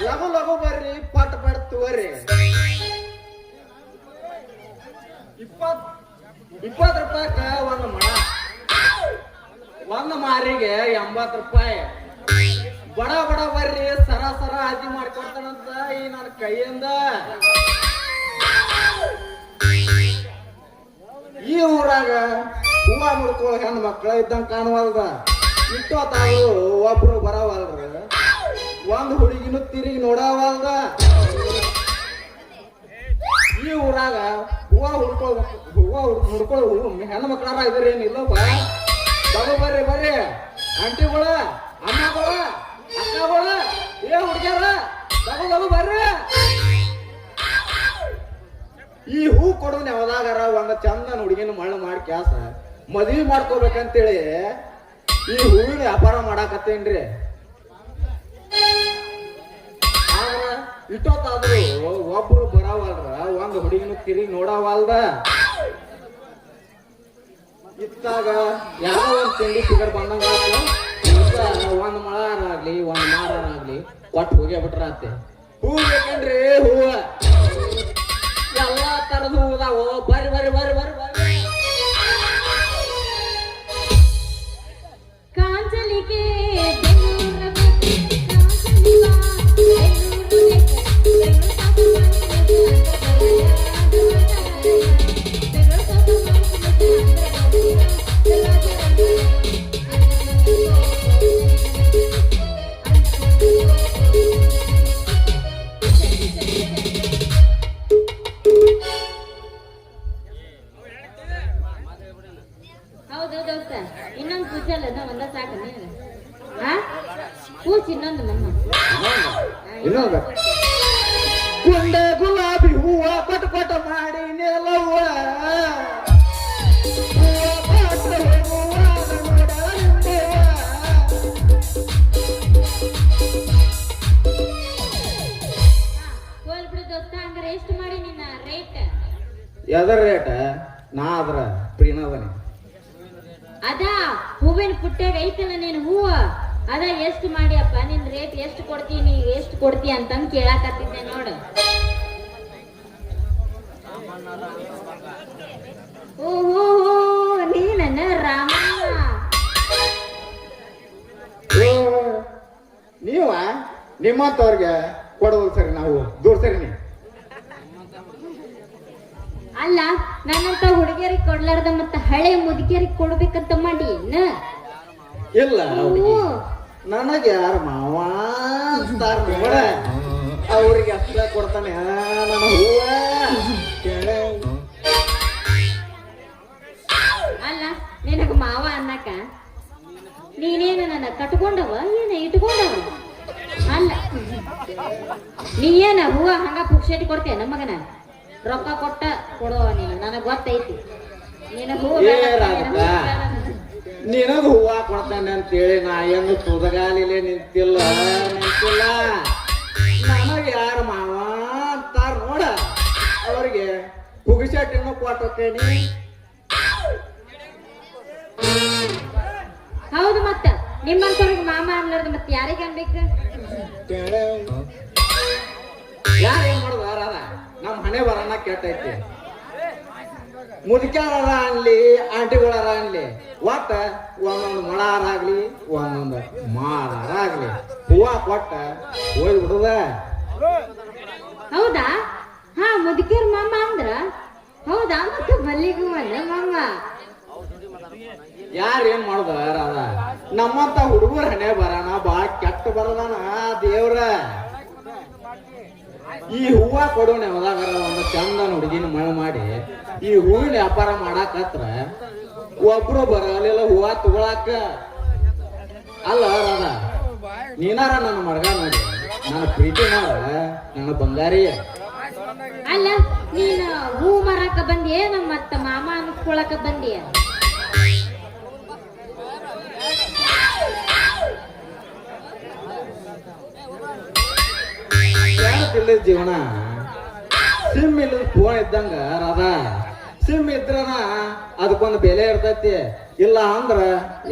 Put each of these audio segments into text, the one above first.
ಲಘು ಲಘು ಬರ್ರಿ ಪಟ್ ಪಟ್ ತಗೋರಿ 20 ರೂಪಾಯಿಕ ಒಂದು ಮಾರಿಗೆ 80 ರೂಪಾಯಿ. ಬಡ ಬಡ ಬರ್ರಿ ಸರ ಸರ ಆದಿ ಮಾಡ್ಕೊಡ್ತಾನಂತ ಈ ನನ್ನ ಕೈಯಿಂದ. ಈ ಊರಾಗ ಹೂವ ಮುಡ್ಕೋ ಹೆಣ್ಣು ಮಕ್ಕಳ ಇದ್ದಂಗ ಕಾಣುವಲ್ದ. ಇಟ್ಟೋತಾವು ಒಬ್ರು ಬರವಲ್ರ, ಒಂದ್ ಹುಡುಗಿನೂ ತಿರುಗಿ ನೋಡವಲ್ದ. ಈ ಊರಾಗ ಹೂವ ಹುಡ್ಕೊಳ್ಳೋ ಹೆಣ್ಣು ಮಕ್ಕಳಾರ ಇದ್ರೇನಿಲ್ಲಪ್ಪ. ಬಗು ಬರ್ರಿ ಬರ್ರಿ ಆಂಟಿಗಳ ಅಮ್ಮಗಳ ಅಕ್ಕಗಳ ಏ ಹುಡುಗ್ಯಾರ ಬಗು ಬಗು ಬರ್ರಿ. ಈ ಹೂ ಕೊಡೋನ್ ಯಾವ್ದಾಗಾರ ಒಂದ ಚಂದನ ಹುಡುಗಿನ ಮಳ್ಳ ಮಾಡಿ ಕ್ಯಾಸ ಮದ್ವಿ ಮಾಡ್ಕೋಬೇಕಂತೇಳಿ ಈ ಹೂವಿನ ವ್ಯಾಪಾರ ಮಾಡಾಕತ್ತೇನ್ರಿ. ಆದ್ರ ಇಷ್ಟೊತ್ತಾದ್ರು ಒಬ್ರು ಬರವಲ್ರ, ಒಂದ್ ಹುಡುಗಿನ ತಿರುಗಿ ನೋಡವಲ್ದ. ಇತ್ತಾಗ ಯಾವ ಒಂದ್ ತಿಂಡಿ ಸಿಗರ್ ಬಂದಂಗ ಒಂದ್ ಮಳಾರಾಗ್ಲಿ ಒಂದ್ ಮಾರಾರಾಗ್ಲಿ ಕೊಟ್ಟು ಹೋಗೇ ಬಿಟ್ರಾತೆ. ಹೂ ಬೇಕೇನ್ರಿ ಹೂವ ಎಲ್ಲಾ ತರದ ಹೂದಾವು. ಬರ್ರಿ ಬರ್ರಿ ಬರ್ರಿ ಬರ್ರಿ ಬರ್ರಿ. ಕಾಂಚಲಿಗೆ ಇನ್ನೊಂದು ಪೂಜಲ್ಲ ಒಂದ ಸಾಕ ಪೂಜ ಇನ್ನೊಂದು ಇನ್ನೊಂದು ಗುಂಡೆ ಗುಲಾಬಿ ಹೂವ ಕೊಟ ಕೊಟ ಮಾಡಿ ನೆಲವ ಬಿಡು ದೋಸ್ತ. ಹಂಗಾರೆ ಎಷ್ಟು ಮಾಡಿ ನಿನ್ನ ರೇಟ್? ಎದರ ರೇಟ್? ನಾ ಅದ್ರ ಪ್ರೀನವನಿ ಅದ ಹೂವಿನ ಪುಟ್ಟ್ಯಾಗ ಐತಲ್ಲ ನೀನು ಹೂವ ಅದ ಎಷ್ಟು ಮಾಡಿಯಪ್ಪ? ನಿನ್ ರೇಟ್ ಎಷ್ಟು ಕೊಡ್ತೀನಿ ಎಷ್ಟು ಕೊಡ್ತೀಯ ಅಂತಂದ್ ಕೇಳಾಕತ್ತಿದ್ದೆ ನೋಡು. ಓಹೋ ನೀ ನನ್ನ ರಾಮಣ್ಣ. ನೀವ ನಿಮ್ಮಂತವ್ರಿಗೆ ಕೊಡೋದು ಸರಿ, ನಾವು ದೂರ ಸರಿ. ನೀ ಅಲ್ಲ ನನ್ನಂತ ಹುಡುಗಿಯರಿಗೆ ಕೊಡ್ಲಾರ್ದ ಮತ್ತ ಹಳೆ ಮುದುಕಿಯರಿಗೆ ಕೊಡ್ಬೇಕಂತ ಮಾಡಿ ಇಲ್ಲ. ನನಗೆ ಯಾರ ಮಾವ ಅವ್ರಿಗೆ ಅಷ್ಟ ಕೊಡ್ತಾನೆ ನನ್ನ ಹೂವ. ಅಲ್ಲ ನಿನಗ ಮಾವ ಅನ್ನಕ ನೀನೇನ ನನ್ನ ಕಟ್ಕೊಂಡವ ಏನ ಇಟ್ಕೊಂಡವ? ಅಲ್ಲ ನೀ ಏನ ಹೂವ ಹಂಗ ಪುಕ್ಷೇಟಿ ಕೊಡ್ತೇಯ ನಮಗನ? ರೊಕ್ಕ ಕೊಟ್ಟ ಕೊಡುವ ನೀನು, ನನಗ್ ಗೊತ್ತೈತಿ. ನಿನಗ ಹೂವ ಕೊಡ್ತಾನೆ ಅಂತೇಳಿ ನಾ ಏನು ತುದಗಾಲಿಲೆ ನಿಂತಿಲ್ಲ. ನನಗೆ ಯಾರ ಮಾವ ಅಂತಾರ ನೋಡ, ಅವ್ರಿಗೆ ಪುಗಿಸಟ್ಟಿನ ಕೊಟ್ಟೇನಿ. ಹೌದು, ಮತ್ತ ನಿಮ್ಮಂತವ್ರಿಗೆ ಮಾಮ ಅನ್ಲಾರ್ದು ಮತ್ತೆ ಯಾರಿಗೆ ಅನ್ಬೇಕು? ಯಾರ ಏನ್ ಮಾಡುದು? ನಮ್ ಹಣೆ ಬರನ ಕೆಟ್ಟೈತಿ. ಮುದುಕ್ಯಾರ ಅನ್ಲಿ ಆಂಟಿಗಳಾರ ಅನ್ಲಿ ಒಟ್ಟ ಒಂದೊಂದು ಮಳಾರಾಗ್ಲಿ ಒಂದೊಂದು ಮಾರಾರಾಗ್ಲಿ ಹೂವ ಕೊಟ್ಟ ಹೋಯ್ ಬಿಡುದ. ಹೌದಾ? ಹಾ, ಮುದುಕಿಯರ್ ಮಾಮ ಅಂದ್ರ ಹೌದಾ? ಮತ್ತೆ ಮಲ್ಲಿಗೂ ಅಲ್ಲ ಮಾಮ. ಯಾರ ಏನ್ ಮಾಡುದ? ನಮ್ಮಂತ ಹುಡುಗರ ಹಣೆ ಬರನ ಬಾಳ ಕೆಟ್ಟ ಬರದಾನ ದೇವ್ರ. ಈ ಹೂವ ಕೊಡೋಣ ಯಾವ್ದಾಗಾರ ಒಂದು ಚಂದನ ಹುಡುಗಿನ ಮಳೆ ಮಾಡಿ ಈ ಹೂವಿನ ವ್ಯಾಪಾರ ಮಾಡಾಕತ್ರ ಒಬ್ರು ಬರಲಿಲ್ಲ ಹೂವ ತಗೊಳಾಕ. ಅಲ್ಲ ರಾಧ, ನೀನಾರ ನನ್ನ ಮಡ್ಗ ನೋಡಿ ನನ್ನ ಪ್ರೀತಿ ಮಾಡ ನನ್ನ ಬಂಗಾರಿ. ಅಲ್ಲ ನೀನ್ ಹೂ ಮಾರಾಕ ಬಂದಿಯೇ ನಮ್ಮ ಮತ್ತ ಮಾಮ ಅನ್ಸ್ಕೊಳಕ ಬಂದಿಯ? ಇಲ್ಲದ ಜೀವನ ಸಿಮ್ ಇಲ್ಲದ ಫೋನ್ ಇದ್ದಂಗ ರಾಧಾ. ಸಿಮ್ ಇದ್ರನ ಅದಕ್ಕೊಂದು ಬೆಲೆ ಇರ್ತೈತಿ, ಇಲ್ಲ ಅಂದ್ರ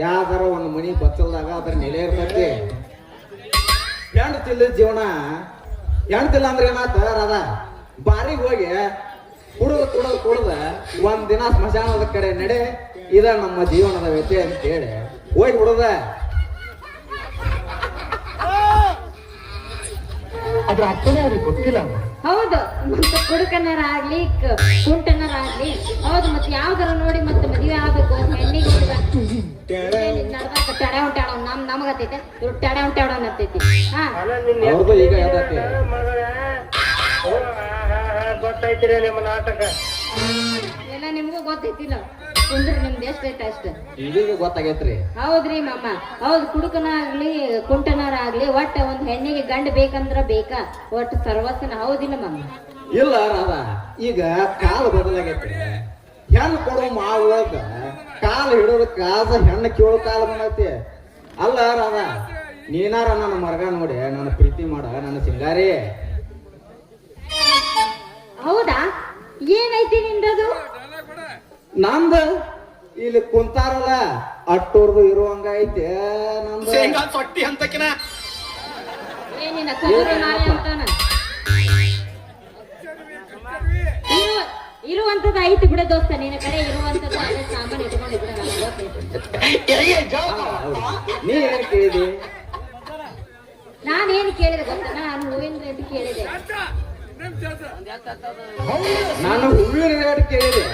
ಯಾವ್ದಾರ ಒಂದು ಮನಿ ಬಚ್ಚಲ್ದಾಗ ಅದ್ರ ನೆಲೆ ಇರ್ತೈತಿ. ಹೆಣ್ಣು ತಿಲ್ಲದ ಜೀವನ ಹೆಣ್ತಿಲ್ಲ ಅಂದ್ರೆ ಏನಾತ ರಾಧ ಬಾರಿಗೆ ಹೋಗಿ ಕುಡ್ದ ಒಂದ್ ದಿನ ಸ್ಮಶಾನದ ಕಡೆ ನಡೆ ಇದ ನಮ್ಮ ಜೀವನದ ವ್ಯತ್ಯೆ ಅಂತ ಹೇಳಿ ಹೋಗಿ ಬಿಡುದ. ಅದ್ರ ಅರ್ಥನೇ ಅವ್ರಿಗೆ ಗೊತ್ತಿಲ್ಲ. ಹೌದು, ಮತ್ತೆ ಕುಡುಕನರ ಆಗ್ಲಿ ಕುಂಟನರ ಆಗ್ಲಿ ಹೌದು, ಮತ್ತೆ ಯಾವ್ದಾರ ನೋಡಿ ಮತ್ತೆ ಮದುವೆ ಆಗ್ಬೇಕು ಹೆಣ್ಣಿಗೆ ನಡ್ದಾಕ ಟಡೆ ಉಂಟಾಡೋ ನಮಗತ್ತೈತೆ ಇವ್ರು ಟಡೆ ಉಂಟಾಡೋ ಅಂತೈತಿ. ಹಾ ಅವ್ರದ್ದು ಈಗ ಯಾವ್ದಕ್ಕೆ ಗೊತ್ತೈತಿರಿ ನಿಮ್ಮ ನಾಟಕ ಎಲ್ಲ ನಿಮ್ಗೂ ಗೊತ್ತೈತಿಲ್ಲ ಕುಂದ್ರೆ ನಿಮ್ದು ಎಷ್ಟೈತೆ ಅಷ್ಟು ಇದೀಗ ಗೊತ್ತಾಗೈತ್ರಿ. ಹೌದ್ರಿ ಮಾಮ, ಹೌದು ಕುಡುಕನಾಗ್ಲಿ ಕುಂಟನರಾಗ್ಲಿ ಒಟ್ಟ ಒಂದ್ ಹೆಣ್ಣಿಗೆ ಗಂಡ ಬೇಕಂದ್ರ ಬೇಕಾ ಒಟ್ಟು ಸರ್ವಸ್ವನ. ಹೌದಿಲ್ಲ ಮಾಮ? ಇಲ್ಲ ರಾಧ, ಈಗ ಕಾಲ ಬದಲಾಗೈತಿ. ಹೆಣ್ಣು ಕೊಡೋ ಮಾವಾಗ ಕಾಲ ಹಿಡೋದ ಕಾಸ ಹೆಣ್ಣು ಕೇಳೋ ಕಾಲ ಬಂದೈತಿ. ಅಲ್ಲ ರಾಧ, ನೀನಾರ ನನ್ನ ಮರ್ಗ ನೋಡಿ ನನ್ನ ಪ್ರೀತಿ ಮಾಡ ನನ್ನ ಸಿಂಗಾರಿ. ಹೌದಾ? ಏನೈತಿ ನಿಂದದು? ನಂದ ಇಲ್ಲಿ ಕುಂತಾರಲ್ಲ ಅಟ್ಟೋರ್ದು ಇರುವಂಗ ಐತೆ ನಂದು. ಸೊಟ್ಟಿ ಅಂತಕಿನ ಏನಿನ ಕಲ್ಲೂರು ನಾಳೆ ಅಂತಾನ ಇರುವಂತದ ಐತಿ ಬಿಡ ದೋಸ್ತ, ನಿನ್ನ ಕಡೆ ಇರುವಂತದ ಸಾಮಾನು ಇಟ್ಕೊಂಡು ಬಿಡ. ನೀ ಏನ್ ಕೇಳಿದಿ? ನಾನೇನ್ ಕೇಳಿದೆ ಗೊತ್ತಾ? ನಾನು ಹೂವಿನ ರೇಟ್ ಕೇಳಿದೆ. ನಾನು ಹೂವಿನ ರೇಟ್ ಕೇಳಿದೆ,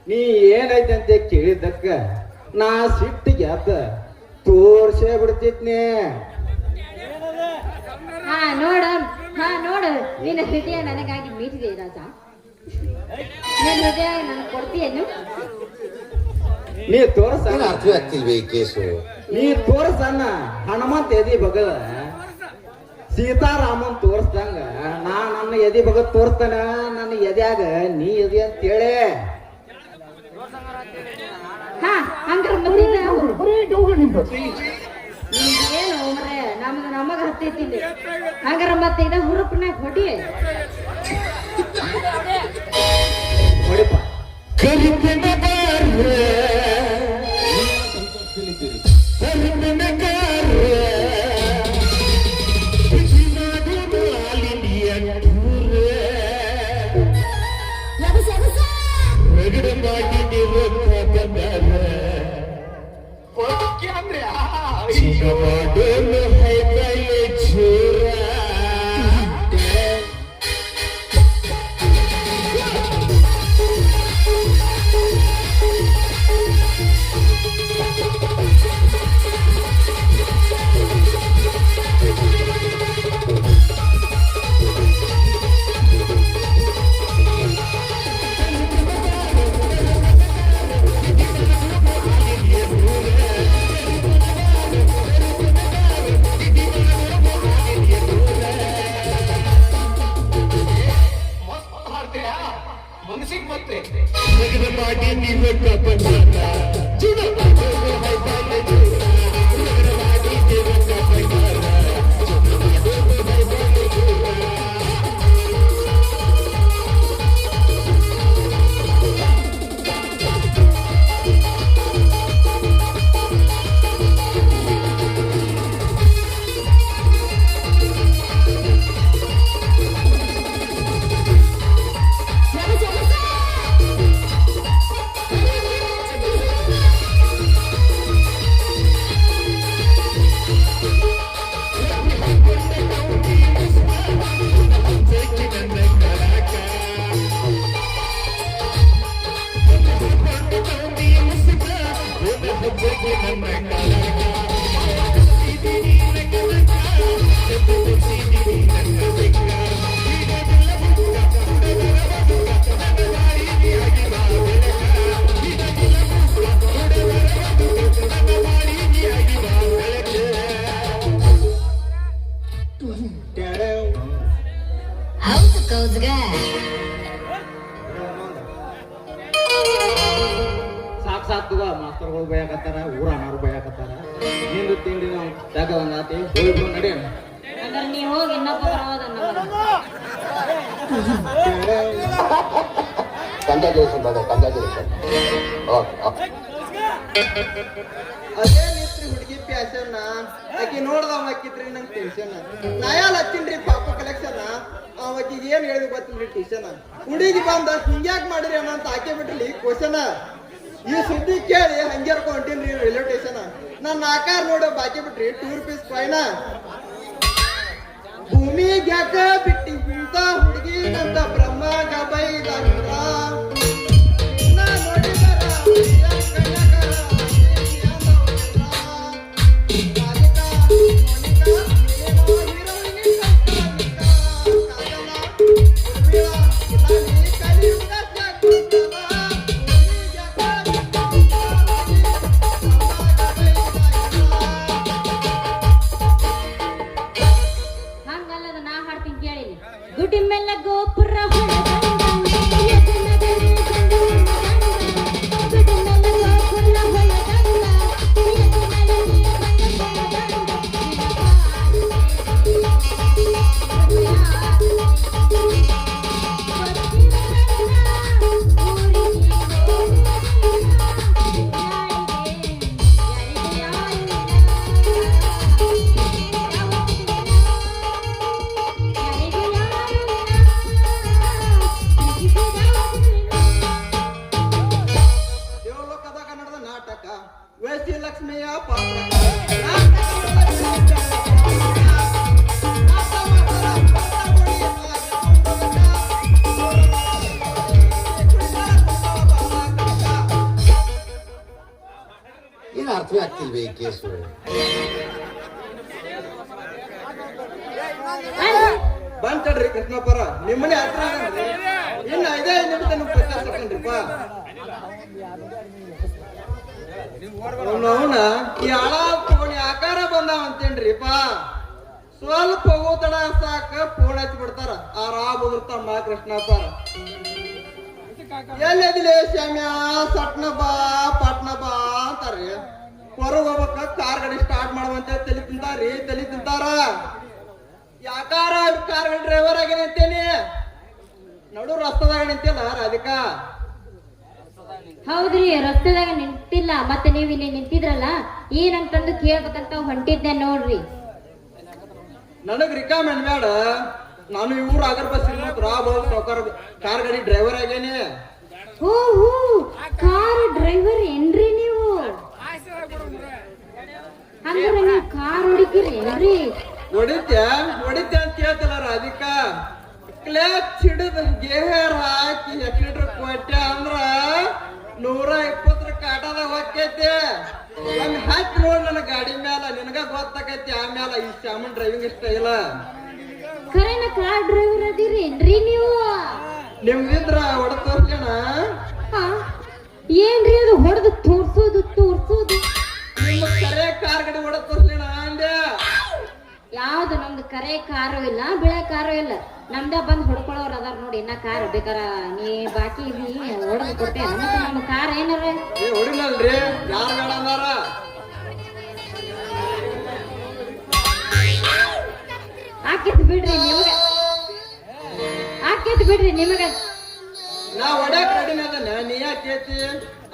ನೀ ಏನೈತೆ ಅಂತ ಕೇಳಿದ್ದಕ್ಕ ನಾ ಸಿಟ್ಟಿಗೆ ಅದ ತೋರ್ಸೇ ಬಿಡ್ತಿದ್ನಿ. ಹಾ ನೋಡು ನಿನ್ನ ಹೃದಯ ನನಗಾಗಿ ಮೀಟಿದೆ ರಾಜ. ನಿನ್ನ ಹೃದಯ ನನಗೆ ಕೊಡ್ತೀಯೇನು? ನೀ ತೋರ್ಸ, ಅರ್ಥವಾಗ್ತಿಲ್ವೇ ಈ ಕೇಸು? ನೀ ತೋರ್ಸಣ್ಣ. ಹನುಮಂತ ಎದಿ ಬಗದ ಸೀತಾರಾಮನ್ ತೋರ್ಸ್ದಂಗ ನಾ ನನ್ನ ಎದಿ ಬಗದ್ ತೋರ್ಸ್ತಾನ. ನನ್ನ ಎದ್ಯಾಗ ನೀ ಎದಿ ಅಂತೇಳಿ. ಹಾ ಹಂಗಾರ ಏನು ಮರೆ ನಮಗ ಹತ್ತೈತಿ. ಹಂಗಾರ ಮತ್ತೆ ಇದ ಹುರುಪ್ನಾಗ ಹೊಡಿ ನೋಡಿಪ್ಪ. ಸಾಕು ಮಾಸ್ತರ್ಗಳು ಬಯಕತ್ತಾರ, ಊರಣ್ಣವ್ರು ಬಯಕತ್ತಾರ. ನಿಂದು ತಿಂಡಿ ನಾವು ತಗೊಂಡಾತಿ ಹೋಗಿ ನಡಿ. ಹಂಗಾರೆ ನೀ ಹೋಗಿ ಇನ್ನೊಬ್ಬ ಕಂಗ್ರಾಚುಲೇಷನ್ ಬ್ರದರ್, ಕಂಗ್ರಾಚುಲೇಷನ್. ಓಕೆ ಅದೇ ನಿತ್ರಿ ಹುಡುಗಿ ಕ್ಯಾಶನ್ನ ಆಕಿ ನೋಡ್ದವ ಹಾಕಿದ್ರಿ ನಂಗೆ ಟೆನ್ಷನ್ ನಯಾಲ್ ಹಚ್ಚಿನ್ರಿ ಪಾಪ ಕಲೆಕ್ಷನ್ ಆಕಿಗೆ ಏನ್ ಹೇಳಿದ್ ಗೊತ್ತಿಲ್ರಿ ಟ್ಯೂಷನ್ ಹುಡುಗಿ ಬಂದ ಹಿಂಗ್ಯಾಕ್ ಮಾಡಿರಿ ಅಣ್ಣ ಅಂತ ಆಕೆ ಬಿಟ್ರಿ ಕ್ವಶನ್ ಈ ಸುದ್ದಿ ಕೇಳಿ ಹಂಗ್ಯಾರ್ಕೊ ಹೊಂಟೀನ್ರಿ ರೈಲ್ವೆ ಸ್ಟೇಷನ್ ನನ್ನ ಆಕಾರ ನೋಡೋ ಬಾಕಿ ಬಿಟ್ರಿ ₹2 ಕಾಯಿನ ಭೂಮಿಗ್ಯಾಕ ಬಿಟ್ಟಿ ಇಂತ ಹುಡುಗಿ ಅಂತ ಬ್ರಹ್ಮ ಬೈದಂದ್ರ ಹಂಗಲ್ಲದ ನಾ ಹಾಡ್ತೀನಿ ಕೇಳಿ ಗುಡಿ ಮೇಲೆ ಗೋಪುರ ಹೊಳೆದಂಗ, ಎದೆ ನಗರಿ ಗಂಡು ಗಂಡ. ಗುಡಿ ಮೇಲೆ ಗೋಪುರ ಹೊಳೆದಂಗ, ಎದೆ ನಗರಿ ಗಂಡು ದೇವಲೋಕದ ಕನ್ನಡದ ನಾಟಕ ವೇಸಿ ಲಕ್ಷ್ಮಿಯ ಪಾತ್ರ ಏನು ಅರ್ಥವೇ ಆಗ್ತಿಲ್ವೇ ಈ ಕೇಸು? ಬಂತಡ್ರಿ ಕೃಷ್ಣಪ್ಪರ ನಿಮ್ಮನೆ ಹತ್ರ ಆಗಲ್ರಿ ಇನ್ನು 5 ನಿಮಿಷ ನಿಮ್ ಪ್ರಚಾರ ತಕೊಂಡ್ರಿಪ್ಪ ಅವನ ಈ ಹಳ ತಗೊಂಡಿ ಆಕಾರ ಬಂದಾವ ಅಂತೇನ್ರಿಪ್ಪ ಸ್ವಲ್ಪ ಹೋತಡ ಸಾಕ ಫೋನ್ ಹಚ್ಚಿ ಬಿಡ್ತಾರ ಆರಾಮ ಕೃಷ್ಣಪ್ಪರ ಎಲ್ಲದಿಲೆ ಶ್ಯಾಮ್ಯ ಸಟ್ನ ಬಾ ಪಟ್ನ ಬಾ ಅಂತಾರ್ರಿ ಹೊರಗೆ ಹೋಗ್ಬೇಕ ಕಾರ್ ಗಾಡಿ ಸ್ಟಾರ್ಟ್ ಮಾಡುವಂತ ತಲೆ ತಿಂತಾರ ಯಾಕಾರ ಕಾರ್ ಗಾಡಿ ಡ್ರೈವರ್ ಆಗಿ ನಿಂತೇನಿ ನಡು ರಸ್ತದಾಗ ನಿಂತಿಲ್ಲ ರಾಧಿಕಾ ಹೌದ್ರಿ ರಸ್ತೆದಾಗ ನಿಂತಿಲ್ಲ ಮತ್ತೆ ನೀವ್ ಇಲ್ಲಿ ನಿಂತಿದ್ರಲ್ಲ ಏನಂತಂದು ಕೇಳ್ಬೇಕಂತ ಹೊಂಟಿದ್ದೆ ನೋಡ್ರಿ. ನನಗ್ ರಿಕಮೆಂಡ್ ಬೇಡ, ನಾನು ಇವ್ರು ಆಗರ್ ಬಸ್ ಸಾವುಕಾರ ಕಾರ್ ಗಾಡಿ ಡ್ರೈವರ್ ಆಗೇನಿ. ಓಹೋ ಕಾರ್ ಡ್ರೈವರ್ ಏನ್ರಿ ನೀವು? ಅಂದ್ರೆ ನೀವು ಕಾರ್ ಹೊಡಿತೀರಿ ಏನ್ರಿ? ಹೊಡಿತ್ಯ ಅಂತ ಕೇಳ್ತಲ್ಲ ರಾಧಿಕಾ, ಕ್ಲಾಚ್ ಹಿಡಿದ ಗೇರ್ ಹಾಕಿ ಎಕ್ಸಿಲೇಟರ್ ಕೊಟ್ಟೆ ಅಂದ್ರ 120 ಕಾಟದಾಗ ಹೋಗ್ತೈತಿ. ಒಮ್ಮೆ ಹಾಕಿ ನೋಡ್ ನನ್ನ ಗಾಡಿ ಮ್ಯಾಲ ನಿನಗ ಗೊತ್ತಾಕೈತಿ ಆಮ್ಯಾಲ ಈ ಶ್ಯಾಮನ್ ಡ್ರೈವಿಂಗ್ ಇಷ್ಟ ಇಲ್ಲ. ಖರೇನ ಕಾರ್ ಡ್ರೈವರ್ ಅದೀರಿ ಏನ್ರಿ ನೀವು? ನಿಮ್ದಿದ್ರ ಹೊಡೆದ್ ತೋರ್ಸೋಣ. ಏನ್ರಿ ಅದು ಹೊಡೆದು ತೋರ್ಸೋದು? ನಿಮ್ಮ ಕರೆ ಕಾರ್ ಗಾಡಿ ಹೊಡೆದ್ ತೋರ್ಸೋಣ ಅಂದೆ. ಯಾವ್ದು ನಮ್ದು ಕರೆ ಕಾರು ಇಲ್ಲ, ಬಿಳೆ ಕಾರು ಇಲ್ಲ, ನಮ್ದ ಬಂದ್ ಹೊಡ್ಕೊಳ್ಳೋರ್ ಅದಾರ ನೋಡಿ. ಇನ್ನ ಕಾರ್ ಬೇಕಾರ ನೀ ಬಾಕಿ ಹೊಡೆದು ಕೊಟ್ಟೆ ನಮ್ಮ ಕಾರ್ ಏನಾರ ಹೊಡಿಲಲ್ರಿ, ಯಾರು ಬೇಡ ಅಂದಾರ? ಆಕೇತ್ ಬಿಡ್ರಿ ನಿಮಗ ನಾ ಹೊಡ್ಯಾಕ್ ರೆಡಿನ ಅದನ್ನ ನೀ ಯಾಕೆ ಕೇಳ್ತಿ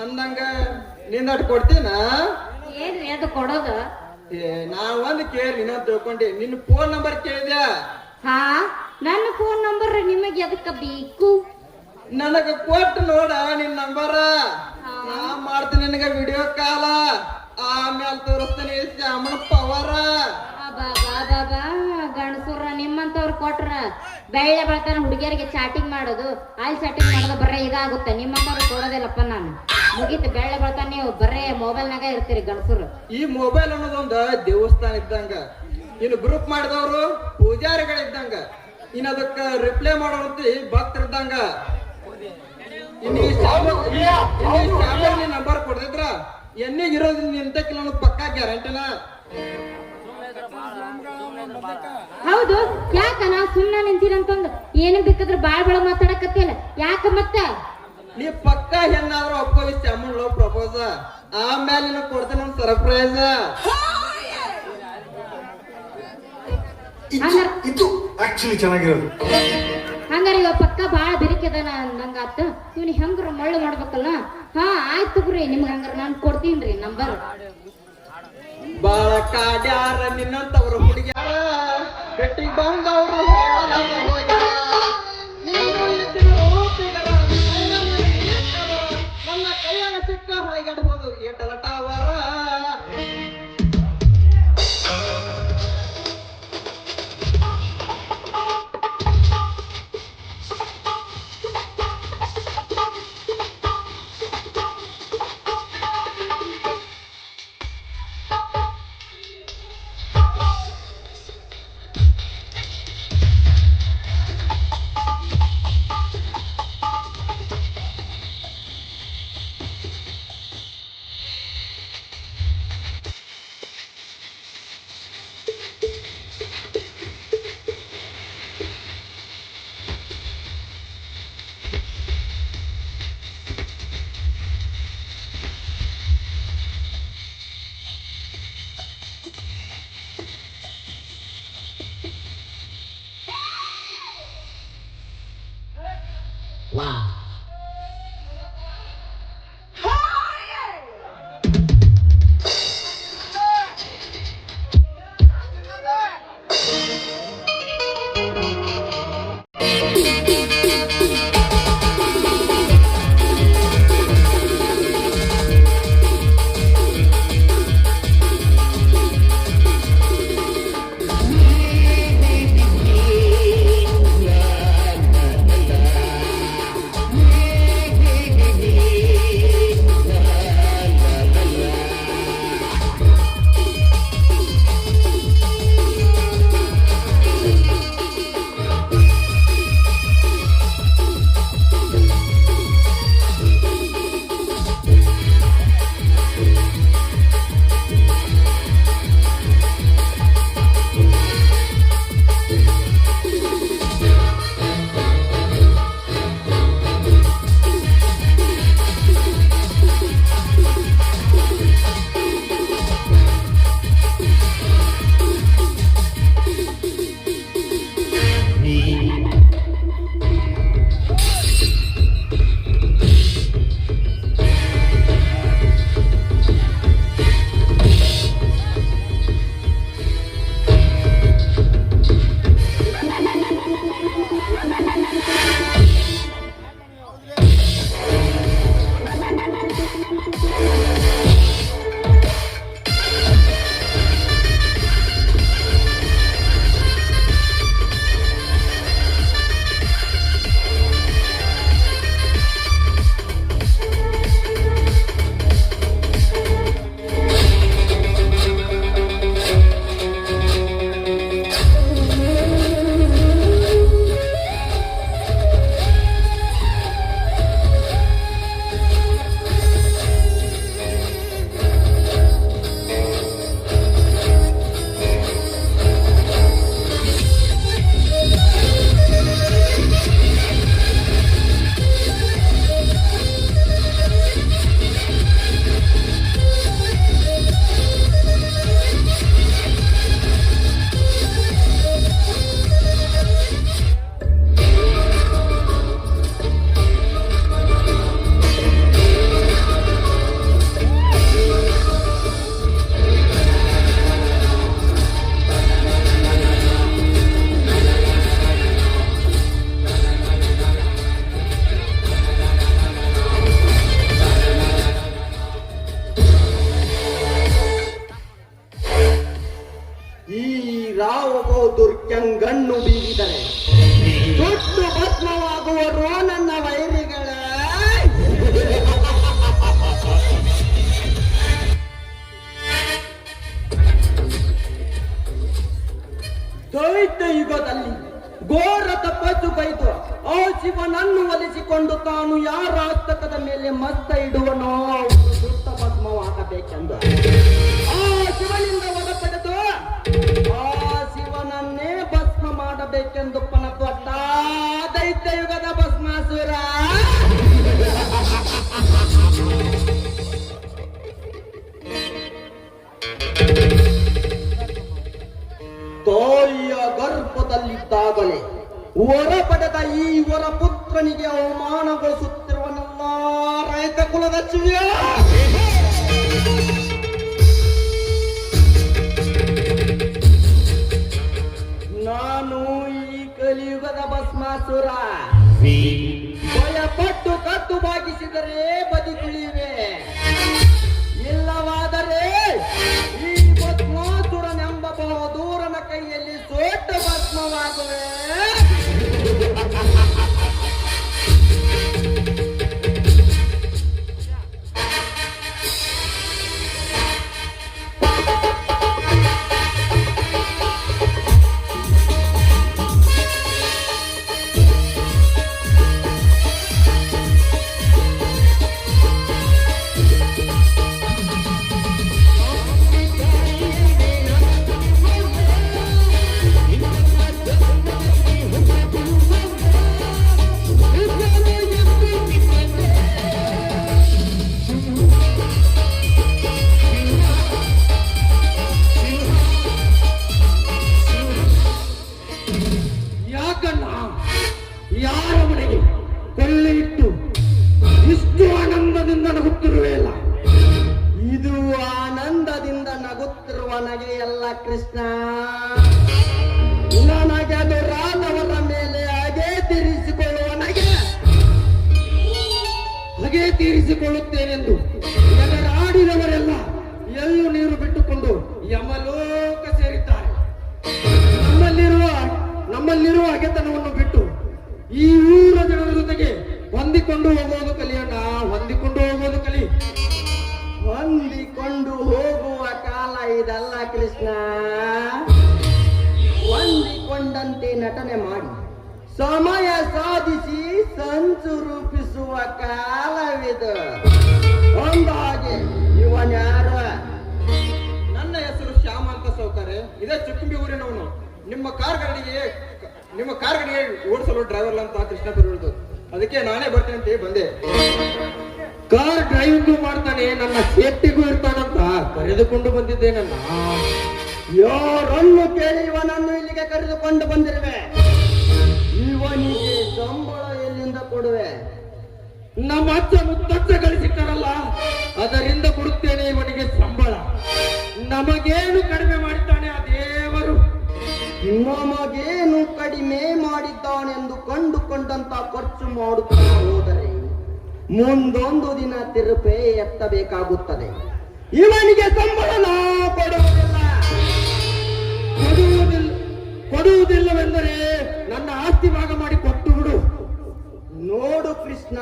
ಅಂದಂಗ ನಿಂದಟ್ ಕೊಡ್ತೀನ? ಏನ್ರಿ ಅದು ಕೊಡೋದು? ನಾ ಒಂದ್ ಕೇಳಿ ಇನ್ನೊಂದ್ ತಿಳ್ಕೊಂಡಿ, ನಿನ್ನ ಫೋನ್ ನಂಬರ್ ಕೇಳಿದ್ಯಾ? ಹಾ, ನನ್ನ ಫೋನ್ ನಂಬರ್ ನಿಮಗೆ ಎದಕ್ಕ ಬೇಕು? ನನಗ ಕೊಟ್ಟು ನೋಡ ನಿನ್ ನಂಬರ, ನಾ ಮಾಡ್ತೀನಿ ನಿನಗ ವಿಡಿಯೋ ಕಾಲ, ಆಮೇಲೆ ತೋರಿಸ್ತೀನಿ ಶ್ಯಾಮನ ಪವರ. ಗಣಸುರ ನಿಮ್ಮಂತವ್ರು ಕೊಟ್ರ ಬೆಳ್ಳೆ ಬೆಳತಾನ ಹುಡುಗಿಯರಿಗೆ ಚಾಟಿಂಗ್ ಮಾಡೋದು, ಅಲ್ಲಿ ಚಾಟಿಂಗ್ ಮಾಡೋದು ಬರೇ ಇದಾಗುತ್ತೆ. ನಿಮ್ಮಂತವ್ರು ಕೊಡೋದಿಲ್ಲಪ್ಪ ನಾನು. ಮುಗೀತು, ಬೆಳ್ಳೆ ಬೆಳತಾನ ನೀವು ಬರೇ ಮೊಬೈಲ್ನಾಗ ಇರ್ತೀರಿ ಗಣಸುರು. ಈ ಮೊಬೈಲ್ ಅನ್ನೋದೊಂದು ದೇವಸ್ಥಾನ ಇದ್ದಂಗ, ಇನ್ನು ಗ್ರೂಪ್ ಮಾಡಿದವರು ಪೂಜಾರಿಗಳಿದ್ದಂಗ, ಇನ್ನು ಅದಕ್ಕ ರಿಪ್ಲೈ ಮಾಡೋರ್ತಿ ಭಕ್ತರಿದ್ದಂಗ. ಇನ್ನು ಈ ಶ್ಯಾಮಲ್ ನಂಬರ್ ಕೊಡ್ತಿದ್ರ ಎನ್ನಿಗೆ ಇರೋದು ನಿಂತಕ್ಕಿಲ್ಲ ಅನ್ನೋದು ಪಕ್ಕಾ ಗ್ಯಾರಂಟಿನ. ಹೌದು, ಯಾಕ ನಾ ಸುಮ್ಮನೆ ನಿಂತೀರಂತಂದು ಏನು ಬೇಕಾದ್ರೆ ಬಾಳ್ ಮಾತಾಡಕತ್ತಿಲ್ಲ ಯಾಕ? ಮತ್ತ ನೀ ಪಕ್ಕ ಹೆಣ್ಣಾದ್ರೂ ಒಪ್ಪೋ ಈ ಶ್ಯಾಮನ್ ಲವ್ ಪ್ರಪೋಸ, ಆಮೇಲೆ ನಿನಗ್ ಕೊಡ್ತೇನೆ ಒಂದು ಸರ್ಪ್ರೈಸ್. ಇದು ಆಕ್ಚುಲಿ ಚೆನ್ನಾಗಿರೋದು. ಹಂಗಾರ ಇವ ಪಕ್ಕ ಬಾಳ ಬೆರಿಕೆದಾನ ನಂಗಾತ. ಇವ್ನಿಗೆ ಹೆಂಗ್ರ ಮಳ್ಳು ಮಾಡ್ಬೇಕಲ್ಲ. ಹಾ ಆಯ್ತು ತಗೋರಿ, ನಿಮ್ಗೆ ಹಂಗಾರ ನಾನು ಕೊಡ್ತೀನ್ರಿ ನಂಬರ್. ಬಾಳ ಕಾಡ್ಯಾರ ನಿನ್ನಂತವ್ರ ಹುಡುಗ್ಯಾರ ಬೆಟ್ಟಿಗೆ ಬಂದವ್ರು ಹೋಗ್ಯಾರ. ನೀನು ಇದ್ದಿರೋ ಫಿಗರ, ನನ್ನ ಕೈಯಾಗ ಸಿಕ್ಕ ಹೊಯ್ಗಡ್ಬೋದು ಏಟಲ ಟವರ. ವಾ ದುರ್ಗಂಗಣ್ಣು ಬೀರಿದರೆ ಸುಟ್ಟು ಭಸ್ಮವಾಗುವರು ನನ್ನ ವೈರಿಗಳ. ದೈತ್ಯ ಯುಗದಲ್ಲಿ ಘೋರ ತಪಸ್ಸು ಕೈದು ಆ ಶಿವನನ್ನು ಒಲಿಸಿಕೊಂಡು ತಾನು ಯಾರ ಹಸ್ತಕದ ಮೇಲೆ ಮಸ್ತ ಇಡುವನೋ ಅವರು ಸುತ್ತ ಭಸ್ಮವಾಗಬೇಕೆಂದು ಆ ಶಿವನಿಂದ ವರ ಪಡೆದು ಆ ಶಿವನನ್ನೇ ಭಸ್ಮ ಮಾಡಬೇಕೆಂದು ಪನತೊಟ್ಟ ದೈತ್ಯ ಯುಗದ ಭಸ್ಮಾಸುರ. ತಾಯಿಯ ಗರ್ಭದಲ್ಲಿದ್ದಾಗಲೇ ವರ ಪಡೆದ ಈ ವರ ಪುತ್ರನಿಗೆ ಅವಮಾನಗೊಳಿಸುತ್ತಿರುವನಲ್ಲ ರೈತ ಕುಲದ ಶಿವ. ಭಸ್ಮಾಸುರ ಭಯಪಟ್ಟು ಕತ್ತು ಬಾಗಿಸಿದರೆ ಬದುಕುಳಿವೆ, ಇಲ್ಲವಾದರೆ ಈ ಭಸ್ಮಾಸುರನೆಂಬ ಬಹುದೂರನ ಕೈಯಲ್ಲಿ ಸೋಟ ಭಸ್ಮವಾಗುವೆ. ಯಾಕಣ್ಣ ಯಾರ ಮನೆಗೆ ಕೊಳ್ಳೆ ಇಟ್ಟು ಇಷ್ಟು ಆನಂದದಿಂದ ನಗುತ್ತಿರುವೆ ಅಲ್ಲ? ಇದು ಆನಂದದಿಂದ ನಗುತ್ತಿರುವ ನಗೆಯಲ್ಲ ಕೃಷ್ಣ, ನನಗೆ ಅದು ರಾಧವರ ಮೇಲೆ ಹಾಗೆ ತೀರಿಸಿಕೊಳ್ಳುವ ನಗೆ. ಹಾಗೆ ತೀರಿಸಿಕೊಳ್ಳುತ್ತೇನೆಂದು ಎಗರಾಡಿದವರೆಲ್ಲ ಎಲ್ಲೂ ನೀರು ಬಿಟ್ಟುಕೊಂಡು ಯಮಲೋಕ ಸೇರಿದ್ದಾರೆ. ನಮ್ಮಲ್ಲಿರುವ ಹಗೆತನವನ್ನು ಬಿಟ್ಟು ಈ ಊರ ಜನರ ಜೊತೆಗೆ ಹೊಂದಿಕೊಂಡು ಹೋಗೋದು ಕಲಿಯೋಣ, ಹೊಂದಿಕೊಂಡು ಹೋಗೋದು ಕಲಿ. ಹೊಂದಿಕೊಂಡು ಹೋಗುವ ಕಾಲ ಇದಲ್ಲ ಕೃಷ್ಣ. ಹೊಂದಿಕೊಂಡಂತೆ ನಟನೆ ಮಾಡಿ ಸಮಯ ಸಾಧಿಸಿ ಸಂಚು ರೂಪಿಸುವ ಕಾಲವಿದು. ಒಂದಾಗೆ ಇವನ್ಯಾರು? ನನ್ನ ಹೆಸರು ಶ್ಯಾಮ ಅಂತ ಸೌಕರ್ಯ, ಇದೇ ಚುಕ್ಕುಂಬಿ ಊರಿನವನು. ನಿಮ್ಮ ಕಾರ್ ಗಾಡಿಗೆ ಓಡಿಸಲು ಡ್ರೈವರ್ ಅಂತ ಕೃಷ್ಣ ಬರುವುದು, ಅದಕ್ಕೆ ನಾನೇ ಬರ್ತೀನಿ ಅಂತ ಬಂದೆ. ಕಾರ್ ಡ್ರೈವಿಂಗು ಮಾಡ್ತಾನೆ, ನನ್ನ ಸೇಫ್ಟಿಗೂ ಇರ್ತಾನಂತ ಕರೆದುಕೊಂಡು ಬಂದಿದ್ದೇನನ್ನ. ಯಾರನ್ನು ಕೇಳಿ ಇವನನ್ನು ಇಲ್ಲಿಗೆ ಕರೆದುಕೊಂಡು ಬಂದಿರುವೆ? ಇವನಿಗೆ ಸಂಬಳ ಎಲ್ಲಿಂದ ಕೊಡುವೆ? ನಮ್ಮ ಅಜ್ಜ ಮುತ್ತಜ್ಜ ಗಳಿಸಿದ್ದಾರಲ್ಲ, ಅದರಿಂದ ಕೊಡುತ್ತೇನೆ ಇವನಿಗೆ ಸಂಬಳ. ನಮಗೇನು ಕಡಿಮೆ ಮಾಡಿದ್ದಾನೆ ಆ ದೇವರು? ನಮಗೇನು ಕಡಿಮೆ ಮಾಡಿದ್ದಾನೆಂದು ಕಂಡುಕೊಂಡಂತ ಖರ್ಚು ಮಾಡುತ್ತಾ ಹೋದರೆ ಮುಂದೊಂದು ದಿನ ತಿರುಪೆ ಎತ್ತಬೇಕಾಗುತ್ತದೆ. ಇವನಿಗೆ ಸಂಬಳ ಕೊಡುವುದಿಲ್ಲವೆಂದರೆ ನನ್ನ ಆಸ್ತಿ ಭಾಗ ಮಾಡಿ ಕೊಟ್ಟು ಬಿಡು. ನೋಡು ಕೃಷ್ಣ,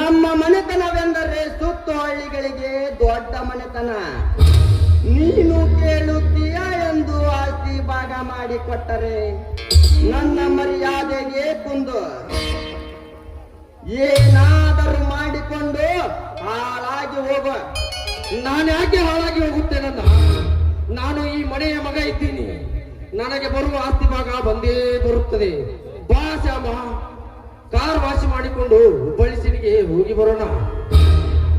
ನಮ್ಮ ಮನೆತನವೆಂದರೆ ಸುತ್ತು ಹಳ್ಳಿಗಳಿಗೆ ದೊಡ್ಡ ಮನೆತನ. ನೀನು ಕೇಳುತ್ತೀಯ ಎಂದು ಆಸ್ತಿ ಭಾಗ ಮಾಡಿ ಕೊಟ್ಟರೆ ನನ್ನ ಮರ್ಯಾದೆಗೆ ಕುಂದು. ಏನಾದರೂ ಮಾಡಿಕೊಂಡು ಹಾಳಾಗಿ ಹೋಗ. ನಾನು ಯಾಕೆ ಹಾಳಾಗಿ ಹೋಗುತ್ತೇನಲ್ಲ? ನಾನು ಈ ಮನೆಯ ಮಗ ಇದ್ದೀನಿ, ನನಗೆ ಬರುವ ಆಸ್ತಿ ಭಾಗ ಬಂದೇ ಬರುತ್ತದೆ. ಬಾ ಶ್ಯಾಮ, ಕಾರ್ ವಾಶ್ ಮಾಡಿಕೊಂಡು ಹುಬ್ಬಳ್ಳಿಸಿನಿಗೆ ಹೋಗಿ ಬರೋಣ.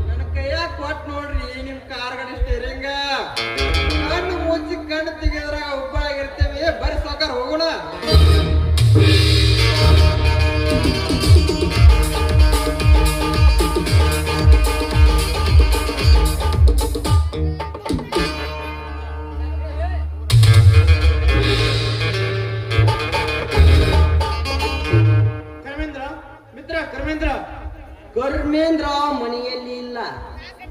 ನನ್ನ ಕೈಯಾಗ ಕೊಟ್ಟು ನೋಡ್ರಿ ನಿಮ್ ಕಾರ್ ಗಾಡಿ ಸ್ಟೇರಿಂಗ್. ಕಣ್ಣು ಮುಚ್ಚಿ ಕಣ್ಣು ತೆಗೆದ್ರಾಗ ಉಬ್ಬಾಗಿರ್ತೇವೆ. ಬರೀ ಸಾಕಾರ ಹೋಗೋಣ. ಕರ್ಮೇಂದ್ರ ಮನೆಯಲ್ಲಿ ಇಲ್ಲ,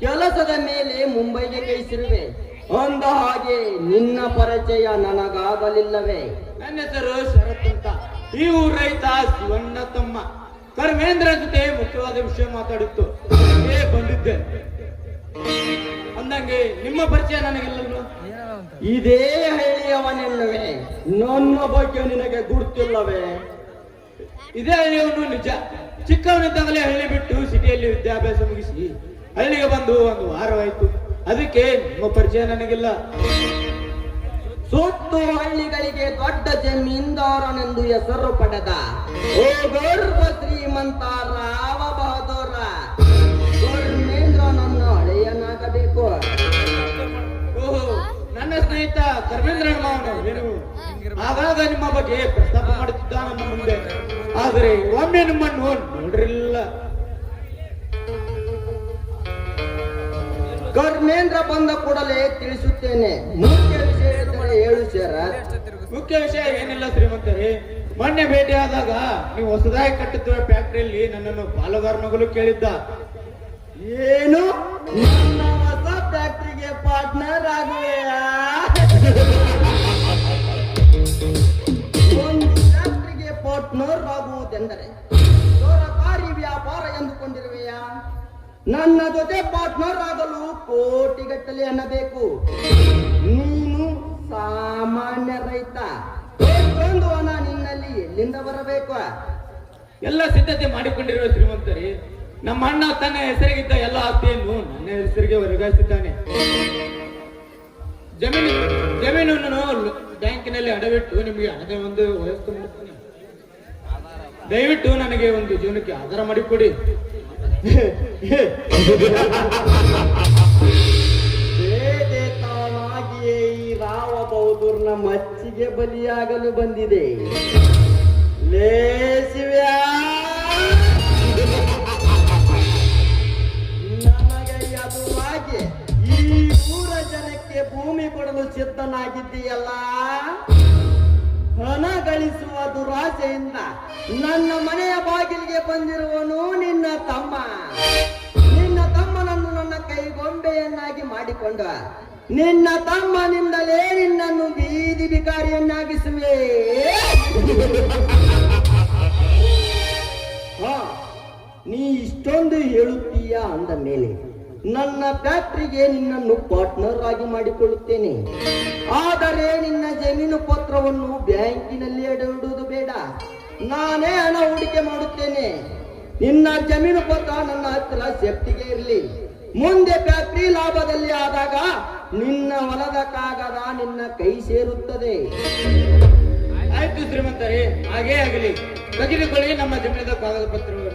ಕೆಲಸದ ಮೇಲೆ ಮುಂಬೈಗೆ ಕೈಸಿರುವೆ. ಅಂದ ಹಾಗೆ ನಿನ್ನ ಪರಿಚಯ ನನಗಾಗಲಿಲ್ಲವೇ? ನನ್ನ ಹೆಸರು ಶರತ್ ಅಂತ, ಈ ಊರ ರೈತ ಶಿವಣ್ಣ ತಮ್ಮ. ಕರ್ಮೇಂದ್ರ ಜೊತೆ ಮುಖ್ಯವಾದ ವಿಷಯ ಮಾತಾಡಿತ್ತು, ಬಂದಿದ್ದೆ. ಅಂದಂಗೆ ನಿಮ್ಮ ಪರಿಚಯ ನನಗಿಲ್ಲಲ್ವ? ಇದೇ ಹಳ್ಳಿಯವನೆನ್ನುವೆ, ನನ್ನ ಬಗ್ಗೆ ನಿನಗೆ ಗುರುತಿಲ್ಲವೇ? ಇದೇ ಹಳ್ಳಿಯವನು ನಿಜ. ಚಿಕ್ಕವನಿದ್ದಾಗಲೇ ಹಳ್ಳಿ ಬಿಟ್ಟು ಸಿಟಿಯಲ್ಲಿ ವಿದ್ಯಾಭ್ಯಾಸ ಮುಗಿಸಿ ಹಳ್ಳಿಗೆ ಬಂದು ಒಂದು ವಾರವಾಯಿತು. ಅದಕ್ಕೆ ನಿಮ್ಮ ಪರಿಚಯ ನನಗಿಲ್ಲ. ಸುತ್ತು ಹಳ್ಳಿಗಳಿಗೆ ದೊಡ್ಡ ಜಮೀನ್ದಾರನೆಂದು ಹೆಸರು ಪಡೆದ ಓ ಗರ್ಭ ಶ್ರೀಮಂತ ರಾವ ಬಹದ್ದೂರ ಧರ್ಮೇಂದ್ರ ನನ್ನ ಹಳೆಯನಾಗಬೇಕು. ಓಹೋ, ನನ್ನ ಸ್ನೇಹಿತ ಧರ್ಮೇಂದ್ರ ಮಾವನು. ಆಗಾಗ ನಿಮ್ಮ ಬಗ್ಗೆ ಪ್ರಸ್ತಾಪ ಮಾಡುತ್ತಿದ್ದ ನಮ್ಮ ಮುಂದೆ, ಆದರೆ ಒಮ್ಮೆ ನಿಮ್ಮನ್ನು ನೋಡಿರಲಿಲ್ಲ. ಧರ್ಮೇಂದ್ರ ಬಂದ ಕೂಡಲೇ ತಿಳಿಸುತ್ತೇನೆ. ಮುಖ್ಯ ವಿಷಯ ಹೇಳು ಸರ್. ಮುಖ್ಯ ವಿಷಯ ಏನಿಲ್ಲ ಶ್ರೀಮಂತರೇ, ಮೊನ್ನೆ ಭೇಟಿಯಾದಾಗ ನೀವು ಹೊಸದಾಗಿ ಕಟ್ಟುತ್ತಿರುವ ಫ್ಯಾಕ್ಟರಿಯಲ್ಲಿ ನನ್ನನ್ನು ಪಾಲುಗಾರನಾಗಲು ಕೇಳಿದ್ದ. ಏನು ನನ್ನ ಹೊಸ ಫ್ಯಾಕ್ಟ್ರಿಗೆ ಪಾರ್ಟ್ನರ್ ಆಗುವೆಯಾ? ಒಂದು ಫ್ಯಾಕ್ಟ್ರಿಗೆ ಪಾರ್ಟ್ನರ್ ಆಗುವುದೆಂದರೆ ಸೋರಕಾರಿ ವ್ಯಾಪಾರ ಎಂದುಕೊಂಡಿರುವೆಯಾ? ನನ್ನ ಜೊತೆ ಪಾರ್ಟ್ನರ್ ಆಗಲು ಕೋಟಿಗಟ್ಟಲೆ ಹಣ ಬೇಕು. ನೀನು ಸಾಮಾನ್ಯ ರೈತ. ಎಷ್ಟೊಂದು ಹಣ ನಿನ್ನಲ್ಲಿ ಎಲ್ಲಿಂದ ಬರಬೇಕು? ಎಲ್ಲ ಸಿದ್ಧತೆ ಮಾಡಿಕೊಂಡಿರುವ ಶ್ರೀಮಂತರಿ, ನಮ್ಮ ಅಣ್ಣ ತನ್ನ ಹೆಸರಿಗಿದ್ದ ಎಲ್ಲ ಆಸ್ತಿಯನ್ನು ನನ್ನ ಹೆಸರಿಗೆ ವರ್ಗಾಯಿಸಿದ್ದಾನೆ. ಜಮೀನನ್ನು ಬ್ಯಾಂಕಿನಲ್ಲಿ ಅಡವಿಟ್ಟು ನಿಮಗೆ ಹಣದ ಒಂದು ವ್ಯವಸ್ಥೆ ಮಾಡುತ್ತಾನೆ. ದಯವಿಟ್ಟು ನನಗೆ ಒಂದು ಜೀವನಕ್ಕೆ ಆಧಾರ ಮಾಡಿಕೊಡಿ. ಬೇರೆ ತಾನಾಗಿಯೇ ಈ ರಾವ ಬೌದೂರ್ನ ಮಚ್ಚಿಗೆ ಬಲಿಯಾಗಲು ಬಂದಿದೆ. ಲೇಸಿವ್ಯಾ, ನನಗೆ ಎದುರಾಗಿ ಈ ಊರ ಜನಕ್ಕೆ ಭೂಮಿ ಕೊಡಲು ಸಿದ್ಧನಾಗಿದ್ದೀಯಲ್ಲ. ಹಣ ಗಳಿಸುವ ದುರಾಸೆಯಿಂದ ನನ್ನ ಮನೆಯ ಬಾಗಿಲಿಗೆ ಬಂದಿರುವನು ನಿನ್ನ ತಮ್ಮ. ನಿನ್ನ ತಮ್ಮನನ್ನು ನನ್ನ ಕೈಗೊಂಬೆಯನ್ನಾಗಿ ಮಾಡಿಕೊಂಡ. ನಿನ್ನ ತಮ್ಮನಿಂದಲೇ ನಿನ್ನನ್ನು ಬೀದಿ ಬಿಕಾರಿಯನ್ನಾಗಿಸುವೆ. ನೀ ಇಷ್ಟೊಂದು ಹೇಳುತ್ತೀಯ ಅಂದ ಮೇಲೆ ನನ್ನ ಫ್ಯಾಕ್ಟ್ರಿಗೆ ನಿನ್ನನ್ನು ಪಾರ್ಟ್ನರ್ ಆಗಿ ಮಾಡಿಕೊಳ್ಳುತ್ತೇನೆ. ಆದರೆ ನಿನ್ನ ಜಮೀನು ಪತ್ರವನ್ನು ಬ್ಯಾಂಕಿನಲ್ಲಿ ಅಡವಿಡುವುದು ಬೇಡ. ನಾನೇ ಹಣ ಹೂಡಿಕೆ ಮಾಡುತ್ತೇನೆ. ನಿನ್ನ ಜಮೀನು ಪತ್ರ ನನ್ನ ಹತ್ರ ಸೇಫ್ಟಿಗೆ ಇರಲಿ. ಮುಂದೆ ಫ್ಯಾಕ್ಟ್ರಿ ಲಾಭದಲ್ಲಿ ಆದಾಗ ನಿನ್ನ ಹೊಲದ ಕಾಗದ ನಿನ್ನ ಕೈ ಸೇರುತ್ತದೆ. ಆಯ್ತು ಶ್ರೀಮಂತರೇ, ಹಾಗೇ ಆಗಲಿ. ತೆಗೆದುಕೊಳ್ಳಿ ನಮ್ಮ ಜಮೀನದ ಕಾಗದ ಪತ್ರವನ್ನು.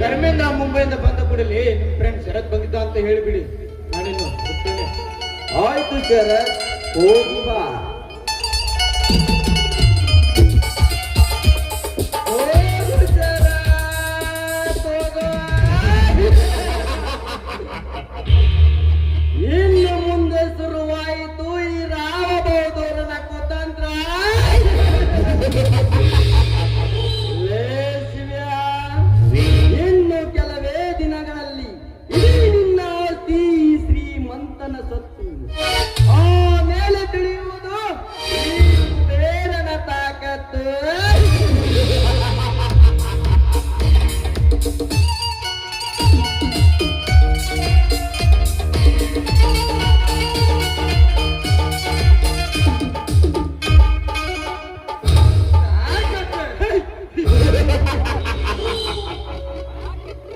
ಧರ್ಮೇಂದ್ರ ಮುಂಬೈಯಿಂದ ಬಂದ ಕೂಡಲೇ ನಿಮ್ ಫ್ರೆಂಡ್ ಶರತ್ ಬಂದಿದ್ದ ಅಂತ ಹೇಳಿಬಿಡಿ. ನಾನಿನ್ನು ಹೋಗ್ತೇನೆ. ಆಯ್ತು ಶರತ್, ಹೋಗಿ ಬಾ. ಹೋಗು ಶರತ್, ಹೋಗು. ಇನ್ನು ಮುಂದೆ ಶುರುವಾಯಿತು ಈ ರಾವ ಬೌದೂರನ ಕುತಂತ್ರ. ಇನ್ನು ಕೆಲವೇ ದಿನಗಳಲ್ಲಿ ಇಡೀ ನಿನ್ನ ಆಸ್ತಿ ಶ್ರೀಮಂತನ ಸೊತ್ತು. ಆಮೇಲೆ ತಿಳಿಯುವುದು ಈ ಬೇರನ ತಾಕತ್ತು.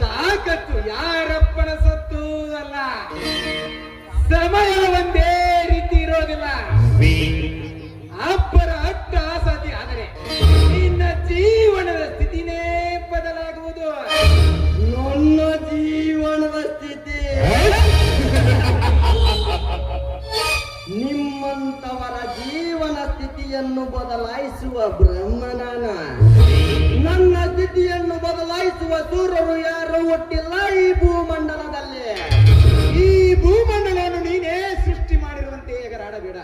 ತಾಕತ್ತು ಯಾರಪ್ಪನ ಸತ್ತು ಅಲ್ಲ, ಸಮಯ ಒಂದೇ ರೀತಿ ಇರೋದಿಲ್ಲ. ಅಪ್ಪರ ಅಟ್ಟ ಅಸಾಧ್ಯ, ಆದರೆ ನಿನ್ನ ಜೀವನದ ಸ್ಥಿತಿನೇ ಬದಲಾಗುವುದು. ನನ್ನ ಜೀವನದ ಸ್ಥಿತಿ ನಿಮ್ಮಂತವರ ಜೀವನ ಸ್ಥಿತಿಯನ್ನು ಬದಲಾಯಿಸುವ ಬ್ರಹ್ಮನಾನ. ನನ್ನ ಸ್ಥಿತಿಯನ್ನು ಬದಲಾಯಿಸುವ ಸೂರರು ಯಾರು ಹುಟ್ಟಿಲ್ಲ ಈ ಭೂಮಂಡಲದಲ್ಲಿ. ಈ ಭೂಮಂಡಲವನ್ನು ನೀನೇ ಸೃಷ್ಟಿ ಮಾಡಿರುವಂತೆ ಎಗರಾಡಬೇಡ.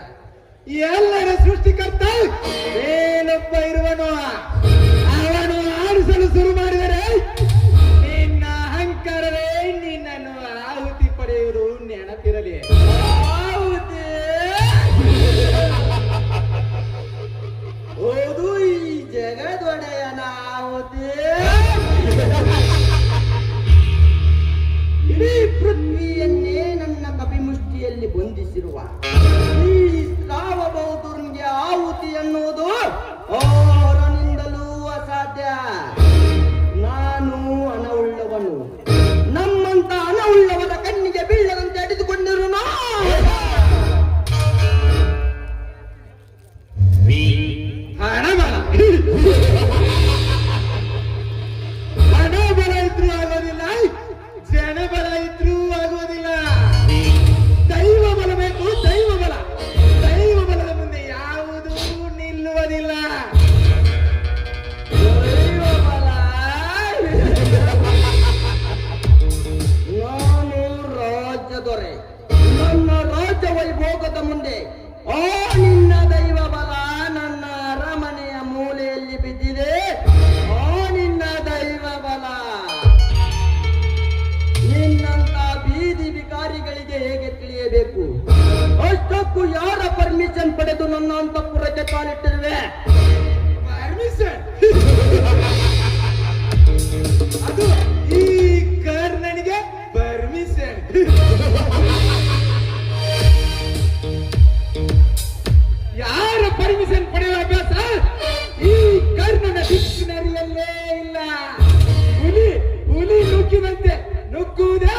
ಎಲ್ಲರ ಸೃಷ್ಟಿಕರ್ತ ಏನೊಬ್ಬ ಇರುವನು. ಅವನು ಆಡಿಸಲು ಶುರು ಮಾಡಿದರೆ ನಿನ್ನ ಅಹಂಕಾರವೇ ನಿನ್ನನ್ನು ಆಹುತಿ ಪಡೆಯುವುದು ನೆನಪಿರಲಿ. ಆಹುತಿ ಓದು ಈ ಜಗದೊಡೆಯನ ಆಹುತಿ. ಇಡೀ ಪೃಥ್ವಿಯನ್ನೇ ನನ್ನ ಕಪಿಮುಷ್ಟಿಯಲ್ಲಿ ಬಂಧಿಸಿರುವ ಈ ಶ್ರಾವ ಬೌದ್ಧನಿಗೆ ಆಹುತಿ ಎನ್ನುವುದು ಅವರನಿಂದಲೂ ಅಸಾಧ್ಯ. ಮತ್ತು ಯಾರ ಪರ್ಮಿಷನ್ ಪಡೆದು ನನ್ನ ಅಂತಃಪುರಕ್ಕೆ ಕಾಲಿಟ್ಟಿರುವೆ? ಪರ್ಮಿಷನ್ ಅದು ಈ ಕರ್ಣನಿಗೆ ಪರ್ಮಿಷನ್. ಯಾರ ಪರ್ಮಿಷನ್ ಪಡೆಯುವ ಅಭ್ಯಾಸ ಈ ಕರ್ಣನ ಡಿಕ್ಷನರಿಯಲ್ಲೇ ಇಲ್ಲ. ಹುಲಿ ನುಗ್ಗಿದಂತೆ ನುಗ್ಗುವುದೇ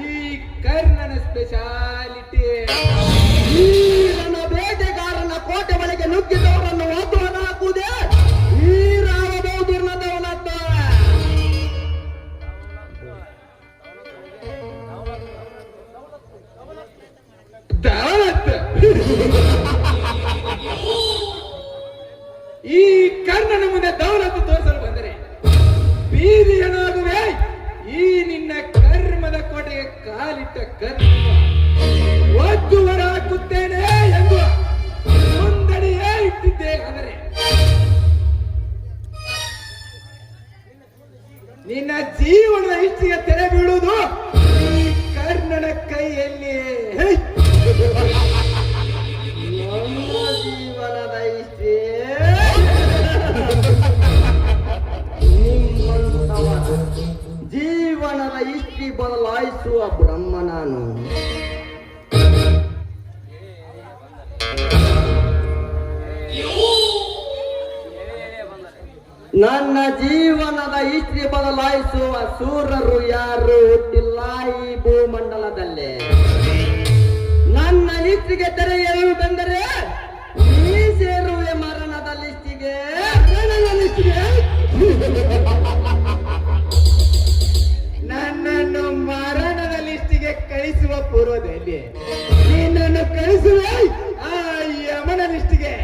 ಈ ಕರ್ಣನ ಸ್ಪೆಷಾಲಿಟಿ. ಈ ನನ್ನ ಬೇಟೆಗಾರನ ಕೋಟೆ ಒಳಗೆ ನುಗ್ಗಿದವರನ್ನು ಒತ್ತುವನ ಹಾಕುವುದೇ ಈ ರಾವ ಬೌದ್ಧನ ದೌಲತ್ತ. ದೌಲತ್ ಈ ಕರ್ಣನ ಮುಂದೆ ದೌಲತ್ತು ತೋರಿಸಲು ಬಂದರೆ ಬೀದಿ ಏನಾಗುವೆ ಈ ನಿನ್ನ ಕರ್ಮದ ಕೋಟೆಗೆ ಕಾಲಿಟ್ಟ ಕರ್ಮ ಒದ್ದು ಹೊರ ಹಾಕುತ್ತೇನೆ ಎಂದು ಮುಂದಡಿಯೇ ಇಟ್ಟಿದ್ದೆ. ಆದರೆ ನಿನ್ನ ಜೀವನದ ಇಷ್ಟಿಗೆ ತೆರೆ ಬೀಳುವುದು ಈ ಕರ್ಣನ ಕೈಯಲ್ಲಿ. ನಮ್ಮ ಜೀವನದ ಇಷ್ಟೇ ನಿಮ್ಮಂಥವರ ಜೀವನದ ಇಷ್ಟಿ ಬದಲಾಯಿಸುವ ಬ್ರಹ್ಮ ನಾನು. ನನ್ನ ಜೀವನದ ಇಷ್ಟಿ ಬದಲಾಯಿಸುವ ಸೂರರು ಯಾರು ಹುಟ್ಟಿಲ್ಲ ಈ ಭೂಮಂಡಲದಲ್ಲಿ. ನನ್ನ ಲಿಸ್ಟಿಗೆ ತೆರೆ ಎಳುವುದೆಂದರೆ ನೀ ಸೇರುವೆ ಮರಣದ ಲಿಸ್ಟಿಗೆ. ನನ್ನನ್ನು ಮರಣದ ಲಿಸ್ಟಿಗೆ ಕಳಿಸುವ ಪೂರ್ವದಲ್ಲಿ ನಿನ್ನನ್ನು ಕಳಿಸುವೆ ಆ ಯಮನ ಲಿಸ್ಟಿಗೆ.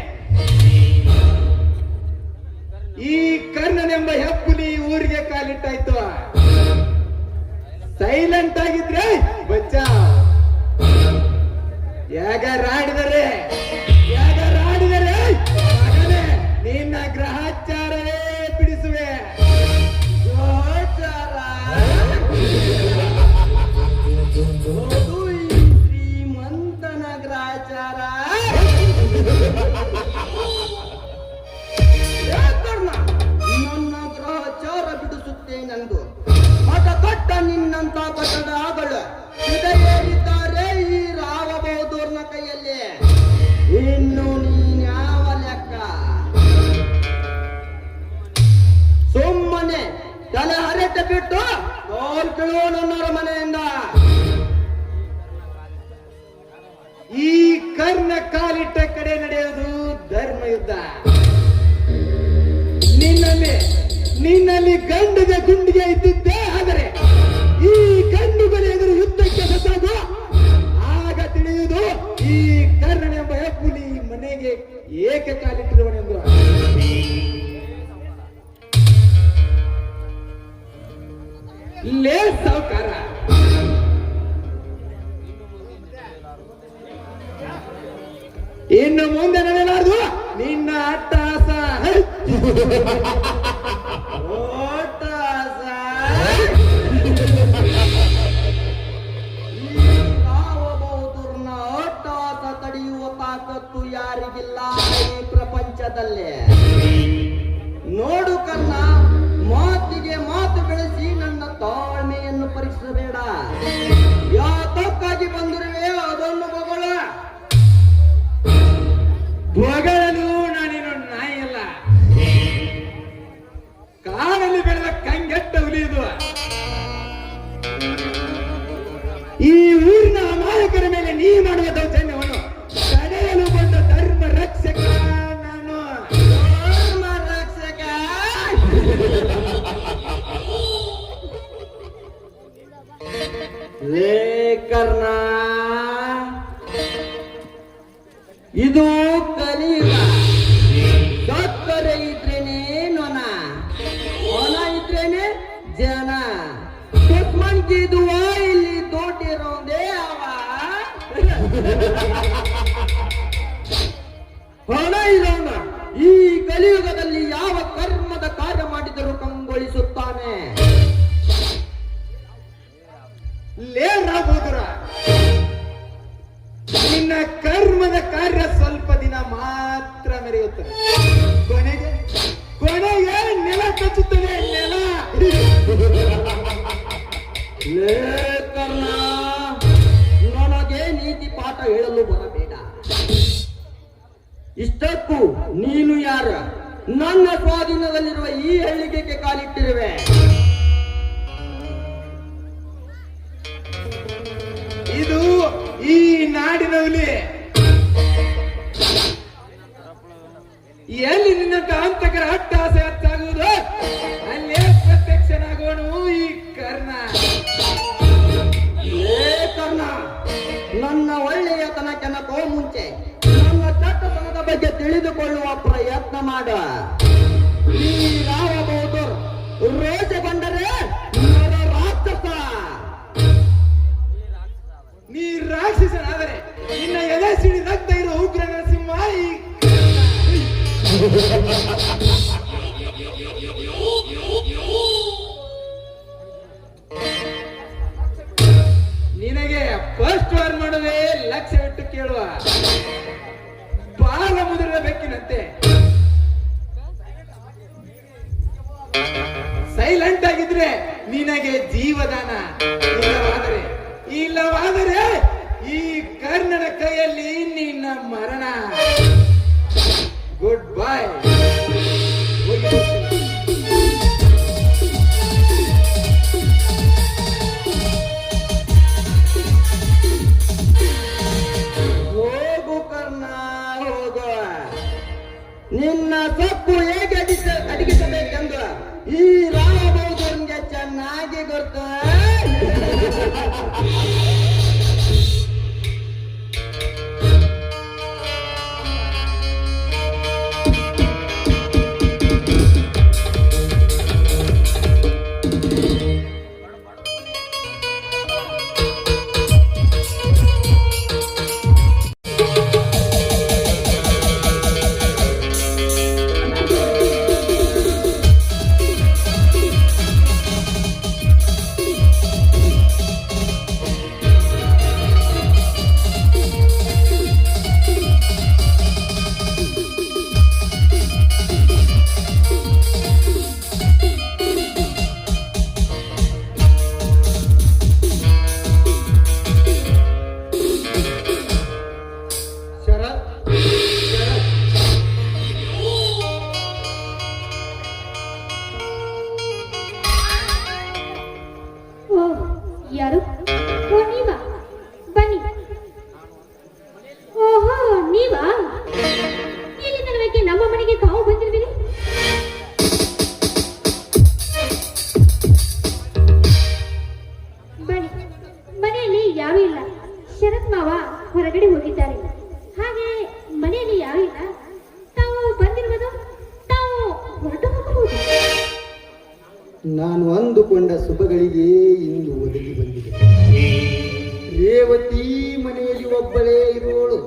ಈ ಕರ್ಣನೆಂಬ ಹೆಪ್ಪುಲಿ ಊರಿಗೆ ಕಾಲಿಟ್ಟಾಯ್ತು. ಸೈಲೆಂಟ್ ಆಗಿದ್ರೆ ಬಚ್ಚಾ ಯಾಗರಾಡಿದರೆ ಮಗನೇ ನಿನ್ನ ಗ್ರಹಚಾರವೇ ಬಿಡಿಸುವೆ. ಗೋಚಾರ ಹೌದು, ಈ ಶ್ರೀಮಂತನ ಗ್ರಹಚಾರ. ನನ್ನ ಗ್ರಹಚಾರ ಬಿಡಿಸುತ್ತೇನೆಂದು ಮತ ಕಟ್ಟ ನಿನ್ನಂತ ಕಟ್ಟಡ ಆಗಲು ಏರಿದ್ದಾರೆ ಈ ರಾವ ಬೌದ್ಧನ ಕೈಯಲ್ಲಿ. ಇನ್ನು ನೀನ್ಯಾವ ಲೆಕ್ಕ? ಸುಮ್ಮನೆ ತಲೆ ಹರಟೆ ಬಿಟ್ಟು ತೋಲ್ ಕೇಳುವ ನನ್ನ ಮನೆಯಿಂದ. ಈ ಕರ್ಣ ಕಾಲಿಟ್ಟ ಕಡೆ ನಡೆಯುವುದು ಧರ್ಮಯುದ್ಧ. ನಿನ್ನಲ್ಲಿ ಗಂಡಿಗೆ ಗುಂಡಿಗೆ ಇದ್ದಿದ್ದೇ ಆದರೆ ಈ ಗಂಡುಗಳ ಎದುರು ಯುದ್ಧಕ್ಕೆ ಸತ್ತಾಗ ಆಗ ತಿಳಿಯುವುದು ಈ ಕರ್ಣನೆಂಬ ಹೆಪ್ಪುಲಿ ಮನೆಗೆ ಏಕೆ ಕಾಲಿಟ್ಟಿರುವನೆಂದು. ಲೇ ಸಾವುಕಾರ, ಇನ್ನು ಮುಂದೆ ನಡೆಯಲಾರದು ನಿನ್ನ ಅಟ್ಟಹಾಸ. ಬೌದ್ಧನ ಅಟ್ಟಹಾಸ ತಡೆಯುವ ತಾಕತ್ತು ಯಾರಿಗಿಲ್ಲ ಈ ಪ್ರಪಂಚದಲ್ಲೇ. ನೋಡು ಕರ್ಣ, ಮಾತಿಗೆ ಮಾತು ಬೆಳೆಸಿ ನನ್ನ ತಾಳ್ಮೆಯನ್ನು ಪರೀಕ್ಷಿಸಬೇಡ. ಯಾತಕ್ಕಾಗಿ ಬಂದಿರುವೆ ಅದನ್ನು ಬೊಗಳಲು ನಾನೇನು ನಾಯಿಯಲ್ಲ, ಕಾಡಲ್ಲಿ ಬೆಳೆದ ಕಂಗೆಟ್ಟ ಹುಲಿಯುದು. ಈ ಊರಿನ ಅಮಾಯಕರ ಮೇಲೆ ನೀ ಮಾಡುವ ದೌರ್ಜನ್ಯವನ್ನು ತಡೆಯಲು ಬಂದ ಧರ್ಮ ರಕ್ಷಕ ನಾನು. ಧರ್ಮ ರಕ್ಷಕ. ಲೇ ಕರ್ಣ, ಇದು ಕಲಿಯುಗ. ಸಕ್ಕರೆ ಇದ್ರೇನೆ ನೊಣ, ಹೊಲ ಇದ್ರೇನೆ ಜನ. ತುಸ್ಮನ್ಗಿದುವ ಇಲ್ಲಿ ತೋಟಿರೋಂದೇ ಅವ. ಹೊಲ ಇರೋಣ ಈ ಕಲಿಯುಗದಲ್ಲಿ ಯಾವ ಕರ್ಮದ ಕಾರ್ಯ ಮಾಡಿದರೂ ಕಂಗೊಳಿಸುತ್ತಾನೆ. ಲೇ ರಾಬೋದ್ರ, ನಿನ್ನ ಕರ್ಮದ ಲೇ ಕರ್ಣ, ನನಗೆ ನೀತಿ ಪಾಠ ಹೇಳಲು ಬರಬೇಡ. ಇಷ್ಟಕ್ಕೂ ನೀನು ಯಾರ? ನನ್ನ ಸ್ವಾಧೀನದಲ್ಲಿರುವ ಈ ಹಳ್ಳಿಗೆ ಕಾಲಿಟ್ಟಿರುವೆ. ಇದು ಈ ನಾಡಿನ ಹುಲಿ. ಎಲ್ಲಿ ನಿನ್ನ ಕಾಂತಕರ ಅಟ್ಟಹಾಸ ಹೆಚ್ಚಾಗುವುದು ಅಲ್ಲೇ ಪ್ರತ್ಯಕ್ಷನಾಗೋನು ಈ ಕರ್ಣ. ಏ ಕರ್ಣ, ನನ್ನ ಒಳ್ಳೆಯತನಕ್ಕೆನಕೋ ಮುಂಚೆ ನನ್ನ ಚಟ್ಟತನದ ಬಗ್ಗೆ ತಿಳಿದುಕೊಳ್ಳುವ ಪ್ರಯತ್ನ ಮಾಡ. ಈ ರಾವ ಬೌದ್ಧರು ರೋಷಗೊಂಡರೆ ನರ ರಾಕ್ಷಸ. ನೀ ರಾಕ್ಷಸನಾದರೆ ನಿನ್ನ ಎದೆ ಸಿಡಿ ರಕ್ತ ಇರೋ ಉಗ್ರ ನರಸಿಂಹ ಈ ನಿನಗೆ ಫಸ್ಟ್ ವಾರ್ ಮಾಡುವೆ. ಲಕ್ಷ್ಯವಿಟ್ಟು ಕೇಳುವ. ಬಾಲ ಮುದುರ ಬೆಕ್ಕಿನಂತೆ ಸೈಲೆಂಟ್ ಆಗಿದ್ರೆ ನಿನಗೆ ಜೀವದಾನ. ಇಲ್ಲವಾದರೆ ಈ ಕರ್ಣನ ಕೈಯಲ್ಲಿ ನಿನ್ನ ಮರಣ. Good bye. ಹೋಗು ಕರ್ಣ, ಹೋಗು. ನಿನ್ನ ತಪ್ಪು ಹೇಗೆ ಅಡಗಿಸಬೇಕೆಂದು ಈ ರಾಮಬೌದ್ಧನಿಗೆ ಚೆನ್ನಾಗಿ ಗೊತ್ತು. ಯಾರು? ಓ ನೀವಾ? ಬನ್ನಿ. ಓಹೋ ನೀವಾ? ಇಲ್ಲಿ ನನಗೆ ನಮ್ಮ ಮನೆಗೆ ತಾವು ಬಂದಿರುವಿರಿ? ಬನ್ನಿ. ಮನೆಯಲ್ಲಿ ಯಾರೂ ಇಲ್ಲ. ಶರತ್ ಮಾವ ಹೊರಗಡೆ ಹೋಗಿದ್ದಾರೆ. ಹಾಗೆ ಮನೆಯಲ್ಲಿ ಯಾರೂ ಇಲ್ಲ. ತಾವು ಬಂದಿರುವುದು ತಾವು ಹೊರಟು ಹೋಗಬಹುದು. ನಾನು ಅಂದುಕೊಂಡ ಶುಭಗಳಿಗೆ ಇಂದು ಒದಗಿ ಬಂದಿದೆ. ರೇವತಿ ಮನೆಯಲ್ಲಿ ಒಬ್ಬಳೇ ಇರುವಳು.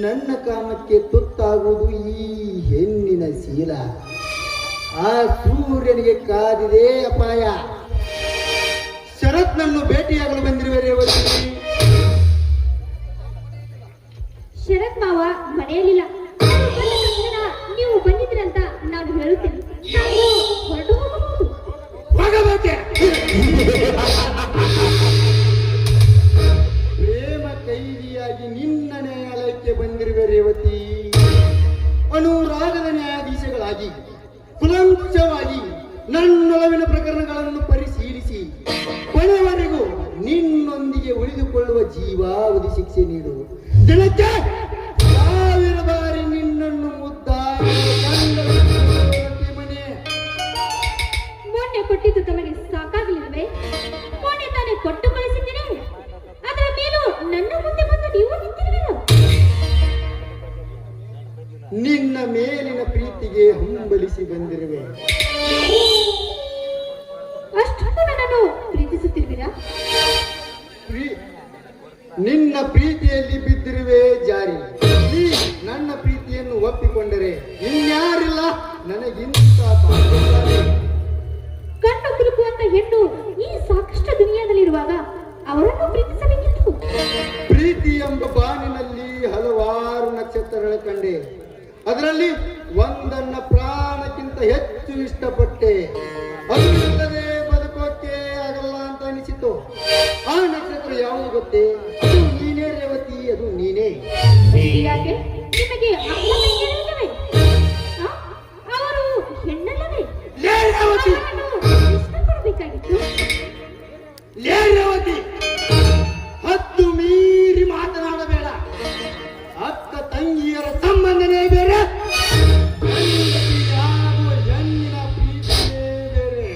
ನನ್ನ ಕಾಮಕ್ಕೆ ತುತ್ತಾಗುವುದು ಈ ಹೆಣ್ಣಿನ ಶೀಲ. ಆ ಸೂರ್ಯನಿಗೆ ಕಾದಿದೆ ಅಪಾಯ. ಶರತ್ನನ್ನು ಭೇಟಿಯಾಗಲು ಬಂದಿರುವೆ ರೇವತಿ. ಶರತ್ ಮಾವ ಮನೆಯಲ್ಲಿಲ್ಲ. ನೀವು ಬಂದಿದ್ರಂತ ನಾನು ಹೇಳುತ್ತೇನೆ. ಹೊರಟು ಹೋಗಬಹುದು. ಪ್ರೇಮ ಕೈದಿಯಾಗಿ ನಿನ್ನ ನ್ಯಾಯಾಲಯಕ್ಕೆ ಬಂದಿರುವೆ ರೇವತಿ. ಅನುರಾಗದ ನ್ಯಾಯಾಧೀಶಗಳಾಗಿ ಕುಲಂಕುಷವಾಗಿ ನನ್ನೊಳವಿನ ಪ್ರಕರಣಗಳನ್ನು ಪರಿಶೀಲಿಸಿ ಕೊನೆವರೆಗೂ ನಿನ್ನೊಂದಿಗೆ ಉಳಿದುಕೊಳ್ಳುವ ಜೀವಾವಧಿ ಶಿಕ್ಷೆ ನೀಡು. ದಿನಕ್ಕೆ 1000 ಬಾರಿ ನಿನ್ನನ್ನು ಮನೆ. ಮೊನ್ನೆ ಕೊಟ್ಟಿದ್ದು ತಮಗೆ ಸಾಕಾಗಲಿಲ್ಲವೇ? ಮೊನ್ನೆ ತಾನೇ ಕೊಟ್ಟು ಕಳಿಸಿದ್ದೇನೆ. ಅದರ ಮೇಲೂ ನನ್ನ ಮುಂದೆ ಬಂದು ನೀವು ನಿಂತಿರುವಿರ. ನಿನ್ನ ಮೇಲಿನ ಪ್ರೀತಿಗೆ ಹಂಬಲಿಸಿ ಬಂದಿರುವೆ. ಅಷ್ಟೊಂದು ನನ್ನನ್ನು ಪ್ರೀತಿಸುತ್ತಿರುವಿರಾ? ನಿನ್ನ ಪ್ರೀತಿಯಲ್ಲಿ ಬಿದ್ದಿರುವೆ ಜಾರಿ. ನೀ ನನ್ನ ಪ್ರೀತಿಯನ್ನು ಒಪ್ಪಿಕೊಂಡರೆ ಇನ್ಯಾರಿಲ್ಲ ನನಗಿಂತ ಕಣ್ಣು ಕುಲುಕುವಂತ ಹೆಣ್ಣು ಈ ಸಾಕಷ್ಟು ದುನಿಯಾದಲ್ಲಿರುವಾಗ ಅವರನ್ನು ಪ್ರೀತಿಸಬೇಕಿತ್ತು. ಪ್ರೀತಿ ಎಂಬ ಬಾನಿನಲ್ಲಿ ಹಲವಾರು ನಕ್ಷತ್ರಗಳ ಕಂಡೆ. ಅದರಲ್ಲಿ ಒಂದನ್ನ ಪ್ರಾಣಕ್ಕಿಂತ ಹೆಚ್ಚು ಇಷ್ಟಪಟ್ಟೆ. ಅದು ಇಲ್ಲದೆ ಬದುಕೋಕೆ ಆಗಲ್ಲ ಅಂತ ಗೊತ್ತೇ? ಅದು ನೀನೇ ರೇವತಿ, ಅದು ನೀನೇ. ಯಾಕೆ ನಿಮಗೆ ಅಕ್ಕ ತಂಗಿಯರಿಲ್ಲವೇ? ಆ? ಅವರು ಹೆಣ್ಣಲ್ಲವೇ? ಲೇ ರೇವತಿ, ಇಷ್ಟಪಡಬೇಕಾಗಿತ್ತು. ಲೇ ರೇವತಿ, ಹತ್ತು ಮೀರಿ ಮಾತನಾಡಬೇಡ. ಅಕ್ಕ ತಂಗಿಯರ ಸಂಬಂಧನೇ ಬೇರೆ, ಆಗುವ ಹೆಣ್ಣಿನ ಪ್ರೀತಿಯೇ ಬೇರೆ.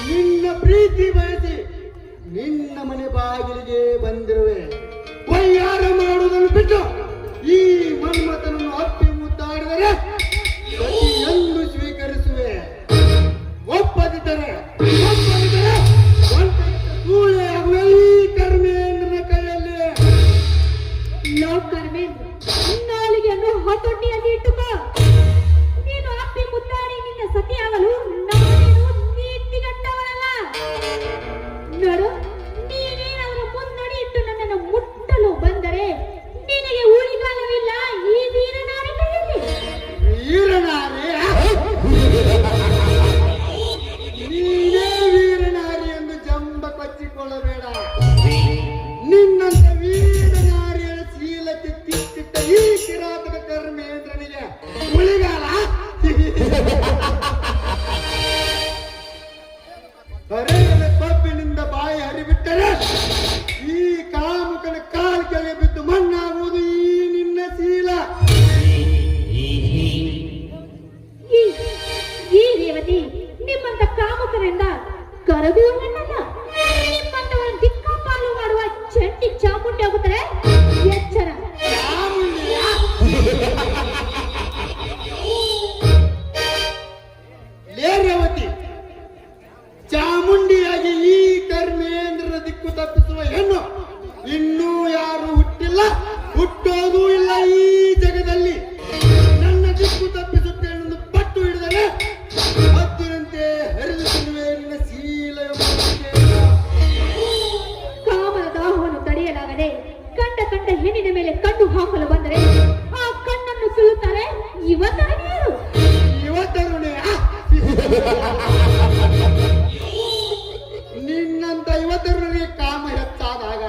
ನಿನ್ನ ಪ್ರೀತಿ ಬಯಸಿ ನಿನ್ನ ಮನೆ ಬಾಗಿಲಿಗೆ ಬಂದಿರುವೆ. ವೈಯಾರ ಮಾಡುವುದನ್ನು ಬಿಟ್ಟು ಈ ಮನ್ಮಥನನ್ನು ಅಪ್ಪಿ ಮುದ್ದಾಡಿದರೆ ಪ್ರತಿಯೊಂದು ಸ್ವೀಕರಿಸುವೆ. ಒಪ್ಪದಿದ್ದರೆ ಸೂಳೆ ಆಗುವ ಈ ಕರ್ಮೇಂದ್ರನ ಕೈಯಲ್ಲಿ. ಲೋ ಕರ್ಮೇಂದ್ರ, ನಾಲಿಗೆಯನ್ನು ಹತೋಟಿಯಲ್ಲಿ ಇಟ್ಟುಕೋ. ನೀನು ಅಪ್ಪಿ ಮುದ್ದಾಡಿ ನಿನ್ನ ಸತಿಯಾಗಲು ನಾನೇನು ನೀತಿಗಟ್ಟವನಲ್ಲ. ನೋಡು, ನೀನೇನಾದರೂ ಮುನ್ನಡಿ ಇಟ್ಟು ನನ್ನನ್ನು ಮುಟ್ಟಲು ಬಂದರೆ ನಿನಗೆ ಉಳಿಗಾಲವಿಲ್ಲ ಈ ವೀರನಾರಿ ಕೈಯಲ್ಲಿ. ವೀರನಾರಿ, ನೀನೇ ವೀರನಾರಿ ಎಂದು ಜಂಬ ಕೊಚ್ಚಿಕೊಳ್ಳಬೇಡ. ನಿನ್ನಂತ ವೀರನಾರಿಯ ಶೀಲಕ್ಕೆ ಕಿತ್ತಿಟ್ಟ ಈ ಕಿರಾತಕ ಕರ್ಮೇಂದ್ರನಿಗೆ ಉಳಿಗಾಲ. ಹರೆಯದ ಕಬ್ಬಿನಿಂದ ಬಾಯಿ ಹರಿಬಿಟ್ಟರೆ ಈ ಕಾಮುಕನ ಕಾಲ್ ಕೆಳಗೆ ಬಿದ್ದು ಮಣ್ಣಾಗುವುದು ಈ ನಿನ್ನ ಶೀಲ. ಈ ರೇವತಿ ನಿಮ್ಮಂತ ಕಾಮುಕರಿಂದ ಕರಗುವ ನನ್ನಲ್ಲ. ನಿಮ್ಮಂತವರನ್ನು ದಿಕ್ಕಾಪಾಲು ಮಾಡುವ ಚಂಡಿ ಚಾಮುಂಡಿ ಆಗುತ್ತಾರೆ. ಎಚ್ಚರ. ಲೇ ರೇವತಿ, ಚಾಮುಂಡಿಯಾಗಿ ಈ ಕರ್ಮೇಂದ್ರನ ದಿಕ್ಕು ತಪ್ಪಿಸುವ ಹೆಣ್ಣು ಇನ್ನೂ ಯಾರು ಹುಟ್ಟಿಲ್ಲ, ಹುಟ್ಟೋದೂ ಇಲ್ಲ ಈ ಜಗದಲ್ಲಿ. ನನ್ನ ದಿಕ್ಕು ತಪ್ಪಿಸುತ್ತೇನೆಂದು ಪಟ್ಟು ಹಿಡಿದರೆ ಹದ್ದಿನಂತೆ ಹರಿದು ತಿನ್ನುವೆ ನಿನ್ನ ಶೀಲ ಎಂಬ ಕಾಮನ ದಾಹವನ್ನು ತಡೆಯಲಾಗದೆ ಕಂಡ ಹೆಣ್ಣಿನ ಮೇಲೆ ಕಣ್ಣು ಹಾಕಲು ಬಂದರೆ ಆ ಕಣ್ಣನ್ನು ಸುಳ್ಳುತ್ತಾರೆ ಇವತ್ತರಣಿಯರು. ಇವತ್ತರುಣೆ. ನಿನ್ನಂತ ಯುವತರುಣರಿಗೆ ಕಾಮ ಹೆಚ್ಚಾದಾಗ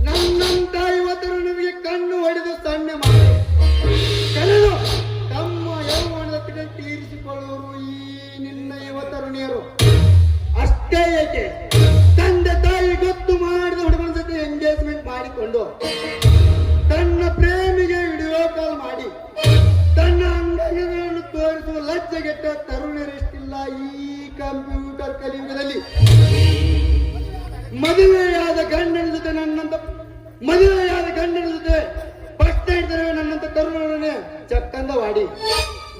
ನನ್ನಂತ ಯುವತರುಣರಿಗೆ ಕಣ್ಣು ಹೊಡೆದು ಸಣ್ಣ ಮಾಡಿ ಕಳೆದು ತಮ್ಮ ಯೌವನದ ತಿಳಿ ತೀರಿಸಿಕೊಳ್ಳುವರು ಈ ನಿನ್ನ ಯುವತರುಣಿಯರು. ಅಷ್ಟೇ ಏಕೆ, ತಂದೆ ತಾಯಿ ಗೊತ್ತು ಮಾಡಿದ ಹುಡುಗನ ಜೊತೆ ಎಂಗೇಜ್ಮೆಂಟ್ ಮಾಡಿಕೊಂಡು ತನ್ನ ಪ್ರೇಮಿಗೆ ವಿಡಿಯೋ ಕಾಲ್ ಮಾಡಿ ತನ್ನ ಅಂಗಗಳನ್ನು ತೋರಿಸುವ ಲಜ್ಜೆಗೆಟ್ಟ ತರುಣರೆಷ್ಟಿಲ್ಲ ಈ ಕಂಪ್ಯೂಟರ್ ಕಲಿಯುಗದಲ್ಲಿ. ಮದುವೆಯಾದ ಗಂಡನ ಜೊತೆ ಫಸ್ಟ್ ನೈಟ್ ನನ್ನಂತ ತರುಣರನ್ನೇ ಚಕ್ಕಂದವಾಡಿ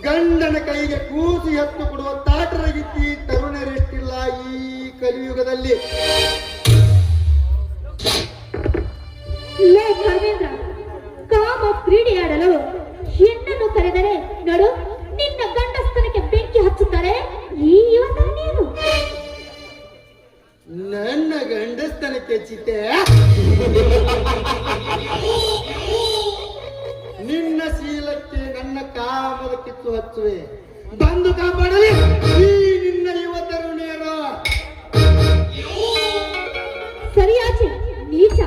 ಗಂಡನ ಕೈಗೆ ಕೂಸಿ ಎತ್ತು ಕೊಡುವ ತಾಟರಗಿತ್ತಿ ತರುಣರೆಷ್ಟಿಲ್ಲ ಈ ಕಲಿಯುಗದಲ್ಲಿ. ಲೇ ಧರ್ಮೇಂದ್ರ, ಕಾಮ ಕ್ರೀಡೆಯಾಡಲು ಹೆಣ್ಣನ್ನು ಕರೆದರೆ ನೋಡು ನಿನ್ನ ಗಂಡಸ್ತನಕ್ಕೆ ಬೆಂಕಿ ಹಚ್ಚುತ್ತಾರೆ ಈ ಯುವತರುಣಿಯರು. ನನ್ನ ಗಂಡಸ್ತನಕ್ಕೆ ಚಿತೆ, ನಿನ್ನ ಶೀಲಕ್ಕೆ ನನ್ನ ಕಾಮದ ಕಿತ್ತು ಹಚ್ಚುವೆ. ಬಂದು ಕಾಪಾಡಲಿ ಈ ನಿನ್ನ ಯುವತರುಣಿಯರು. ಸರಿಯಾಚೆ ನೀಚ,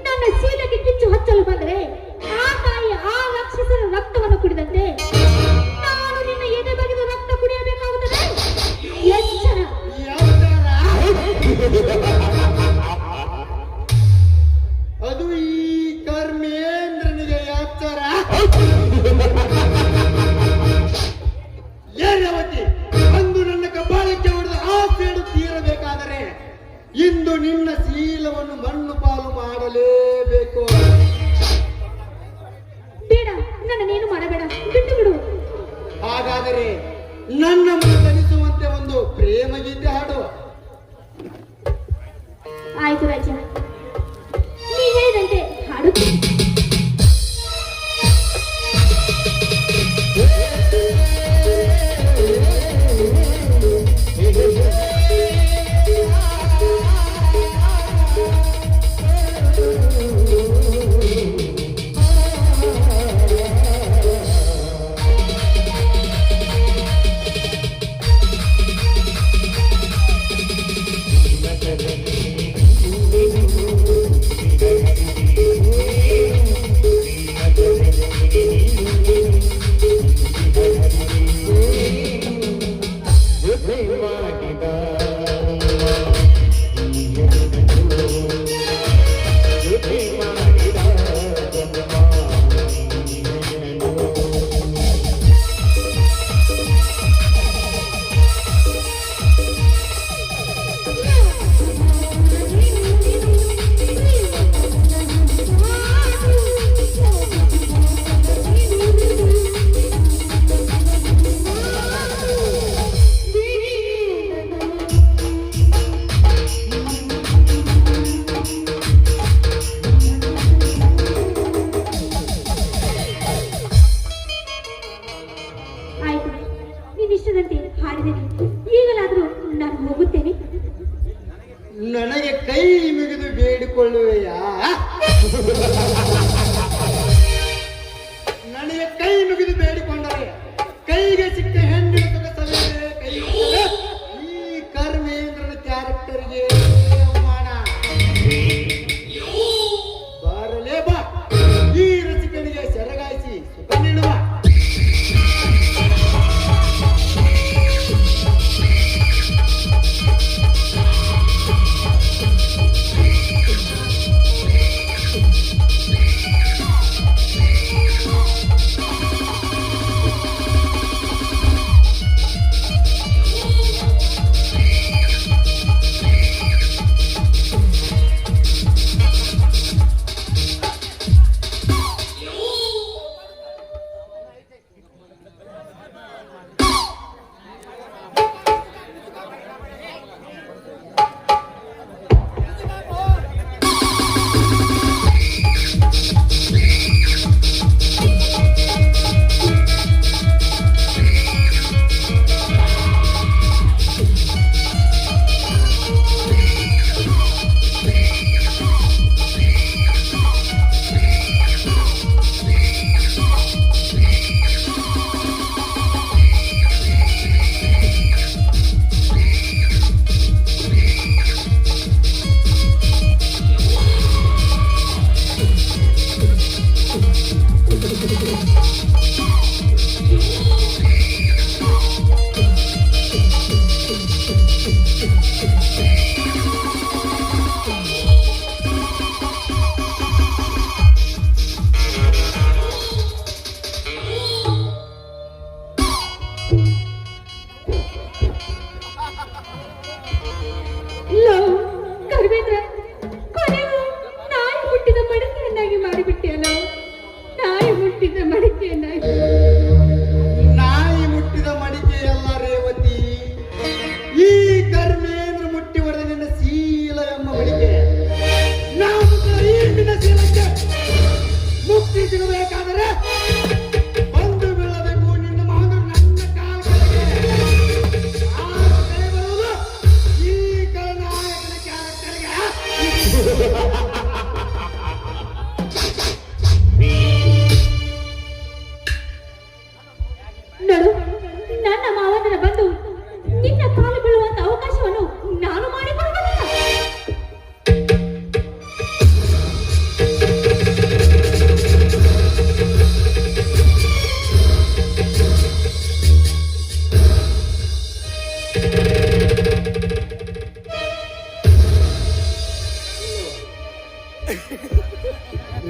ನನ್ನ ಶೀಲಕ್ಕೆ ಕಿಚ್ಚು ಹಚ್ಚಲು ಬಂದರೆ ಆ ತಾಯಿ ಆ ರಾಕ್ಷಸರ ರಕ್ತವನ್ನು ಕುಡಿದಂತೆ ನಾನು ನಿನ್ನ ಎದೆ ಬಗೆದು ರಕ್ತ ಕುಡಿಯಬೇಕಾಗುತ್ತದೆ. ಎಚ್ಚರ. ಅದು ಈ ಕರ್ಮೇಂದ್ರನಿಗೆ ಎಚ್ಚರ. ರೇವತಿ, ಅಂದು ನನ್ನ ಕಪಾಳಕ್ಕೆ ಹೊಡೆದ ಆ ಸೇಡು ತೀರಬೇಕಾದರೆ ಇಂದು ನಿನ್ನ ಶೀಲವನ್ನು ಮಣ್ಣು ಪಾಲು ಮಾಡಲೇಬೇಕು. ಬೇಡ, ನನ್ನನ್ನೇನು ಮಾಡಬೇಡ, ಬಿಟ್ಟು ಬಿಡು. ಹಾಗಾದರೆ ನನ್ನ ಮನಸ್ಸನಿಸುವಂತೆ ಒಂದು ಪ್ರೇಮ ಗೀತೆ ಹಾಡು. ಆಯ್ತು ರಾಜ, ನೀ ಹೇಳಿದಂತೆ ಹಾಡುತ್ತೀನಿ. ಕೈ ಮುಗಿದು ಬೇಡಿಕೊಳ್ಳುವೆಯಾ? ನನಗೆ ಕೈ ಮುಗಿದು ಬೇಡಿಕೊಂಡರೆ ಕೈಗೆ ಸಿಕ್ಕ ಹೆಣ್ಣಿನ ಸೊಗಸವೇ ಕೈ ಮುಗಿದರೆ ಈ ಕರ್ಮೇಂದ್ರನ ಕ್ಯಾರೆಕ್ಟರ್ಗೆ ಅವಮಾನ. ಬರಲೇ ಬಾ, ಈ ರಸಿಕನಿಗೆ ಸೆರಗಾಯಿಸಿ ಸುಖ ನೀಡುವ. ಕರ್ಮೇಂದ್ರ, ಕೊನೆಗೂ ನಾಯಿ ಹುಟ್ಟಿದ ಮಡಿಕೆಯನ್ನಾಗಿ ಮಾಡಿಬಿಟ್ಟಿಯಲ್ಲ. ನಾಯಿ ಹುಟ್ಟಿದ ಮಡಿಕೆಯನ್ನಾಗಿ. ನಾಯಿ ಮುಟ್ಟಿದ ಮಡಿಕೆಯಲ್ಲ ರೇವತಿ, ಈ ಕರ್ಮೇಂದ್ರ ಮುಟ್ಟಿ ಹೊಡೆದ ನಿನ್ನ ಶೀಲ ಎಂಬ ಮಡಿಕೆ. ನಾವು ಈ ನಿನ್ನ ಶೀಲಕ್ಕೆ ಮುಕ್ತಿ ಸಿಗಬೇಕಾದರೆ ಬಂದು ಬೀಳಬೇಕು ನಿನ್ನ ಮಗನು ನನ್ನ ಕಾಲ ಕೆಳಗೆ. ಆ ಕೈ ಬರುವುದು ಈ ಕಳನಾಯಕನ ಕ್ಯಾರೆಕ್ಟರ್ಗೆ. ನೋಡು, ನನ್ನ ಮಾವನರ ಬಂದು ನಿನ್ನ ಕಾಲು ಬೀಳುವಂತ ಅವಕಾಶವನ್ನು ನಾನು ಮಾಡಿಕೊಡುವುದಿಲ್ಲ.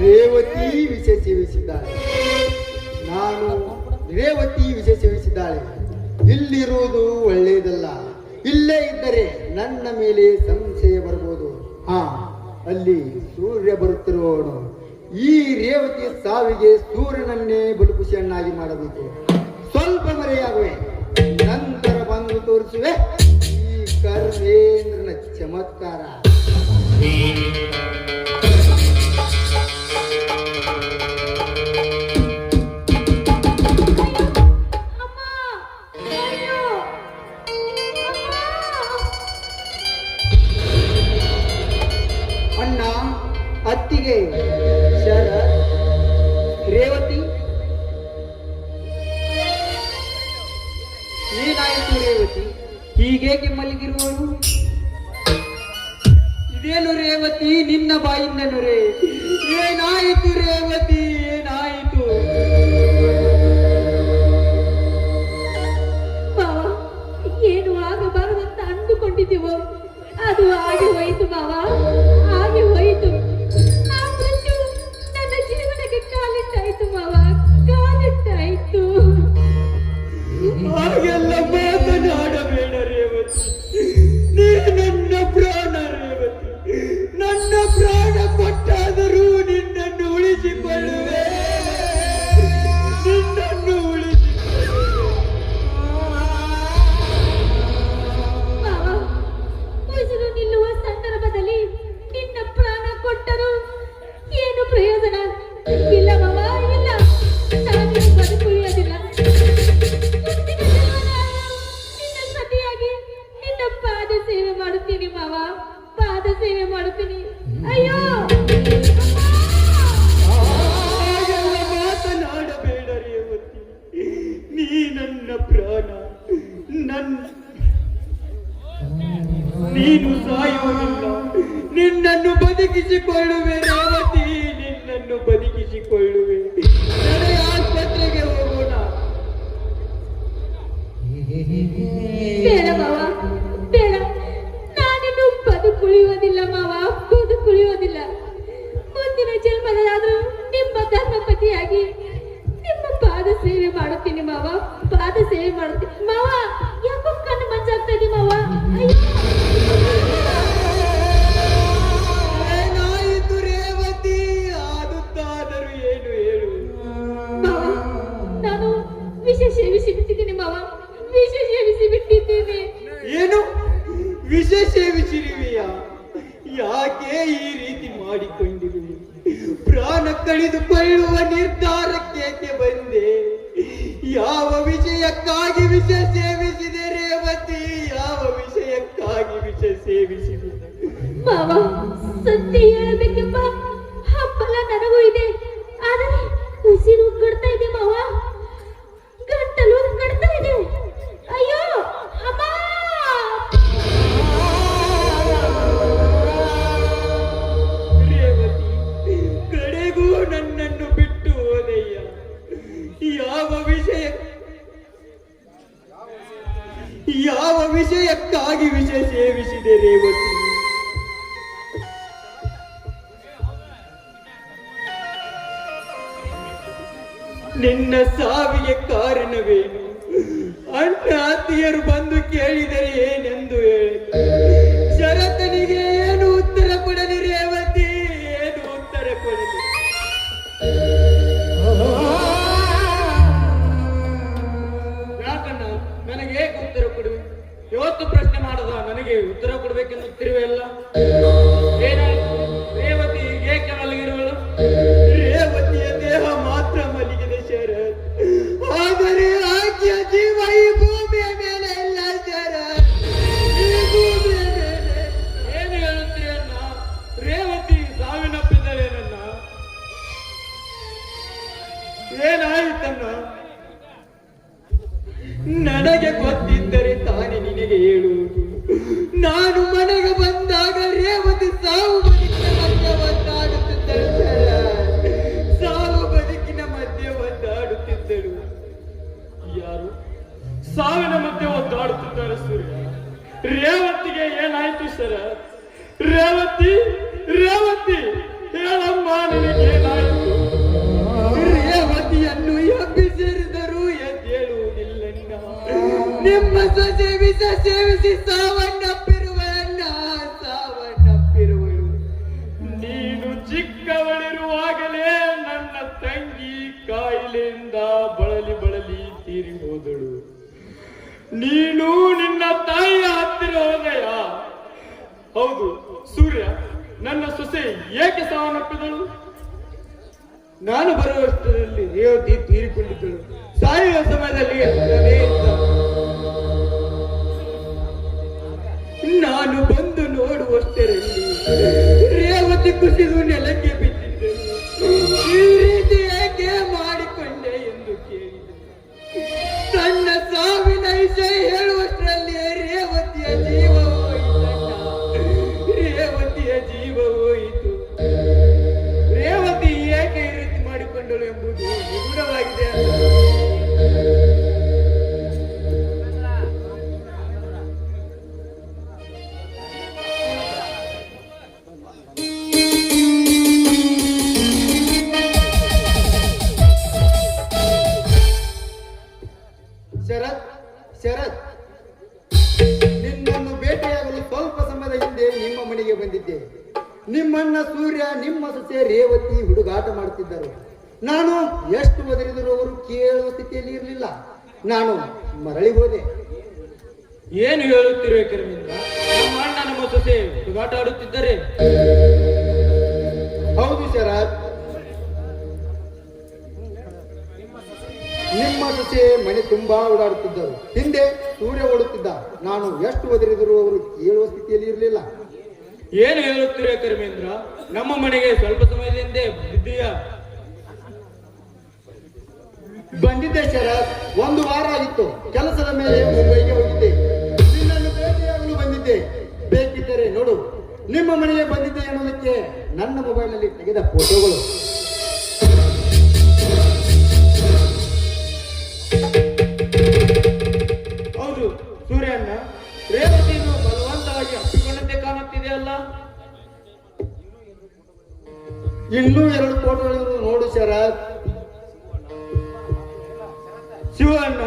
ರೇವತಿ ವಿಷ ಸೇವಿಸಿದ್ದಾಳೆ, ನಾನು ರೇವತಿ ವಿಷ ಸೇವಿಸಿದ್ದಾಳೆ. ಇಲ್ಲಿರುವುದು ಒಳ್ಳೆಯದಲ್ಲ. ಇಲ್ಲೇ ಇದ್ದರೆ ನನ್ನ ಮೇಲೆ ಸಂಶಯ ಬರಬಹುದು. ಹಾ, ಅಲ್ಲಿ ಸೂರ್ಯ ಬರುತ್ತಿರುವವನು. ಈ ರೇವತಿ ಸಾವಿಗೆ ಸೂರ್ಯನನ್ನೇ ಬಲುಖುಷಿಯನ್ನಾಗಿ ಮಾಡಬೇಕು. ಸ್ವಲ್ಪ ಮರೆಯಾಗುವೆ, ನಂತರ ಬಂದು ತೋರಿಸುವೆ ಈ ಕರ್ಮೇಂದ್ರನ ಚಮತ್ಕಾರ. ಅಮ್ಮ, ಅಯ್ಯೋ, ಅಮ್ಮ. ಅಣ್ಣ, ಅತ್ತಿಗೆ, ಶರತ್, ರೇವತಿ, ಏನಾಯಿತು ರೇವತಿ? ಹೀಗೇಕೆ ಮಲಗಿರುವಳು? ಇದೇನು ರೇವತಿ, ನಿನ್ನ ಬಾಯಿಂದ ನೊರೆ. ಏನಾಯಿತು ರೇವತಿ, ಏನಾಯಿತು? ಬಾವ, ಏನು ಆಗಬಾರದಂತ ಅಂದುಕೊಂಡಿದ್ದೀವೋ ಅದು ಆಗಿ ಹೋಯಿತು ಬಾವ, ಆಗಿ ಹೋಯಿತು. ಆ ಮೃತ್ಯು ನನ್ನ ಜೀವನಕ್ಕೆ ಕಾಲಿಟ್ಟಾಯ್ತು ಬಾವ, ಕಾಲಿಟ್ಟಾಯ್ತು. ಹಾಗೆಲ್ಲ ಮಾತನಾಡಬೇಡ ರೇವತಿ, ನೀ ನನ್ನ ಪ್ರಾಣ ರೇವತಿ. ನನ್ನ ಪ್ರಾಣ ಕೊಟ್ಟಾದರೂ ನಿನ್ನನ್ನು ಉಳಿಸಿಕೊಳ್ಳುವೆ, ನಿನ್ನನ್ನು ಬಾವ, ಉಸಿರು ನಿಲ್ಲುವ ಸಂದರ್ಭದಲ್ಲಿ ನಿನ್ನ ಪ್ರಾಣ ಕೊಟ್ಟರು ಏನು ಪ್ರಯೋಜನ? ಇಲ್ಲ ಬಾವ, ಇಲ್ಲ, ನಾನು ಬದುಕುಳಿಯೋದಿಲ್ಲ. ಮುಂದಿನ ಜನ್ಮ ನಾನು ನಿನ್ನ ಸತಿಯಾಗಿ ನಿನ್ನ ಪಾದ ಸೇವೆ ಮಾಡುತ್ತೀನಿ ಬಾವ. ಪಾದ ಸೇವೆ ಮಾಡುತ್ತೀನಿ. ಅಯ್ಯೋ ಹಾಗೆಲ್ಲ ಮಾತನಾಡಬೇಡ ರೇವತಿ. ನೀ ನನ್ನ ಪ್ರಾಣ, ನೀನು ಸಾಯುವುದಿಲ್ಲ. ನಿನ್ನನ್ನು ಬದುಕಿಸಿಕೊಳ್ಳುವೆ ರೇವತಿ, ನಿನ್ನನ್ನು ಬದುಕಿಸಿಕೊಳ್ಳುವೆ. ನಡೆ, ಆಸ್ಪತ್ರೆಗೆ ಹೋಗೋಣ. ಬೇಡ ಮಾವ, ಬೇಡ. ನಾನಿನ್ನು ಬದುಕುಳಿಯುವುದಿಲ್ಲ ಮಾವ, ಬದುಕುಳಿಯುವುದಿಲ್ಲ. ಮುಂದಿನ ಜನ್ಮದಲ್ಲಾದ್ರೂ ನಿಮ್ಮ ಧರ್ಮಪತಿಯಾಗಿ ನಿಮ್ಮ ಪಾದ ಸೇವೆ ಮಾಡುತ್ತೀನಿ ಮಾವ, ಪಾದ ಸೇವೆ ಮಾಡುತ್ತೀನಿ ಮಾವ. ಯಾಕೋ ಕಣ್ಣು ಮಂಜಾಗ್ತಾ ಇದೆ ಮಾವ. ಏನಾಯಿತು ರೇವತಿ? ಆದುತ್ತಾದರೂ ಏನು ಹೇಳು. ಮಾವ, ನಾನು ವಿಷ ಸೇವಿಸಿ ಬಿಟ್ಟಿದ್ದೀನಿ ಮಾವ, ವಿಷ ಸೇವಿಸಿ ಬಿಟ್ಟಿದ್ದೀನಿ. ಏನು ವಿಷ ಸೇವಿಸಿರುವೆಯಾ? ಯಾಕೆ ಈ ರೀತಿ ಮಾಡಿಕೊಂಡಿರುವೆ? ಪ್ರಾಣ ಕಳೆದುಕೊಳ್ಳುವ ನಿರ್ಧಾರಕ್ಕೆ ಬಂದೆ. ಯಾವ ವಿಷಯಕ್ಕಾಗಿ ವಿಷ ಸೇವಿಸಿದೆ ರೇವತಿ? ಯಾವ ವಿಷಯಕ್ಕಾಗಿ ವಿಷ ಸೇವಿಸಿದೆ? ಮಾವ, ಸತ್ಯ ಹೇಳಬೇಕೆಂಬ ಹಂಬಲ ನನಗೂ ಇದೆ. ಆದರೆ ಉಸಿರು ಕಡ್ತಾ ಇದೆ ಮಾವ, ಗಂಟಲು ಕಡ್ತಾ ಇದೆ. ಅಯ್ಯೋ ಅಮ್ಮ! ರೇವತಿ, ಕಡೆಗೂ ನನ್ನನ್ನು ಬಿಟ್ಟು ಹೋದಯ್ಯ. ಯಾವ ವಿಷಯಕ್ಕಾಗಿ ವಿಷ ಸೇವಿಸಿದೆ ರೇವತಿ? ನಿನ್ನ ಸಾವಿಗೆ ಕಾರಣವೇನು? ಅಣ್ಣ ಅತ್ತಿಯರು ಬಂದು ಕೇಳಿದರೆ ಏನೆಂದು ಹೇಳಿ ಶರತನಿಗೆ ಏನು ಉತ್ತರ ಕೊಡಲಿ ರೇವತಿ? ಏನು ಉತ್ತರ ಕೊಡಲಿ? ಯಾಕಣ್ಣ ನನಗೆ ಹೇಗೆ ಉತ್ತರ ಕೊಡುವೆ? ಇವತ್ತು ಪ್ರಶ್ನೆ ಮಾಡದ ನನಗೆ ಉತ್ತರ ಕೊಡ್ಬೇಕೆನ್ನುತ್ತಿರುವೆಲ್ಲ. ಏನಾಯ್ತು ರೇವತಿ? ಏಕೆ ಮಲಗಿರುವಳು? ರೇವತಿಯ ದೇಹ ಮಾತ್ರ ಮಲಗಿದೆ ಶರತ್, ಆದರೆ ಆಕೆಯ ಜೀವ ಈ ಭೂಮಿಯ ಮೇಲೆ ಇಲ್ಲ ಶರತ್, ಈ ಭೂಮಿಯ ಮೇಲೆ. ಏನು ಹೇಳುತ್ತೀರಣ್ಣ? ರೇವತಿ ಸಾವಿನಪ್ಪಿದ್ದಳೇನನ್ನ? ಏನಾಯಿತಣ್ಣ? ನನಗೆ ಗೊತ್ತಿದ್ದರೆ ತಾನೇ ನಿನಗೆ ಹೇಳುವುದು. ನಾನು ಮನೆಗೆ ಬಂದಾಗ ರೇವತಿ ಸಾವು ಬದುಕಿನ ಮಧ್ಯೆ ಒದ್ದಾಡುತ್ತಿದ್ದಳು ಶರತ್, ಸಾವು ಬದುಕಿನ ಮಧ್ಯೆ ಒದ್ದಾಡುತ್ತಿದ್ದಳು. ಯಾರು ಸಾವಿನ ಮಧ್ಯೆ ಒದ್ದಾಡುತ್ತಿದ್ದಾರೆ ಸೂರ್ಯ? ರೇವತಿಗೆ ಏನಾಯ್ತು ಶರತ್? ರೇವತಿ, ರೇವತಿ ಹೇಳಮ್ಮ, ನಿನಗೇನಾಯ್ತು? ರೇವತಿಯನ್ನು ಎಬ್ಬಿಸಿರಿದರೂ ಎದ್ದೇಳುವುದಿಲ್ಲಣ್ಣ. ನಿಮ್ಮ ಸೊಸೆ ವಿಷ ಸೇವಿಸಿ ಸಾವನ್ನಪ್ಪಿರುವಣ್ಣ, ಸಾವನ್ನಪ್ಪಿರುವಳು. ನೀನು ಚಿಕ್ಕವಳಿರುವಾಗಲೇ ನನ್ನ ತಂಗಿ ಕಾಯಿಲೆಯಿಂದ ಬಳಲಿ ಬಳಲಿ ತೀರಿ ಹೋದಳು. ನೀನು ನಿನ್ನ ತಾಯಿಯ ಹತ್ತಿರ ಹೋದೆಯ? ಹೌದು ಸೂರ್ಯ, ನನ್ನ ಸೊಸೆ ಏಕೆ ಸಾವನ್ನಪ್ಪಿದಳು? ನಾನು ಬರುವಷ್ಟರಲ್ಲಿ ರೇವತಿ ತೀರಿಕೊಂಡಿದ್ದಳು. ಸಾಯುವ ಸಮಯದಲ್ಲಿ ಅಲ್ಲವೇ ಇದ್ದ. ನಾನು ಬಂದು ನೋಡುವಷ್ಟರಲ್ಲಿ ರೇವತಿ ಕುಸಿದು ನೆಲಕ್ಕೆ ಬಿದ್ದಿದ್ದಳು. ಈ ರೀತಿ ಏಕೆ ಮಾಡಿಕೊಂಡೆ ಎಂದು ಕೇಳಿದೆ. ತನ್ನ ಸಾವಿನ ವಿಷಯ ಹೇಳುವಷ್ಟರಲ್ಲಿ ರೇವತಿಯ ಜೀವ ಹೋಯಿತಣ್ಣ, ರೇವತಿಯ ಜೀವ ಹೋಯಿತು. ರೇವತಿ ಏಕೆ ಈ ರೀತಿ ಮಾಡಿಕೊಂಡಳು ಎಂಬುದು ನಿಗೂಢವಾಗಿದೆ. ಶರತ್, ಶರತ್, ನಿನ್ನನ್ನು ಭೇಟಿಯಾಗಲು ಸ್ವಲ್ಪ ಸಮಯದ ಹಿಂದೆ ನಿಮ್ಮ ಮನೆಗೆ ಬಂದಿದ್ದೆ. ನಿಮ್ಮಣ್ಣ ಸೂರ್ಯ, ನಿಮ್ಮ ಸೊಸೆ ರೇವತಿ ಹುಡುಗಾಟ ಮಾಡುತ್ತಿದ್ದರು. ನಾನು ಎಷ್ಟು ಒದರಿದರೂ ಅವರು ಕೇಳುವ ಸ್ಥಿತಿಯಲ್ಲಿ ಇರಲಿಲ್ಲ. ನಾನು ಮರಳಿ ಹೋದೆ. ಏನು ಹೇಳುತ್ತಿರುವೆ ಕರ್ಮಿಂದ? ನಮ್ಮ ಅಣ್ಣ ನಮ್ಮ ಸೊಸೆ ಹುಡುಗಾಟ ಆಡುತ್ತಿದ್ದರೆ? ಹೌದು ಶರತ್, ನಿಮ್ಮ ಸೊಸೆ ಮನೆ ತುಂಬಾ ಓಡಾಡುತ್ತಿದ್ದರು. ಹಿಂದೆ ಸೂರ್ಯ ಓಡುತ್ತಿದ್ದ. ನಾನು ಎಷ್ಟು ಒದರಿದರೂ ಅವರು ಕೇಳುವ ಸ್ಥಿತಿಯಲ್ಲಿ ಇರಲಿಲ್ಲ. ಏನು ಹೇಳುತ್ತೀರಾ ಕರ್ಮೇಂದ್ರ? ನಮ್ಮ ಮನೆಗೆ ಸ್ವಲ್ಪ ಸಮಯದಿಂದ ಬಂದಿದ್ದೀಯಾ? ಬಂದಿದ್ದೆ ಶರತ್, 1 ವಾರ ಆಗಿತ್ತು. ಕೆಲಸದ ಮೇಲೆ ಮುಂಬೈಗೆ ಹೋಗಿದ್ದೆ. ನಿನ್ನನ್ನು ಭೇಟಿಯಾಗಲು ಬಂದಿದ್ದೆ. ಬೇಕಿದ್ದರೆ ನೋಡು, ನಿಮ್ಮ ಮನೆಗೆ ಬಂದಿದ್ದೆ ಅನ್ನೋದಕ್ಕೆ ನನ್ನ ಮೊಬೈಲ್ನಲ್ಲಿ ತೆಗೆದ ಫೋಟೋಗಳು. ಹೌದು ಸೂರ್ಯಣ್ಣ, ರೇವತಿಯನ್ನು ಬಲವಂತವಾಗಿ ಅಪ್ಪಿಕೊಂಡಂತೆ ಕಾಣುತ್ತಿದೆಯಲ್ಲ. ಇನ್ನೂ 2 ಫೋಟೋಗಳು ನೋಡು ಶರತ್. ಶಿವಣ್ಣ,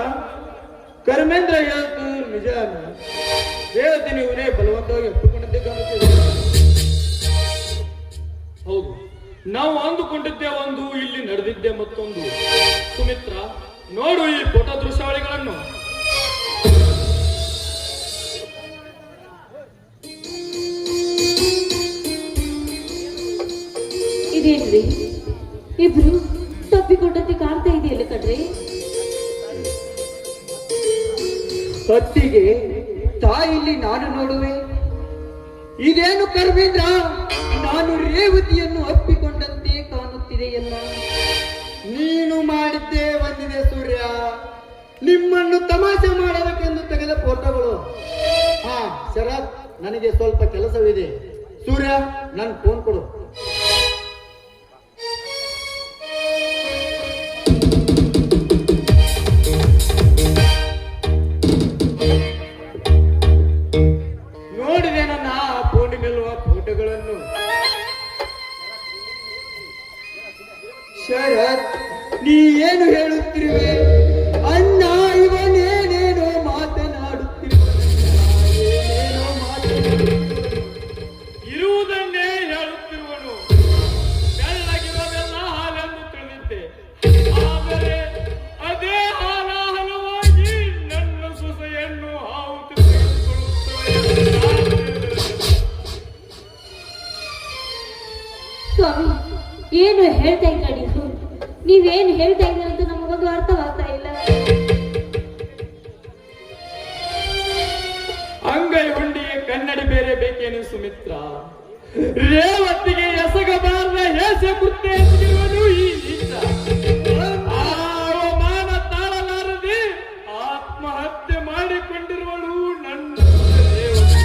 ಕರ್ಮೇಂದ್ರ ಹೇಳ್ತು ನಿಜ ಅಣ್ಣ. ರೇವತಿ ನೀವೇ ಬಲವಂತವಾಗಿ ಅಪ್ಪಿಕೊಂಡಂತೆ ಕಾಣುತ್ತಿದೆ. ಹೌದು, ನಾವು ಅಂದುಕೊಂಡಿದ್ದೆ ಒಂದು, ಇಲ್ಲಿ ನಡೆದಿದ್ದೆ ಮತ್ತೊಂದು. ಸುಮಿತ್ರ, ನೋಡು ಈ ಫೋಟೋ ದೃಶ್ಯಾವಳಿಗಳನ್ನು. ಇದೇನ್ರಿ, ಇಬ್ರು ತಪ್ಪಿಕೊಂಡಂತೆ ಕಾಣ್ತಾ ಇದೆಯಲ್ಲ ಕಣ್ರಿ. ಹೊತ್ತಿಗೆ ತಾಯಿಲಿ ನಾನು ನೋಡುವೆ. ಇದೇನು ಕರ್ಮೇಂದ್ರ, ನಾನು ರೇವತಿಯನ್ನು ಅಪ್ಪಿಕೊಂಡಂತೆ ಕಾಣುತ್ತಿದೆಯಲ್ಲ. ನೀನು ಮಾಡಿದ್ದೇ ಒಂದಿದೆ ಸೂರ್ಯ. ನಿಮ್ಮನ್ನು ತಮಾಷೆ ಮಾಡಬೇಕೆಂದು ತೆಗೆದ ಫೋಟೋಗಳು. ಹಾ ಶರತ್, ನನಗೆ ಸ್ವಲ್ಪ ಕೆಲಸವಿದೆ. ಸೂರ್ಯ, ನನ್ನ ಫೋನ್ ಕೊಡು. ನೋಡಿದೆ ನನ್ನ ಫೋನಿನಲ್ಲಿರುವ ಫೋಟೋಗಳನ್ನು. ಶರತ್, ನೀ ಏನು ಹೇಳುತ್ತಿರುವೆ? ಅಣ್ಣ ಇವನೇನೇನೋ ಮಾತನಾಡುತ್ತಿರುವೆ. ಇರುವುದನ್ನೇ ಹೇಳುತ್ತಿರುವನು. ಬೆಳ್ಳಗಿರೋದೆಲ್ಲ ಹಾಲೆಂದು ತಿಳಿದಿದ್ದೆ. ಆದರೆ ಅದೇ ಹಾಲ ಹಲವಾಗಿ ನನ್ನ ಸೊಸೆಯನ್ನು ಹಾವು ತೆಗೆದುಕೊಳ್ಳುತ್ತದೆ. ಸ್ವಾಮಿ, ಏನು ಹೇಳ್ತಾ ಇದ್ದೀರಿ? ನೀವೇನು ಹೇಳ್ತಾ ಇದ್ದೀರ ಅಂತ ನಮಗೊಂದು ಅರ್ಥವಾಗ್ತಾ ಇಲ್ಲ. ಅಂಗೈ ಹುಂಡಿಗೆ ಕನ್ನಡಿ ಬೇರೆ ಬೇಕೇನು ಸುಮಿತ್ರ? ರೇವತಿಗೆ ಎಸಗಬಾರದ ಹೇಸೆ ಕೃತ್ಯ ಎಸಗಿರುವನು ಈ ನೀಚ. ಅವಮಾನ ತಾಳಲಾರದೆ ಆತ್ಮಹತ್ಯೆ ಮಾಡಿಕೊಂಡಿರುವಳು ನನ್ನ ರೇವತಿ.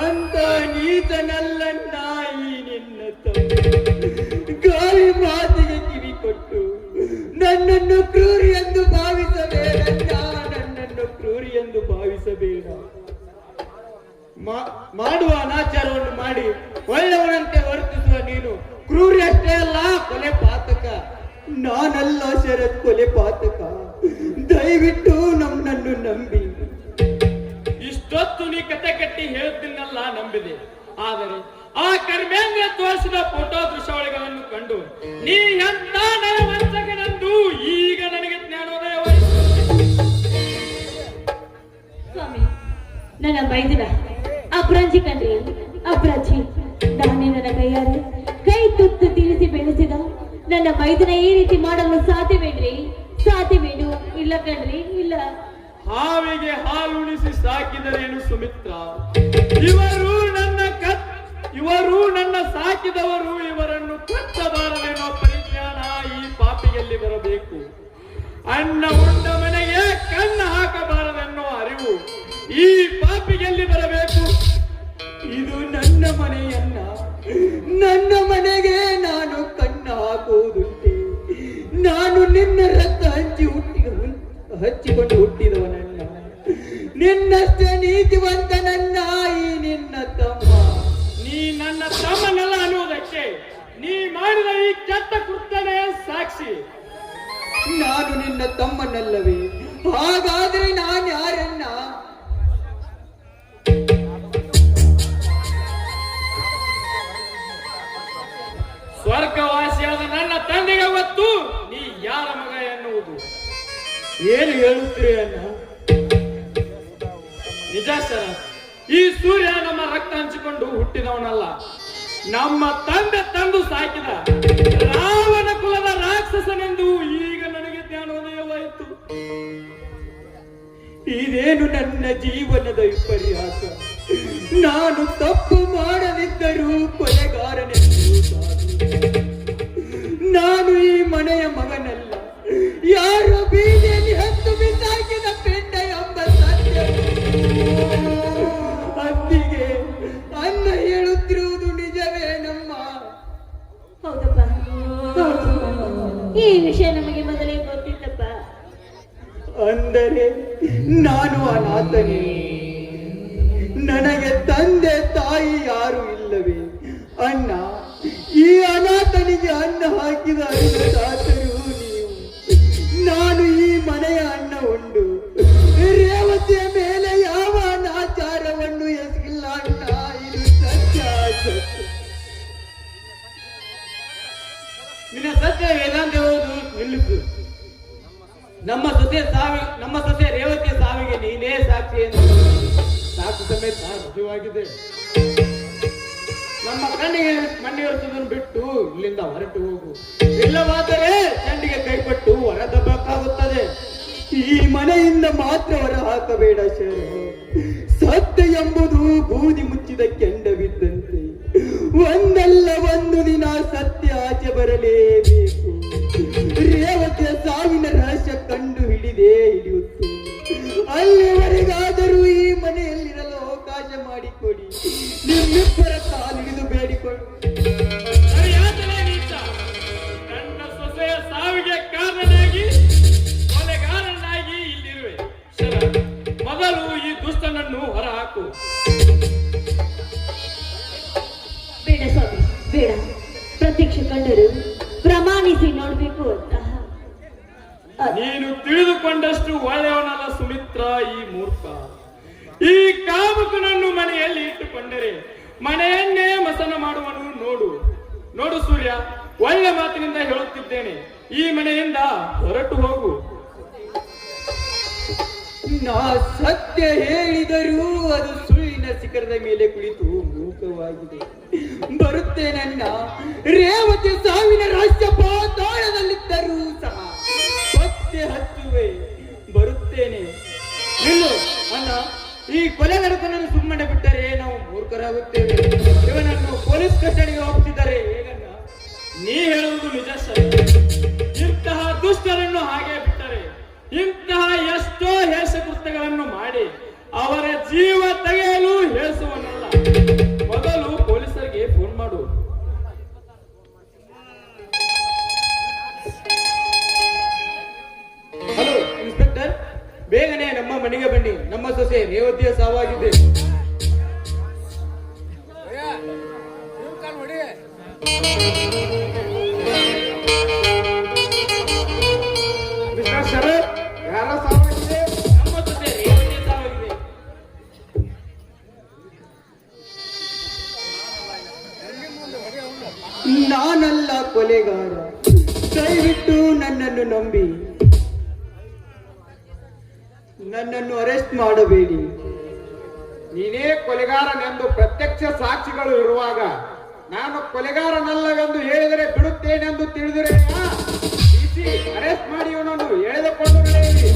ಅಂತ ನೀತನಲ್ಲಣ್ಣ ಈ ನಿನ್ನ ತಮ್ಮ. ಗಾಳಿ ಮಾತಿಗೆ ಕಿವಿ ಕೊಟ್ಟು ನನ್ನನ್ನು ಕ್ರೂರಿ ಎಂದು ಭಾವಿಸಬೇಡಣ್ಣ. ನನ್ನನ್ನು ಕ್ರೂರಿ ಎಂದು ಭಾವಿಸಬೇಡ. ಮಾಡುವ ಅನಾಚಾರವನ್ನು ಮಾಡಿ ಒಳ್ಳೆಯವನಂತೆ ವರ್ತಿಸುವ ನೀನು ಕ್ರೂರಿ ಅಷ್ಟೇ ಅಲ್ಲ, ಕೊಲೆ ಪಾತಕ. ನಾನಲ್ಲ ಶರತ್ ಕೊಲೆ ಪಾತಕ. ದಯವಿಟ್ಟು ನನ್ನನ್ನು ನಂಬಿ. ಇಷ್ಟೊತ್ತು ನೀ ಕತೆ ಕಟ್ಟಿ ಹೇಳುತ್ತಿನ್ನಲ್ಲ ನಂಬಿದೆ. ಆದರೆ ಆ ಕರ್ಮೇಂದ್ರ ತೋರಿಸಿದ ಫೋಟೋ ದೃಶ್ಯಾವಳಿಗಳನ್ನು ಕಂಡು ನೀ ಎಂತ ನಯವಂಚಕನೆಂದು ಈಗ ನನಗೆ ಜ್ಞಾನೋದಯವಾಯಿತು. ಸ್ವಾಮಿ, ನನ್ನ ಮೈದಿನ ಅಪರಾಜಿ ಕಣ್ರಿ, ಅಪರಾಜಿ. ನಾನೇ ನನ್ನ ಕೈ ತುತ್ತು ತಿನಿಸಿ ಬೆಳೆಸಿದ ನನ್ನ ಮೈದಿನ ಈ ರೀತಿ ಮಾಡಲು ಸಾಧ್ಯವೇನ್ರಿ? ಸಾಧ್ಯವೇನು? ಇಲ್ಲ ಕಣ್ರಿ, ಇಲ್ಲ. ಹಾವಿಗೆ ಹಾಲುಣಿಸಿ ಸಾಕಿದರೇನು ಸುಮಿತ್ರ? ಇವರು ನನ್ನ ಸಾಕಿದವರು. ಇವರನ್ನು ಕಚ್ಚಬಾರದೇನೋ ಪರಿಜ್ಞಾನ ಈ ಪಾಪಿಯಲ್ಲಿ ಬರಬೇಕು. ಅನ್ನ ಉಂಡ ಮನೆಗೆ ಕಣ್ಣು ಹಾಕಬಾರದೆನ್ನೋ ಅರಿವು ಈ ಪಾಪಿಯಲ್ಲಿ ಬರಬೇಕು. ಇದು ನನ್ನ ಮನೆಯನ್ನ, ನನ್ನ ಮನೆಗೆ ನಾನು ಕಣ್ಣು ಹಾಕುವುದುಂಟೆ? ನಾನು ನಿನ್ನ ರಕ್ತ ಹಚ್ಚಿಕೊಂಡು ಹುಟ್ಟಿದವನನ್ನ. ನಿನ್ನಷ್ಟೇ ನೀತಿವಂತನನ್ನ ಈ ನಿನ್ನ ತಮ್ಮ. ನೀ ನನ್ನ ತಮ್ಮನಲ್ಲ ಅನ್ನುವುದಕ್ಕೆ ನೀ ಮಾಡಿದ ಈ ಕೆಟ್ಟ ಕೃತ್ಯನೇ ಸಾಕ್ಷಿ. ನಾನು ನಿನ್ನ ತಮ್ಮನಲ್ಲವೇ? ಹಾಗಾದ್ರೆ ನಾನು ಯಾರನ್ನ? ಸ್ವರ್ಗವಾಸಿಯಾದ ನನ್ನ ತಂದೆಗೆ ಗೊತ್ತು ನೀ ಯಾರ ಮಗ ಎನ್ನುವುದು. ಏನು ಹೇಳುತ್ತೀರಿ ಅಣ್ಣ? ನಿಜ ಸರ್, ಈ ಸೂರ್ಯ ನಮ್ಮ ರಕ್ತ ಹಂಚಿಕೊಂಡು ಹುಟ್ಟಿದವನಲ್ಲ. ನಮ್ಮ ತಂದೆ ತಂದು ಸಾಕಿದ ರಾವಣ ಕುಲದ ರಾಕ್ಷಸನೆಂದು ಈಗ ನನಗೆ ಜ್ಞಾನೋದಯವಾಯಿತು. ಇದೇನು ನನ್ನ ಜೀವನದ ವಿಪರ್ಯಾಸ. ನಾನು ತಪ್ಪು ಕೊಲೆಗಾರನೆಂದು ಸಾಬೀತು. ನಾನು ಈ ಮನೆಯ ಮಗನಲ್ಲ, ಯಾರೋ ಬೀದಿಯಲ್ಲಿ ಹತ್ತು ಬಿಸಾಕಿದ ಪಿಂಡ ಎಂಬ ಸತ್ಯ. ಅತ್ತಿಗೆ ಅನ್ನ ಹೇಳುತ್ತಿರುವುದು ನಿಜವೇ ನಮ್ಮ? ಹೌದಪ್ಪ, ಹೌದು. ಈ ವಿಷಯ ನಮಗೆ ಮೊದಲೇ ಗೊತ್ತಿತ್ತಪ್ಪ. ಅಂದರೆ ನಾನು ಅನಾಥನೇ, ನನಗೆ ತಂದೆ ತಾಯಿ ಯಾರು ಇಲ್ಲವೇ? ಅಣ್ಣ, ಈ ಅನಾಥನಿಗೆ ಅನ್ನ ಹಾಕಿದ ಅನ್ನದಾತರು ನೀವು. ನಾನು ಈ ಮನೆಯ ಅನ್ನ ಉಂಡು ರೇವತಿಯ ಮೇಲೆ ಯಾವ ಅನಾಚಾರವನ್ನು ಎಸಗಿಲ್ಲ ಅಣ್ಣ, ಇದು ಸತ್ಯ ಸತ್ಯ. ನಿನ್ನ ಸತ್ಯ ವೇದಾಂತ ಹೇಳುವುದು ನಿಲ್ಲಿಸು. ನಮ್ಮ ಸೊಸೆ ರೇವತಿಯ ಸಾವಿಗೆ ನೀನೇ ಸಾಕ್ಷಿ ಎಂದು ಸಾಕು ಸಮೇತ ರುಜುವಾಗಿದೆ. ನಮ್ಮ ಕಣ್ಣಿಗೆ ಮಣ್ಣಿರುವುದನ್ನು ಬಿಟ್ಟು ಇಲ್ಲಿಂದ ಹೊರಟು ಹೋಗು, ಇಲ್ಲವಾದರೆ ಚಂಡಿಗೆ ಕೈಪಟ್ಟು ಹೊರದಬೇಕಾಗುತ್ತದೆ. ಈ ಮನೆಯಿಂದ ಮಾತ್ರ ಹೊರ ಹಾಕಬೇಡ ಶರ. ಸತ್ಯ ಎಂಬುದು ಬೂದಿ ಮುಚ್ಚಿದ ಕೆಂಡವಿದ್ದಂತೆ, ಒಂದಲ್ಲ ಒಂದು ದಿನ ಸತ್ಯ ಆಚೆ ಬರಲೇಬೇಕು. ರೇವತಿಯ ಸಾವಿನ ರಹಸ್ಯ ಕಂಡು ಹಿಡಿಯುತ್ತೆ. ಅಲ್ಲಿವರೆಗಾದರೂ ಈ ಮನೆಯಲ್ಲಿರಲು ಅವಕಾಶ ಮಾಡಿಕೊಡಿ. ನಿಮ್ಮಿಬ್ಬರ ಕಾಲಿಡಿದು ಬೇಡಿಕೊಳ್ಳು. ಸರಿಯಾದಲೇ ನೀಚ. ನನ್ನ ಸೊಸೆಯ ಸಾವಿಗೆ ಕಾರಣನಾಗಿ ಕೊಲೆಗಾರನಾಗಿ ಇಲ್ಲಿರುವೆ. ಶರ, ಮೊದಲು ಈ ದುಷ್ಟನನ್ನು ಹೊರಹಾಕು. ಬೇಡ ಸ್ವಾಮಿ, ಬೇಡ. ಪ್ರತ್ಯಕ್ಷ ಕಂಡರು ಪ್ರಮಾಣಿಸಿ ನೋಡ್ಬೇಕು ಅಂತ. ನೀನು ತಿಳಿದುಕೊಂಡಷ್ಟು ಒಳ್ಳೆಯವನಲ್ಲ ಸುಮಿತ್ರ ಈ ಮೂರ್ಖ. ಈ ಕಾಮಕನನ್ನು ಮನೆಯಲ್ಲಿ ಇಟ್ಟುಕೊಂಡರೆ ಮನೆಯನ್ನೇ ಮಸನ ಮಾಡುವನು. ನೋಡು ಸೂರ್ಯ, ಒಳ್ಳೆ ಮಾತಿನಿಂದ ಹೇಳುತ್ತಿದ್ದೇನೆ, ಈ ಮನೆಯಿಂದ ಹೊರಟು ಹೋಗು. ನಾ ಸತ್ಯ ಹೇಳಿದರೂ ಅದು ಸುಳ್ಳಿನ ಶಿಖರದ ಮೇಲೆ ಕುಳಿತು ಮೂಕವಾಗಿದೆ. ಬರುತ್ತೇನನ್ನ. ರೇವತಿ ಸಾವಿನ ರಹಸ್ಯ ಪಾತಾಳದಲ್ಲಿದ್ದರೂ ಸಹ ಸತ್ಯ ಹಚ್ಚುವೆ. ಬರುತ್ತೇನೆ. ನಿಲ್ಲು ಅಣ್ಣ, ಈ ಕೊಲೆಗಡಕನನ್ನು ಸುಮ್ಮನೆ ಬಿಟ್ಟರೆ ನಾವು ಮೂರ್ಖರಾಗುತ್ತೇವೆ. ಇವನನ್ನು ಪೊಲೀಸ್ ಕಚೇರಿಗೆ ಒಪ್ಪಿಸಿದರೆ ಹೇಗನ್ನ? ನೀ ಹೇಳುವುದು ನಿಜ ಸರಿ. ಇಂತಹ ದುಷ್ಟರನ್ನು ಹಾಗೆ ಬಿಟ್ಟರೆ ಇಂತಹ ಎಷ್ಟೋ ಹೇಷ ಕೃತ್ಯಗಳನ್ನು ಮಾಡಿ ಅವರ ಜೀವ ತೆಗೆಯಲು ಹೇಸುವನಲ್ಲ. ಮೊದಲು ಪೊಲೀಸರಿಗೆ ಫೋನ್ ಮಾಡು. ಹಲೋ ಇನ್ಸ್ಪೆಕ್ಟರ್, ಬೇಗನೆ ನಮ್ಮ ಮನೆಗೆ ಬನ್ನಿ. ನಮ್ಮ ಸೊಸೆ ರೇವತಿಯ ಸಾವಾಗಿದೆ. ಮಿಸ್ಟರ್ ಶರತ್, ಯಾರ ಸಾವಾಗಿದೆ? ನಮ್ಮ ಸೊಸೆ ರೇವತಿಯ ಸಾವಾಗಿದೆ. ನಾನಲ್ಲ ಕೊಲೆಗಾರ. ದಯವಿಟ್ಟು ನನ್ನನ್ನು ನಂಬಿ. ನನ್ನನ್ನು ಅರೆಸ್ಟ್ ಮಾಡಬೇಡಿ. ನೀನೇ ಕೊಲೆಗಾರನೆಂದು ಪ್ರತ್ಯಕ್ಷ ಸಾಕ್ಷಿಗಳು ಇರುವಾಗ ನಾನು ಕೊಲೆಗಾರನಲ್ಲವೆಂದು ಹೇಳಿದರೆ ಬಿಡುತ್ತೇನೆಂದು ತಿಳಿದರೆ ಅರೆಸ್ಟ್ ಮಾಡಿ ಇವನನ್ನು ಎಳೆದುಕೊಂಡು ನಡೆಯಿರಿ.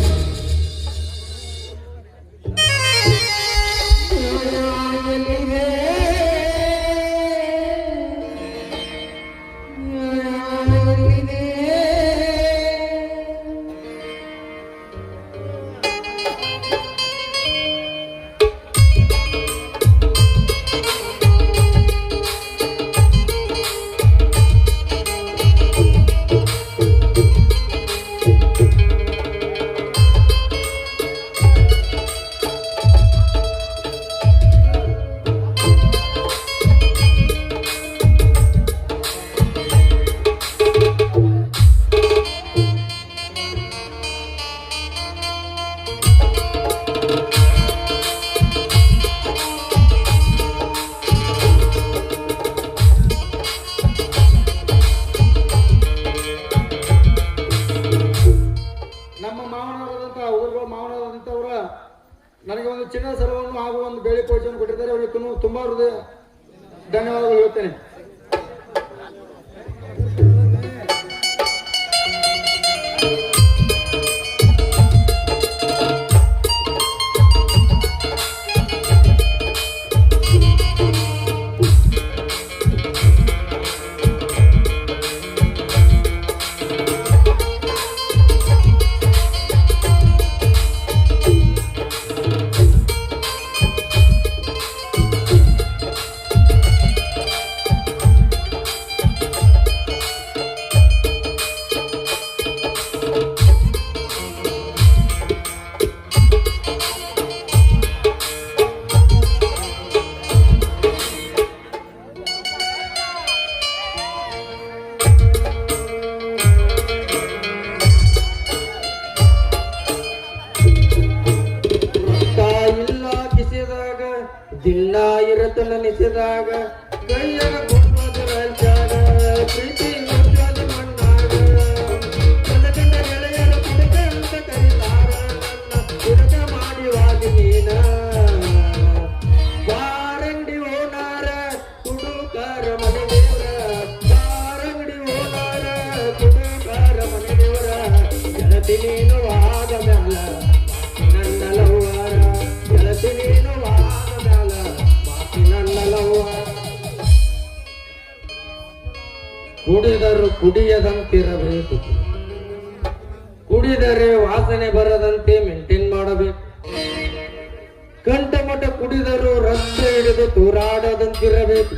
ನನಗೆ ಒಂದು ಚಿನ್ನ ಸರವನ್ನು ಹಾಗೂ ಒಂದು ಬೇಳೆ ಪೋಚನ್ನು ಕೊಟ್ಟಿದ್ದಾರೆ. ಅವರಿಗೆ ತುಂಬಾ ಹೃದಯ ಧನ್ಯವಾದಗಳು ಹೇಳ್ತೇನೆ. ದಿನ ಇರತ್ತ ನೆನೆಸಿದಾಗ ಕೈಯಾಗ ಕುಂಪದ ರಾಜ್ಯಾಗ ಪ್ರೀತಿ ಮುಚ್ಚದ ಮಣ್ಣಾಗ ನನ್ನ ಗೆಳೆಯರ ಕುಡುಕ ಅಂತ ಕರೀತಾರ ನನ್ನ ಕುಡುಕ ಮಾಡಿವಾಗಿ ನೀನ ಬಾರಂಗಡಿ ಓನಾರ ಕುಡುಕಾರ ಮನೆದೇವರ ಬಾರಂಗಡಿ ಓನಾರ ಕುಡುಕಾರ ಮನೆದೇವರ ಗೆಳತಿ ನೀನು ಆದ ಮ್ಯಾಲ ನನ್ನ ಲವ್ವಾರ ಗೆಳತಿ ನೀನು ಆದ ಮ್ಯಾಲ ಬಾಕಿ ನನ್ನ ಲವ್ವಾರ ಕುಡಿದರು ಕುಡಿಯದಂತಿರಬೇಕು ಕುಡಿದರೆ ವಾಸನೆ ಬರದಂತೆ ಮೇಂಟೈನ್ ಮಾಡಬೇಕು ಕಂಠಮಠ ಕುಡಿದರು ರಸ್ತೆ ಹಿಡಿದು ತೂರಾಡದಂತಿರಬೇಕು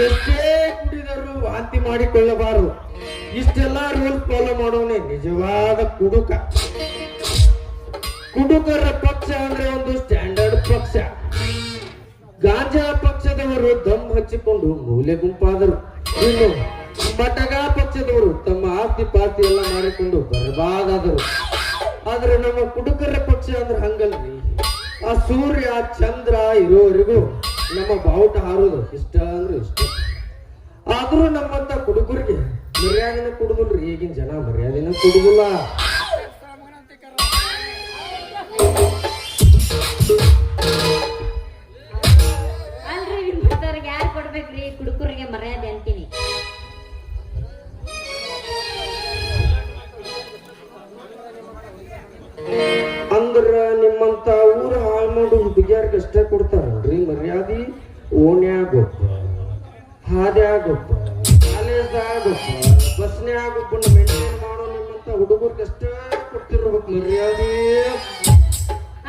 ಎಷ್ಟೇ ಕುಡಿದರೂ ವಾಂತಿ ಮಾಡಿಕೊಳ್ಳಬಾರದು ಇಷ್ಟೆಲ್ಲ ರೂಲ್ಸ್ ಫಾಲೋ ಮಾಡೋನೆ ನಿಜವಾದ ಕುಡುಕ ಕುಡುಕರ ಪಕ್ಷ ಅಂದ್ರೆ ಒಂದು ಸ್ಟ್ಯಾಂಡರ್ಡ್ ಪಕ್ಷ ಗಾಂಜಾ ಪಕ್ಷದವರು ದಮ್ ಹಚ್ಚಿಕೊಂಡು ಮೂಲೆ ಗುಂಪಾದರು ಇನ್ನು ಮಟಗ ಪಕ್ಷದವರು ತಮ್ಮ ಆಸ್ತಿ ಪಾಸ್ತಿ ಎಲ್ಲ ಮಾಡಿಕೊಂಡು ಬರ್ಬಾದಾದರು ಆದ್ರೆ ನಮ್ಮ ಕುಡುಕರ ಪಕ್ಷ ಅಂದ್ರೆ ಹಂಗಲ್ರಿ ಆ ಸೂರ್ಯ ಚಂದ್ರ ಇರೋವರೆಗೂ ನಮ್ಮ ಬಾವುಟ ಹಾರೋದು ಇಷ್ಟ ಅಂದ್ರೆ ಇಷ್ಟ ಆದ್ರೂ ನಮ್ಮಂತ ಕುಡುಕರಿಗೆ ಮರ್ಯಾದೆನ ಕೊಡುದಿಲ್ರಿ ಈಗಿನ ಜನ ಮರ್ಯಾದೆನ ಕೊಡುದಿಲ್ಲ ಅಲ್ರಿ ನಿಮ್ಮಂತವ್ರಿಗೆ ಯಾರು ಕೊಡ್ಬೇಕ್ರಿ ಕುಡುಕರಿಗೆ ಮರ್ಯಾದೆ ಅಂತೀನಿ ಅಂದ್ರ ನಿಮ್ಮಂತ ಊರ ಹಾಳು ಮಾಡು ಹುಡುಗಿಯಾರ್ಗೆ ಅಷ್ಟೇ ಕೊಡ್ತಾರಲ್ರಿ ಮರ್ಯಾದಿ ಓಣ್ಯಾಗ ಒಬ್ಬ ಹಾದ್ಯಾಗ ಒಬ್ಬ ಕಾಲೇಜ್ದಾಗ ಒಬ್ಬ ಬಸ್ನ್ಯಾಗ ಒಬ್ಬನ ಮೇಂಟೈನ್ ಮಾಡೋ ನಿಮ್ಮಂತ ಹುಡುಗರಿಗೆ ಅಷ್ಟೇ ಕೊಡ್ತಿರ್ಬೇಕು ಮರ್ಯಾದಿ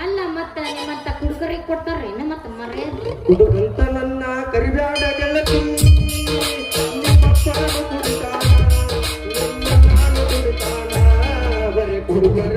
ಅಲ್ಲ ಮತ್ತ ನಿಮ್ಮಂತ ಕುಡುಕರಿಗೆ ಕೊಡ್ತಾರ್ರಿ ಮತ್ತ ಮರ್ಯಾದೆ ಹುಡುಗಂತ ನನ್ನ ಕರಿಬ್ಯಾಡ ಗೆಳತಿ ನಿಮ್ಮಪ್ಪನ ಕುಡಿತಾನ ನಿಮ್ಮ ನಾನು ಕುಡಿತಾನ ಬರೀ ಕುಡುಗರ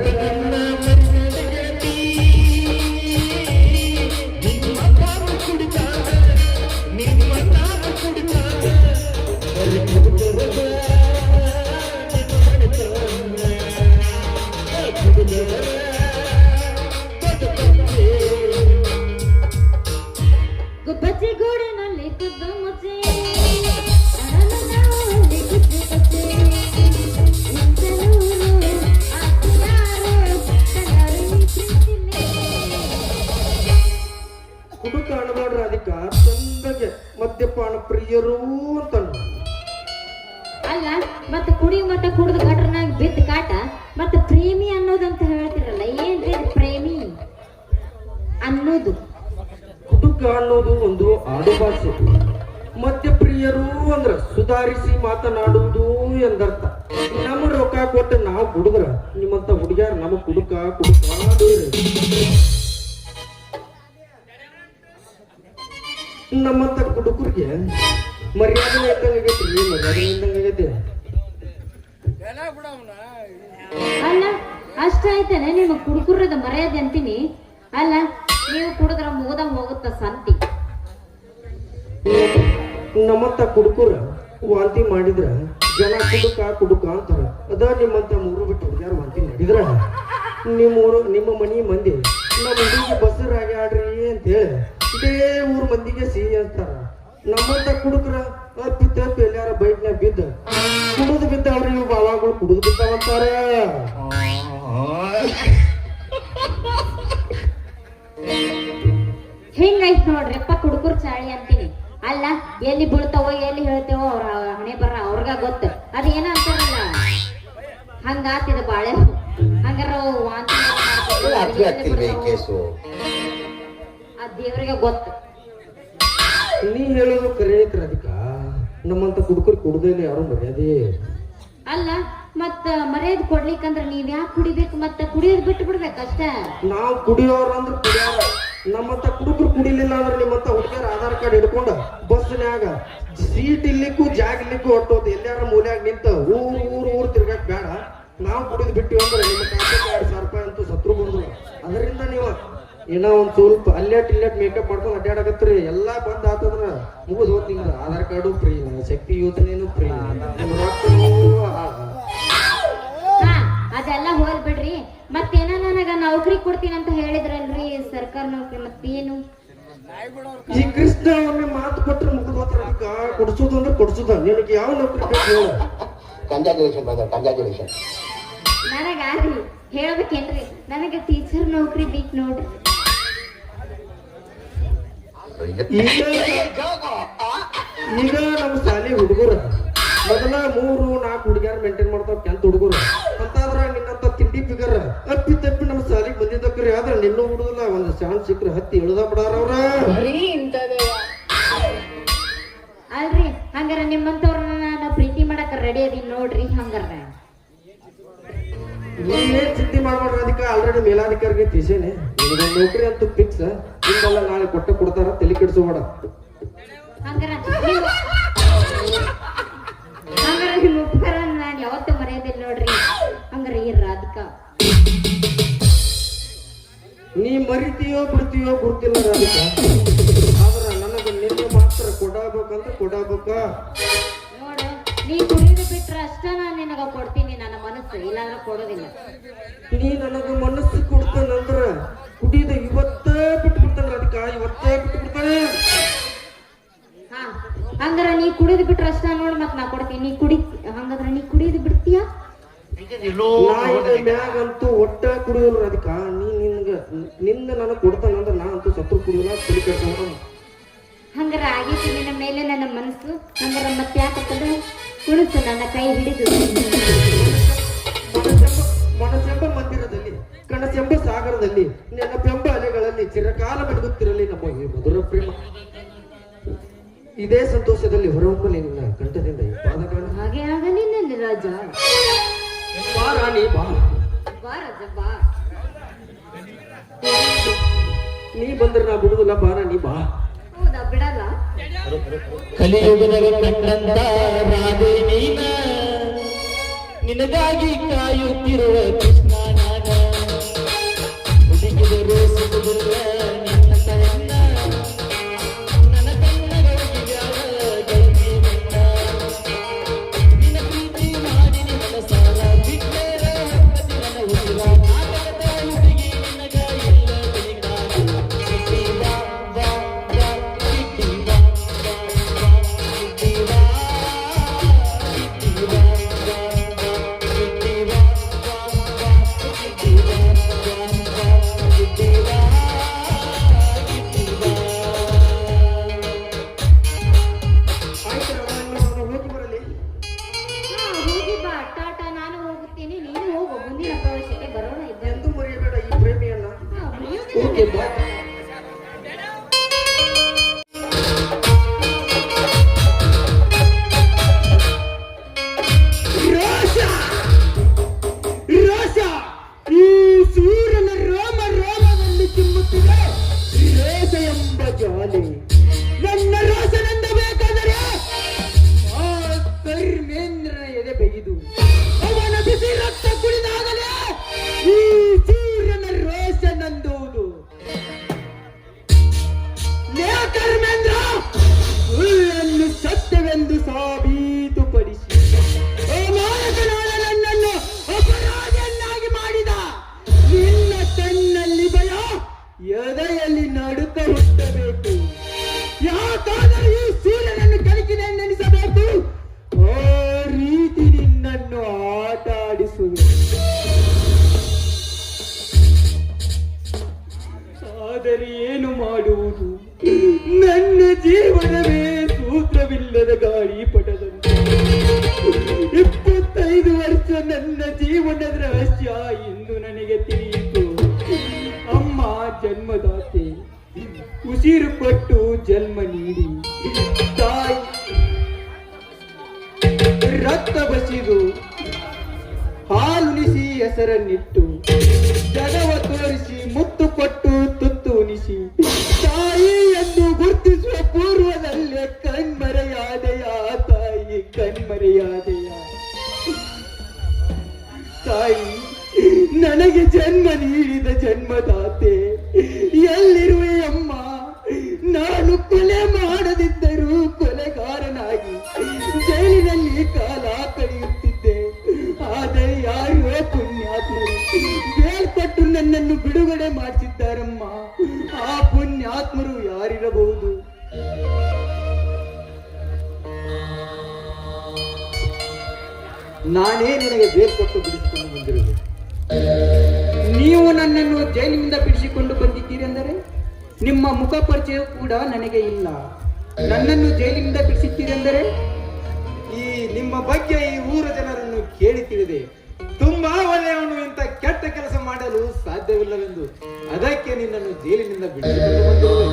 ಗುಬ್ಬಚ್ಚಿ ಗೂಡಿನಲ್ಲಿ ಕುದ್ದು ಮುಚ್ಚಿ ಅರಳನಲ್ಲಿ ಕುಚ್ಚಿ ಕಚ್ಚಿ ಇಂಚಲೂರು ಆತ್ಯಾರು ಕನ್ನಡಿ ಪ್ರೀತಿಲೆ ಕುಡುಕ ಅಣಬಾಡ್ರ ಅದಕ್ಕ ಚಂದಗೆ ಮದ್ಯಪಾನ ಪ್ರಿಯರು ಅಂತ ಅಲ್ಲ ಮತ್ತ ಕುಡಿ ಮತ್ತ ಕುಡ್ದು ಗಟ್ರನಾಗ ಬಿದ್ದ ಕಾಟ ಮತ್ತ ಪ್ರೇಮಿ ಅನ್ನೋದಂತ ಹೇಳ್ತಿರಲ್ಲ ಏನ್ರಿ ಅದು ಪ್ರೇಮಿ ಅನ್ನೋದು ಕುಡುಕ ಅನ್ನೋದು ಒಂದು ಆಡು ಭಾಷೆ ಮದ್ಯಪ್ರಿಯರು ಅಂದ್ರ ಸುಧಾರಿಸಿ ಮಾತನಾಡುವುದು ಎಂದರ್ಥ ನಮ್ಮ ರೊಕ್ಕ ಕೊಟ್ಟು ನಾವು ಕುಡಿದ್ರ ನಿಮ್ಮಂತ ಹುಡುಗ್ಯಾರ ನಮ್ಮ ಕುಡುಕ ನಮ್ಮಂತ ಕುಡುಕರಿಗೆ ಮರ್ಯಾದೆ ಇದ್ದಂಗಾಗೈತಿ ಮರ್ಯಾದೆ ಇದ್ದಂಗಾಗೈತಿ ಅಲ್ಲ ಅಷ್ಟ ಆಯ್ತಾನೆ ನಿಮ್ಮ ಕುಡುಕರದ ಮರ್ಯಾದೆ ಅಂತೀನಿ ಅಲ್ಲ ನೀವು ಕುಡಿದ್ರ ಮುಗದ ಹೋಗುತ್ತ ಸಂತಿ ನಮ್ಮಂತ ಕುಡುಕರ ವಾಂತಿ ಮಾಡಿದ್ರ ಜನ ಕುಡುಕ ಅಂತಾರ ಅದ ನಿಮ್ಮಂತ ಮೂರು ಬಿಟ್ಟು ಹುಡುಗ್ಯಾರ ವಾಂತಿ ಮಾಡಿದ್ರ ನಿಮ್ಮ ಮನಿ ಮಂದಿ ನಮ್ಮ ಹುಡುಗಿ ಬಸ್ಸರಾಗಿ ಆಡ್ರಿ ಅಂತ ಹೇಳಿ ಇದೇ ಊರ್ ಮಂದಿಗೆ ಸಿಹಿ ಅಂತಾರ ನಮ್ಮಂತ ಕುಡುಕರ ಅಪ್ಪಿತ್ತ ಎಲ್ಲಾರ ಬೈಕ್ನಾಗ ಬಿದ್ದ ಕುಡಿದು ಬಿದ್ದ ಅವ್ರಿಗೆ ಬಾವಾಗಳು ಕುಡಿದು ಬಿದ್ದಾವಂತಾರ ಹಿಂಗಾಯ್ತು ನೋಡ್ರಿಪ್ಪ ಕುಡುಕರ್ ಚಾಳಿ ಅಂತೀನಿ ಅಲ್ಲ ಎಲ್ಲಿ ಬೀಳ್ತಾವೋ ಎಲ್ಲಿ ಹೇಳ್ತೇವೋ ಅವ್ರ ಹಣೆ ಬರ ಅವ್ರಗ ಗೊತ್ತ ಅದೇನ ಅಂತಾರಲ್ಲ ಹಂಗಾತಿದ ಬಾಳೆ ಹಂಗಾರ ವಾಂತಿ ಅರ್ಥವೇ ಆಗ್ತಿಲ್ವೇ ಈ ಕೇಸು ಆ ದೇವ್ರಿಗೆ ಗೊತ್ತ ನೀ ಹೇಳೋದು ಕರೆ ಐತ್ರ ಅದಕ್ಕ ನಮ್ಮಂತ ಕುಡುಕರು ಕುಡ್ದೇನೆ ಯಾರು ಮರ್ಯಾದೆ ಅಲ್ಲ ಮತ್ತ ಮರ್ಯಾದೆ ಕೊಡ್ಲಿಕ್ಕಂದ್ರ ನೀವ್ ಯಾಕೆ ಕುಡಿಬೇಕು ಮತ್ತ ಕುಡಿಯೋದ್ ಬಿಟ್ಟು ಬಿಡ್ಬೇಕಷ್ಟ ನಾವು ಕುಡಿಯೋರು ಅಂದ್ರೆ ಕುಡಿಯೋರ ನಮ್ಮಂತ ಕುಡುಕರು ಕುಡಿಲಿಲ್ಲ ಅಂದ್ರೆ ನಿಮ್ಮಂತ ಹುಡುಗಿಯರ ಆಧಾರ್ ಕಾರ್ಡ್ ಹಿಡ್ಕೊಂಡ ಬಸ್ನ್ಯಾಗ ಸೀಟ್ ಇಲ್ಲಿಕ್ಕೂ ಜಾಗ ಇಲ್ಲಿಕ್ಕೂ ಹೊಟ್ಟೋದು ಎಲ್ಲಾರ ಮೂಲ್ಯಾಗ ನಿಂತ ಊರ್ ತಿರ್ಗಾಕ್ ಬೇಡ ನಾವು ಕುಡಿದ್ ಬಿಟ್ಟಿವಿ ಅಂದ್ರೆ ನಿಮ್ಮ ಖಾತೆಗೆ 2,000 ರೂಪಾಯಿ ಅಂತೂ ಸತ್ರು ಬಂದ್ರು ಅದರಿಂದ ನೀವು ಏನೋ ಒಂದ್ ಸ್ವಲ್ಪ ಅಲ್ಲೇಟ್ ಮೇಕಪ್ ಮಾಡ್ಕೊಂಡು ಅಡ್ಡಾಡಕತ್ರಿ ಎಲ್ಲಾ ಬಂದ್ ಆತಂದ್ರ ಮುಗಿದ್ ಹೋದ್ ನಿಮ್ದು ಆಧಾರ್ ಕಾರ್ಡು ಫ್ರೀ ಶಕ್ತಿ ಯೋಜನೆನು ಫ್ರೀ ಹಾ ಅದೆಲ್ಲ ಹೋಲ್ ಬಿಡ್ರಿ ಮತ್ತೇನ ನನಗ ನೌಕರಿ ಕೊಡ್ತೀನಿ ಅಂತ ಹೇಳಿದ್ರಲ್ರಿ ಸರ್ಕಾರ ನೌಕರಿ ಮತ್ತೇನು ಈ ಕೃಷ್ಣ ಒಮ್ಮೆ ಮಾತು ಕೊಟ್ರೆ ಮುಗಿದು ಹೋತ್ರ ಅದಕ್ಕ ಕೊಡ್ಸೋದು ಅಂದ್ರೆ ಕೊಡ್ಸೋದ ನಿನಗೆ ಯಾವ ನೌಕರಿ ಬೇಕು ಹೇಳು. Congratulation brother, congratulation. ನನಗಾರಿ ಹೇಳ್ಬೇಕೇನ್ರಿ, ನನಗೆ ಟೀಚರ್ ನೌಕರಿ ಬೇಕು ನೋಡ್ರಿ. ಈಗ ನಮ್ಮ ಶಾಲೆ ಹುಡುಗರು ಮೊದಲ 3-4 ಹುಡುಗಿಯರ್ ಮೇಂಟೈನ್ ಮಾಡ್ತಾವ 10th ಹುಡುಗರು ಅಂತಾದ್ರ ನಿನ್ನಂತ ತಿಂಡಿ ಫಿಗರ್ ತಪ್ಪಿ ತಪ್ಪಿ ನಮ್ಮ ಶಾಲೆಗೆ ಬಂದಿದ್ದಕ್ರಿ. ಆದ್ರೆ ನಿನ್ನೂ ಹುಡುಗಲ್ಲ ಒಂದು ಚಾನ್ಸ್ ಸಿಕ್ಕ್ರೆ ಹತ್ತಿ ಇಳ್ದ ಬಿಡಾರ ಅವ್ರ. ಅಲ್ರಿ ಹಂಗಾರ ನಿಮ್ಮಂತವ್ರನ್ನ ನಾನು ಪ್ರೀತಿ ಮಾಡಕ್ ರೆಡಿ ಅದೀನಿ ನೋಡ್ರಿ. ಹಂಗಾರ ನೀವೇನ್ ಚಿಂತೆ ಮಾಡ್ಬೇಡ್ರಿ, ಅದಕ್ಕೆ ಆಲ್ರೆಡಿ ಮೇಲಾಧಿಕಾರಿಗೆ ತಿಳಿಸೇನೆ. ನಿನಗೊಂದು ನೌಕರಿ ಅಂತೂ ಫಿಕ್ಸ್, ಹಿಂಗೆಲ್ಲ ನಾಳೆ ಕೊಡ್ತಾರ, ತಲೆ ಕೆಡಿಸೋಬೇಡ. ಹಂಗಾರ ನಿಮ್ಮ ಉಪಕಾರ ನಾನು ಯಾವತ್ತೂ ಮರೆಯೋದಿಲ್ಲ ನೋಡ್ರಿ. ಹಂಗಾರ ಈ ರಾಧಿಕ ನೀ ಮರಿತೀಯೋ ಬಿಡ್ತೀಯೋ ಗುರ್ತಿಲ್ಲ ರಾಧಿಕ. ಆದ್ರ ನನಗೆ ನಿನ್ನೆ ಮಾತ್ರ ಕೊಡಬೇಕ. ನೋಡು, ನೀ ಕುಡಿದು ಬಿಟ್ರೆ ಅಷ್ಟ ನಾನು ನಿನಗ ಕೊಡ್ತೀನಿ ನನ್ನ ಮನಸ್ಸು, ಇಲ್ಲಾಂದ್ರೆ ಕೊಡೋದಿಲ್ಲ. ನೀ ನನಗೆ ಮನಸ್ಸು ಕೊಡ್ತಾನಂದ್ರ ಕುಡಿದ ಇವತ್ತೇ ಬಿಟ್ಬಿಡ್ತಾನ ರಾಧಿಕ, ಇವತ್ತೇ ಬಿಟ್ಬಿಡ್ತಾನೆ. ಹಾ ಹಂಗಾರ ನೀ ಕುಡಿದು ಬಿಟ್ರೆ ಅಷ್ಟ ನೋಡ್ ಮತ್ ನಾ ಕೊಡ್ತೀನಿ. ಹಂಗಾದ್ರ ನೀ ಕುಡಿದು ಬಿಡ್ತೀಯ? ಮ್ಯಾಗಂತೂ ಒಟ್ಟ ಕುಡಿಯೋಲ್ಲ ರಾಧಿಕ. ನಿನ್ನ ನನಗೆ ಕೊಡ್ತಾನಂದ್ರ ನಾ ಅಂತೂ ಸತ್ರು ಕುಡಿಯೋಲ್ಲ, ತಲೆ ಕೆಡ್ಸೋಣ. ಹಂಗಾರ ಆಗೈತಿ ನಿನ್ನ ಮೇಲೆ ನನ್ನ ಮನಸ್ಸು. ಹಂಗಾರ ಮತ್ತೆ ಯಾಕಂದ್ರೆ ಕುಣಿಸು ನನ್ನ ಕೈ ಹಿಡಿದು. ಮನಸ್ಸೆಂಬ ಮಂದಿರದಲ್ಲಿ, ಕನಸೆಂಬ ಸಾಗರದಲ್ಲಿ, ನೆನಪೆಂಬ ಅಲೆಗಳಲ್ಲಿ ಚಿರಕಾಲ ಬೆಳಗುತ್ತಿರಲಿ ನಮ್ಮ ಈ ಮಧುರ ಪ್ರೇಮ. ಇದೇ ಸಂತೋಷದಲ್ಲಿ ಹೊರಹೊಮ್ಮಲಿ ನಿನ್ನ ಕಂಠದಿಂದ ಈ ಪಾದಗಳು. ಹಾಗೆ ಆಗಲಿ ನನ್ನ ರಾಜ. ಬಾ ರಾಣಿ ಬಾ. ಬಾ ರಾಜ ಬಾ. ನೀ ಬಂದ್ರೆ ನಾ ಬಿಡುದಿಲ್ಲ, ಬಾ ರಾಣಿ ಬಾ. ಹೌದಾ, ಬಿಡಲ್ಲ. ಕಲಿಯುಗದಲ್ಲಿ ಕಂಡಂತ ರಾಧೆ ನೀನ, ನಿನಗಾಗಿ ಕಾಯುತ್ತಿರುವ ಕೃಷ್ಣ ನಾನ, ಹುಡುಗಿದರು ಸಿಗುವುದಿಲ್ಲ ನಿನ್ನ ಕಣ್ಣ, ನನ್ನ ಕಣ್ಣಗಳಿಗ್ಯಾವ ಗೈಗೆ ನಿನ್ನ, ನಿನ್ನ ಪ್ರೀತಿ ಮಾಡಿ ನಿನ್ನ ಸಾರ ಬಿಟ್ಟರ ಹಕ್ಕತಿ ನನ್ನ ಉಸಿರ, ನಾಟಕದ ಹುಡುಗಿ ನಿನಗ ಇಲ್ಲ ಬೆಳಿಗಾರ, ಸಿಟ್ಟಿ ಬಾ ಬಾ ಬಾ ಸಿಟ್ಟಿ ಬಾ ಬಾ ಬಾ ಸಿಟ್ಟಿ ಬಾ ಸಿಟ್ಟಿ ಬಾ ಬಾ ಬಾ ಸಿಟ್ಟಿ ಬಾ ಬಾ ಬಾ ಸಿಟ್ಟಿ ಬಾ ಬಾ ಬಾ ಸಿಟ್ಟಿ ಬಾ ಸಿಟ್ಟಿ ಬಾ. ಆಯ್ತು ನಾನು ಹೋಗಿ ಬರಲಿ. ಹಾ ಹೋಗಿ ಬಾ, ಟಾಟಾ. ನಾನು ಹೋಗುತ್ತೀನಿ, ನೀನು ಹೋಗು. ಮುಂದಿನ ಪ್ರವೇಶಕ್ಕೆ ಬರೋಣ ಇಬ್ಬರು. ಎಂದು ಮರೆಯಬೇಡ ಈ ಪ್ರೇಮಿಯನ್ನ. ಹಾ, ಮುಗಿಯೋದಿಲ್ಲ. ಓಕೆ ಬಾ. ರೋಷ ಈ ಸೂರ್ಯನ ರೋಮದಲ್ಲಿ ಚಿಮ್ಮುತ್ತಿದೆ ರೋಷ ಎಂಬ ಜ್ವಾಲೆ. ನನ್ನ ರೋಷನೆಂದ ಬೇಕಾದರೆ ಆ ಧರ್ಮೇಂದ್ರನ ಎದೆ ಬೆಗೆದು ಅವನ ಬಿಸಿ ರಕ್ತ ಕುಡಿದಾಗಲೇ ಈ ಸೂರ್ಯನ ರೋಷ ನಂದುವುದು. ಧರ್ಮೇಂದ್ರ ಸುಳ್ಳನ್ನು ಸತ್ಯವೆಂದು ಸಾಬೀತುಪಡಿಸಿ ಅಮಾಯಕನಾದ ನನ್ನನ್ನು ಅಪರಾಧಿಯನ್ನಾಗಿ ಮಾಡಿದ ನಿನ್ನ ಕಣ್ಣಲ್ಲಿ ಭಯ, ಎದೆಯಲ್ಲಿ ನಡುಕ ಹುಟ್ಟಬೇಕು. ಯಾಕಾದರೂ ಈ ಸೂರ್ಯನನ್ನು ಕಲಿಕಿದೆ ನೆನೆಸಬೇಕು. ಆ ರೀತಿ ನಿನ್ನನ್ನು ಆಟ ಆಡಿಸುವೆ. ಆದರೆ ಏನು ಮಾಡುವುದು? ನನ್ನ ಜೀವನವೇ ಸೂತ್ರವಿಲ್ಲದ ಗಾಳಿಪಟದಂತೆ. 25 ವರ್ಷ ನನ್ನ ಜೀವನದ ರಹಸ್ಯ ಎಂದು ನನಗೆ ತಿಳಿಯಿತು. ಅಮ್ಮ ಜನ್ಮದಾತೆ, ಉಸಿರು ಕೊಟ್ಟು ಜನ್ಮ ನೀಡಿ ತಾಯಿ ರಕ್ತ ಬಸಿದು ಹಾಲುಣಿಸಿ ಹೆಸರನ್ನಿಟ್ಟು ಜಗವ ತೋರಿಸಿ ಮುತ್ತು ಕೊಟ್ಟು ತುತ್ತು ಉಣಿಸಿ ತಾಯಿ ಎಂದು ಗುರುತಿಸುವ ಪೂರ್ವದಲ್ಲೇ ಕಣ್ಮರೆಯಾದೆಯ ತಾಯಿ, ಕಣ್ಮರೆಯಾದೆಯ ತಾಯಿ. ನನಗೆ ಜನ್ಮ ನೀಡಿದ ಜನ್ಮದಾತೆ ಎಲ್ಲಿರುವೆ ಅಮ್ಮ? ನಾನು ಕೊಲೆ ಮಾಡದಿದ್ದರೂ ಕೊಲೆಗಾರನಾಗಿ ಜೈಲಿನಲ್ಲಿ ಕಾಲ ಕಳೆಯುತ್ತಿದ್ದೆ. ಆದರೆ ಯಾರೋ ಪುಣ್ಯಾತ್ಮರು ಬೇರ್ಪಟ್ಟು ನನ್ನನ್ನು ಬಿಡುಗಡೆ ಮಾಡಿಸಿದ್ದಾರಮ್ಮ. ಆ ಪುಣ್ಯಾತ್ಮರು ಯಾರಿರೋ ನಾನೇ ನಿನಗೆ ಬೇಲ್ ಕೊಟ್ಟು ಬಿಡಿಸಿಕೊಂಡು ಬಂದಿರುವೆ. ನೀವು ನನ್ನನ್ನು ಜೈಲಿನಿಂದ ಬಿಡಿಸಿಕೊಂಡು ಬಂದಿದ್ದೀರೆಂದರೆ ನಿಮ್ಮ ಮುಖ ಪರಿಚಯ ಕೂಡ ನನಗೆ ಇಲ್ಲ. ನನ್ನನ್ನು ಜೈಲಿನಿಂದ ಬಿಡಿಸುತ್ತೀರೆಂದರೆ ಈ ನಿಮ್ಮ ಬಗ್ಗೆ ಈ ಊರ ಜನರನ್ನು ಕೇಳಿ ತಿಳಿದೆ. ತುಂಬಾ ಒಳ್ಳೆಯವನು, ಇಂಥ ಕೆಟ್ಟ ಕೆಲಸ ಮಾಡಲು ಸಾಧ್ಯವಿಲ್ಲವೆಂದು ಅದಕ್ಕೆ ನಿನ್ನನ್ನು ಜೈಲಿನಿಂದ ಬಿಡಿಸಿಕೊಂಡು ಬಂದಿರುವೆ.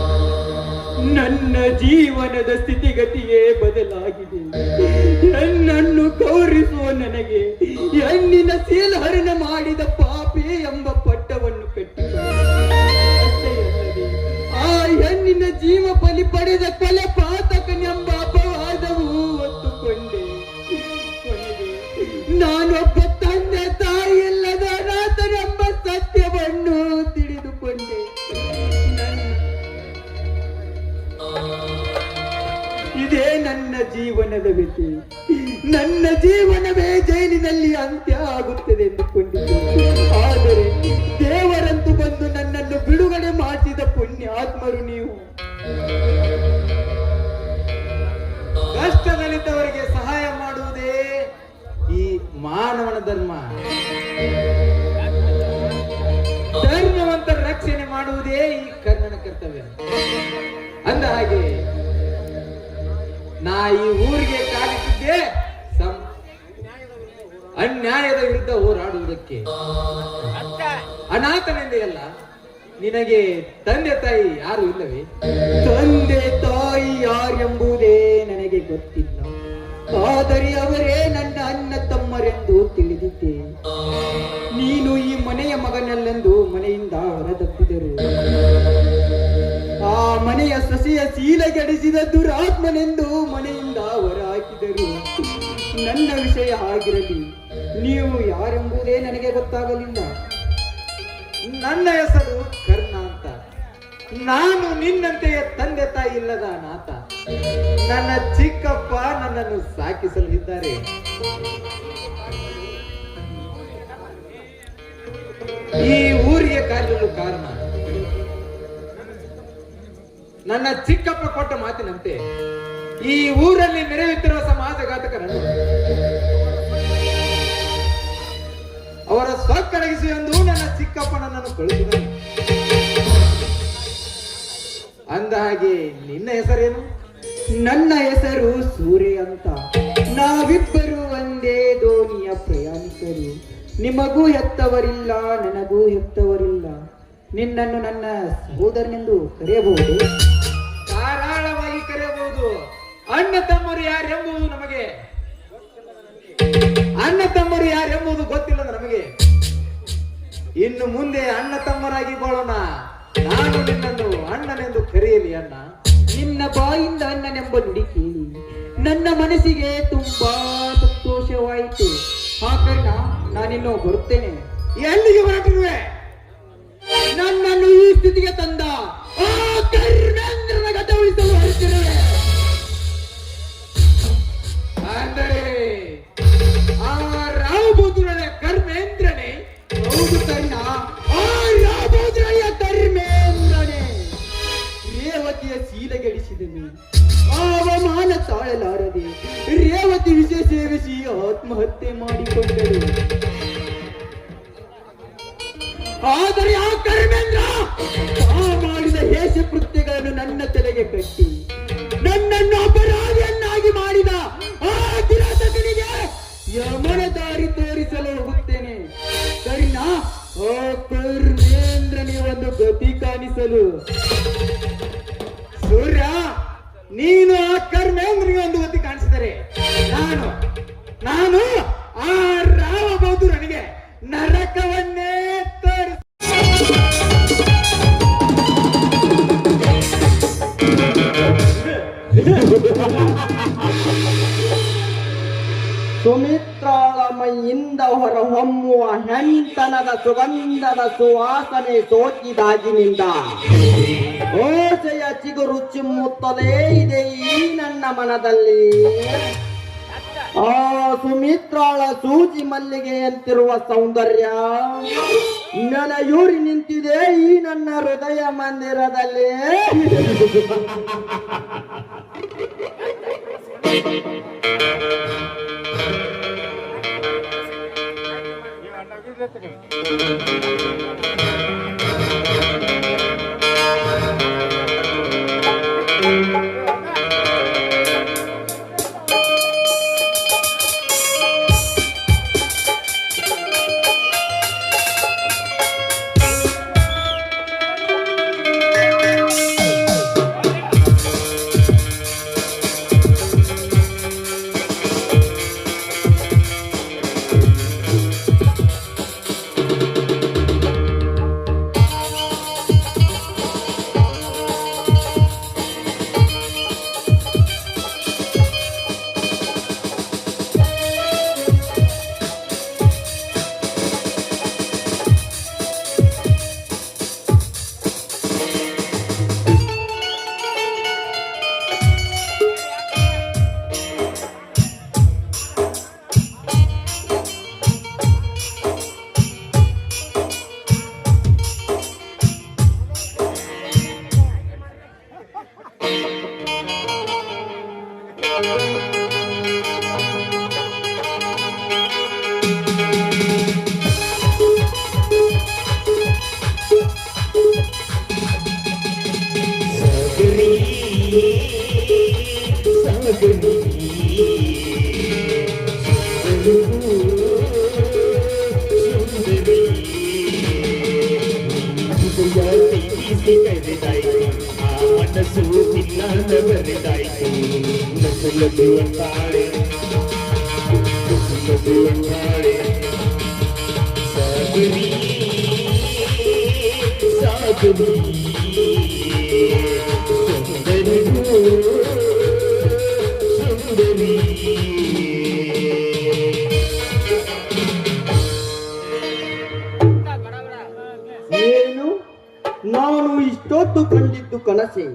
ನನ್ನ ಜೀವನದ ಸ್ಥಿತಿಗತಿಯೇ ಬದಲಾಗಿದೆ. ನನ್ನನ್ನು ಗೌರವಿಸುವ ನನಗೆ ಹೆಣ್ಣಿನ ಶೀಲಹರಣ ಮಾಡಿದ ಪಾಪಿ ಎಂಬ ಪಟ್ಟವನ್ನು ಕಟ್ಟಿಕೊಂಡೆ. ಅಷ್ಟೇ ಅಲ್ಲದೆ ಆ ಹೆಣ್ಣಿನ ಜೀವ ಬಲಿ ಪಡೆದ ಕೊಲೆ ಪಾತಕನೆಂಬ ಅಪವಾದವು ಒತ್ತುಕೊಂಡೆ. ಕೊನೆಗೆ ನಾನೊಬ್ಬ ತಂದೆ ತಾಯಿ ಇಲ್ಲದ ಅನಾಥನೆಂಬ ಸತ್ಯವನ್ನು ತಿಳಿದುಕೊಂಡೆ. ಇದೇ ನನ್ನ ಜೀವನದ ವ್ಯಥೆ. ನನ್ನ ಜೀವನವೇ ಜೈಲಿನಲ್ಲಿ ಅಂತ್ಯ ಆಗುತ್ತದೆ ಎಂದುಕೊಂಡಿದ್ದೆ. ಆದರೆ ದೇವರಂತೂ ಬಂದು ನನ್ನನ್ನು ಬಿಡುಗಡೆ ಮಾಡಿಸಿದ ಪುಣ್ಯಾತ್ಮರು ನೀವು. ಕಷ್ಟದಲ್ಲಿದ್ದವರಿಗೆ ಸಹಾಯ ಮಾಡುವುದೇ ಈ ಮಾನವನ ಧರ್ಮ. ಧರ್ಮವಂತರ ರಕ್ಷಣೆ ಮಾಡುವುದೇ ಈ ಕರ್ಣನ ಕರ್ತವ್ಯ. ಅಂದ ಹಾಗೆ ನಾ ಈ ಊರಿಗೆ ಕಾಲಿಟ್ಟಿದ್ದೆ ಅನ್ಯಾಯದ ವಿರುದ್ಧ ಹೋರಾಡುವುದಕ್ಕೆ. ಅನಾಥನೆಂದೇ ಅಲ್ಲ, ನಿನಗೆ ತಂದೆ ತಾಯಿ ಯಾರು ಇಲ್ಲವೇ? ತಂದೆ ತಾಯಿ ಯಾರೆಂಬುದೇ ನನಗೆ ಗೊತ್ತಿಲ್ಲ. ಆದರೆ ಅವರೇ ನನ್ನ ಅಣ್ಣ ತಮ್ಮರೆಂದು ತಿಳಿದಿದ್ದೆ. ನೀನು ಈ ಮನೆಯ ಮಗನಲ್ಲೆಂದು ಮನೆಯಿಂದ ಹೊರದಪ್ಪಿದರು. ಆ ಮನೆಯ ಸೊಸೆಯ ಶೀಲಗೆಡಿಸಿದ ದುರಾತ್ಮನೆಂದು ಮನೆಯಿಂದ ಹೊರ ಹಾಕಿದರು. ನನ್ನ ವಿಷಯ ಆಗಿರಲಿ, ನೀವು ಯಾರೆಂಬುದೇ ನನಗೆ ಗೊತ್ತಾಗಲಿಲ್ಲ. ನನ್ನ ಹೆಸರು ಕರ್ಣ ಅಂತ. ನಾನು ನಿನ್ನಂತೆಯೇ ತಂದೆ ತಾಯಿ ಇಲ್ಲದ ಅನಾಥ. ನನ್ನ ಚಿಕ್ಕಪ್ಪ ನನ್ನನ್ನು ಸಾಕಿಸಲಿದ್ದಾರೆ. ಈ ಊರಿಗೆ ಕಾಲಿಡಲು ಕಾರಣ ನನ್ನ ಚಿಕ್ಕಪ್ಪ ಕೊಟ್ಟ ಮಾತಿನಂತೆ ಈ ಊರಲ್ಲಿ ನೆರೆಯುತ್ತಿರುವ ಸಮಾಜಘಾತಕರನ್ನು ಅವರ ಸ್ವಕ್ಕಡಗಿಸಿ ಎಂದು ನನ್ನ ಚಿಕ್ಕಪ್ಪ ನನ್ನನ್ನು ಕಳುಹಿಸಿದನು. ಅಂದ ಹಾಗೆ ನಿನ್ನ ಹೆಸರೇನು? ನನ್ನ ಹೆಸರು ಸೂರ್ಯ ಅಂತ. ನಾವಿಬ್ಬರು ಒಂದೇ ದೋಣಿಯ ಪ್ರಯಾಣಿಕರು. ನಿಮಗೂ ಹೆತ್ತವರಿಲ್ಲ, ನನಗೂ ಹೆತ್ತವರಿಲ್ಲ. ನಿನ್ನನ್ನು ನನ್ನ ಸಹೋದರನೆಂದು ಕರೆಯಬಹುದು, ಧಾರಾಳವಾಗಿ ಕರೆಯಬಹುದು. ಅಣ್ಣ ತಮ್ಮರು ಯಾರೆಂಬುದು ನಮಗೆ ಅಣ್ಣ ತಮ್ಮರು ಯಾರೆಂಬುದು ಗೊತ್ತಿಲ್ಲ ನಮಗೆ. ಇನ್ನು ಮುಂದೆ ಅಣ್ಣ ತಮ್ಮರಾಗಿ ಬಾಳೋಣ. ನಾನು ನಿನ್ನನ್ನು ಅಣ್ಣನೆಂದು ಕರೆಯಲಿ ಅಣ್ಣ. ನಿನ್ನ ಬಾಯಿಂದ ಅಣ್ಣನೆಂಬ ನುಡಿ ಕೇಳಿ ನನ್ನ ಮನಸ್ಸಿಗೆ ತುಂಬಾ ಸಂತೋಷವಾಯಿತು. ಆ ಕಾರಣ ನಾನಿನ್ನು ಬರುತ್ತೇನೆ. ಎಲ್ಲಿಗೆ ಹೊರಟಿರುವೆ? ನನ್ನನ್ನು ಈ ಸ್ಥಿತಿಗೆ ತಂದ ಆ ಕರ್ಮೇಂದ್ರನ ಗತ ಉಳಿಸಲು ಹೊರಟಿರುವೆ. ಅಂದರೆ ಆ ರಾವಬೂದುರಳೆ ಕರ್ಮೇಂದ್ರನೇ? ಹೌದು ಕರ್ಣ, ಆ ರಾವಬೂದುರಳೆಯ ಕರ್ಮೇಂದ್ರನೇ. ರೇವತಿಯ ಶೀಲಗೆಡಿಸಿದನು. ಅವಮಾನ ತಾಳಲಾರದೆ ರೇವತಿ ವಿಷ ಸೇವಿಸಿ ಆತ್ಮಹತ್ಯೆ ಮಾಡಿಕೊಂಡರು. ಆದರೆ ಆ ಕರ್ಮೇಂದ್ರ ಮಾಡಿದ ಹೇಷ ಕೃತ್ಯಗಳನ್ನು ನನ್ನ ತಲೆಗೆ ಕಟ್ಟಿ ನನ್ನನ್ನು ಅಪರಾಧಿಯನ್ನಾಗಿ ಮಾಡಿದ ಆ ಕಿರಾತಕನಿಗೆ ಯಮನ ದಾರಿ ತೋರಿಸಲು ಹೋಗುತ್ತೇನೆ. ಕರ್ಣ, ಆ ಕರ್ಮೇಂದ್ರನೇ ಒಂದು ಗತಿ ಕಾಣಿಸಲು. ಸೂರ್ಯ, ನೀನು ಆ ಕರ್ಮೇಂದ್ರನಿಗೆ ಒಂದು ಗತಿ ಕಾಣಿಸಿದರೆ ನಾನು ಆ ರಾವಬೌದ್ಧನಿಗೆ ನರಕವನ್ನೇ ಸುಮಿತ್ರಾಳ ಮೈಯಿಂದ ಹೊರಹೊಮ್ಮುವ ಹೆಣ್ತನದ ಸುಗಂಧದ ಸುವಾಸನೆ ಸೋಕಿದಾಗಿನಿಂದ ಓಸೆಯ ಚಿಗುರು ಚಿಮ್ಮುತ್ತಲೇ ಇದೆ ಈ ನನ್ನ ಮನದಲ್ಲಿ. ಆ ಸುಮಿತ್ರಾಳ ಸೂಜಿ ಮಲ್ಲಿಗೆಯಂತಿರುವ ಸೌಂದರ್ಯ ನೆಲೆಯೂರಿ ನಿಂತಿದೆ ಈ ನನ್ನ ಹೃದಯ ಮಂದಿರದಲ್ಲಿ. ಮನಸ್ಸು ತಿನ್ನದವರಿದಾಯ್ತು ನಸುಲುವಂತಾಳೆ ನಸುಲುವಂತಾಳೆ ಸಾಗರಿ ಸಾಗರಿ ಸುಂದರಿ ಸುಂದರಿ ಏನು ನಾನು ಇಷ್ಟೊತ್ತು ಕಂಡಿದ್ದು ಕನಸೆ?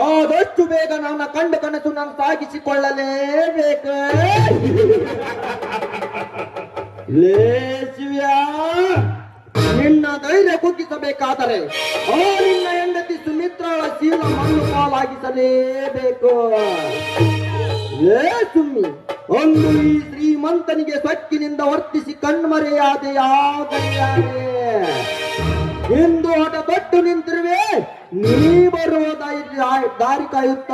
ಆದಷ್ಟು ಬೇಗ ನನ್ನ ಕಂಡ ಕನಸು ನಾನು ಸಾಗಿಸಿಕೊಳ್ಳಲೇಬೇಕು. ಲೇ ಶಿವ್ಯಾ, ನಿನ್ನ ಧೈರ್ಯ ಕುಗ್ಗಿಸಬೇಕಾದರೆ ಆ ನಿನ್ನ ಹೆಂಡತಿ ಸುಮಿತ್ರಳ ಶೀಲ ಮಣ್ಣು ಪಾಲಾಗಿಸಲೇಬೇಕು. ಲೇ ಸುಮ್ಮಿ, ಒಂದು ಈ ಶ್ರೀಮಂತನಿಗೆ ಸೊಕ್ಕಿನಿಂದ ವರ್ತಿಸಿ ಕಣ್ಮರೆಯಾದೆಯಾಗಲಿಯಾರೆ. ಇಂದು ಹಠ ತೊಟ್ಟು ನಿಂತಿರುವೆ, ನೀ ಬರುವ ದಾರಿ ಕಾಯುತ್ತ.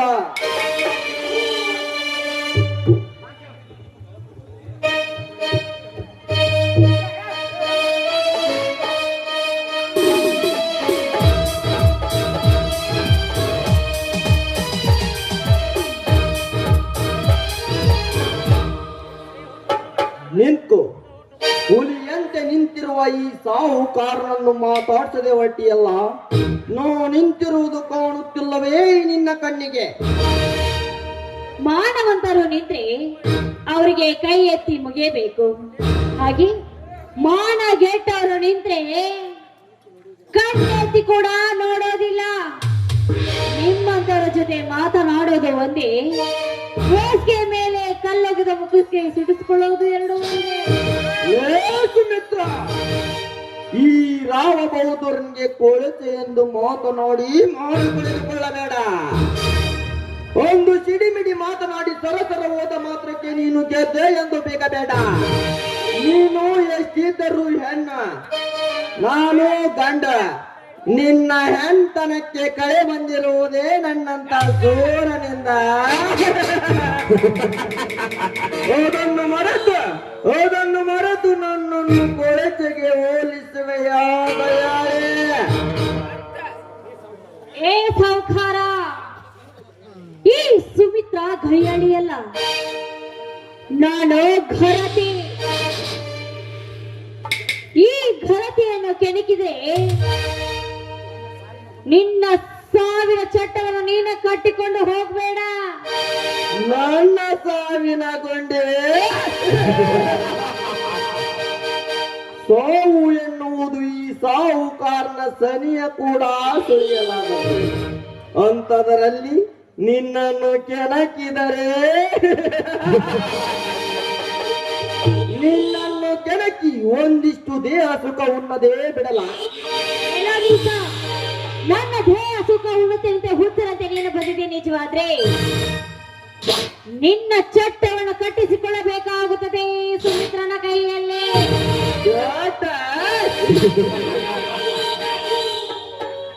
ನಿಂತು ಹುಲಿಯಂತೆ ನಿಂತಿರುವ ಈ ಸಾಹುಕಾರನನ್ನು ಮಾತಾಡ್ಸದೆ ಹೊಟ್ಟಿಯಲ್ಲ, ನಾವು ನಿಂತಿರುವುದು ಕಾಣುತ್ತಿಲ್ಲವೇ ನಿನ್ನ ಕಣ್ಣಿಗೆ? ಮಾನವಂತರು ನಿಂತ್ರೆ ಅವರಿಗೆ ಕೈ ಎತ್ತಿ ಮುಗಿಯಬೇಕು. ಹಾಗೆ ಮಾನ ಗೆಟ್ಟವರು ನಿಂತ್ರೆ ಕಣ್ಣೆತ್ತಿ ಕೂಡ ನೋಡೋದಿಲ್ಲ. ನಿಮ್ಮಂತರ ಜೊತೆ ಮಾತನಾಡೋದು ಒಂದೇ, ಬೇಸಿಗೆ ಮೇಲೆ ಕಲ್ಲೊಗೆದ ಮುಗಿಸ್ಗೆ ಸಿಡಿಸಿಕೊಳ್ಳುವುದು ಎರಡು ಒಂದೇ. ಸುಮಿತ್ರ, ಈ ರಾವ ಬೌದ್ಧರನಿಗೆ ಕೊಳತೆ ಎಂದು ಮಾತನಾಡಿ ಮಾರು ಕುಳಿತುಕೊಳ್ಳಬೇಡ. ಒಂದು ಸಿಡಿಮಿಡಿ ಮಾತನಾಡಿ ಸರಸರ ಹೋದ ಮಾತ್ರಕ್ಕೆ ನೀನು ಗೆದ್ದೆ ಎಂದು ಬೇಕಬೇಡ. ನೀನು ಎಷ್ಟಿದ್ದರೂ ಹೆಣ್ಣ, ನಾನು ಗಂಡ. ನಿನ್ನ ಹೆಣ್ತನಕ್ಕೆ ಕಳೆ ಬಂದಿರುವುದೇ ನನ್ನಂತ ಸೂರನಿಂದ. ಅದನ್ನು ಮರೆತು ನನ್ನನ್ನು ಕೊಳೆತೆಗೆ ಹೋಲಿಸುವೆಯಾದಯಾಳೆ. ಏ ಸಾವುಕಾರ, ಈ ಸುಮಿತ್ರ ಗೈಯಾಳಿಯಲ್ಲ, ನಾನು ಘರತಿ. ಈ ಘರತಿಯನ್ನು ಕೆಣಕಿದ್ರೆ ನಿನ್ನ ಸಾವಿನ ಚಟ್ಟವನ್ನು ನೀನು ಕಟ್ಟಿಕೊಂಡು ಹೋಗ್ಬೇಡ. ನನ್ನ ಸಾವಿನ ಗೊಂಡೆ ಸಾವು ಎನ್ನುವುದು ಈ ಸಾಹುಕಾರನ ಸನಿಯ ಕೂಡ ಸುಳಿಯಲಾಗದು. ಅಂತದರಲ್ಲಿ ನಿನ್ನನ್ನು ಕೆಣಕಿದರೆ ನಿನ್ನನ್ನು ಕೆಣಕಿ ಒಂದಿಷ್ಟು ದೇಹ ಸುಖ ಉಣ್ಣದೇ ಬಿಡಲ. ನನ್ನ ದೇಹ ಸುಖ ಉಣ್ಣುತ್ತಂತೆ ಹುಚ್ಚರಂತೆ ನೀನು ಬಂದಿದೆ ನಿಜವಾದ್ರೆ ನಿನ್ನ ಚಟ್ಟವನ್ನು ಕಟ್ಟಿಸಿಕೊಳ್ಳಬೇಕಾಗುತ್ತದೆ ಸುಮಿತ್ರನ ಕೈಯಲ್ಲಿ.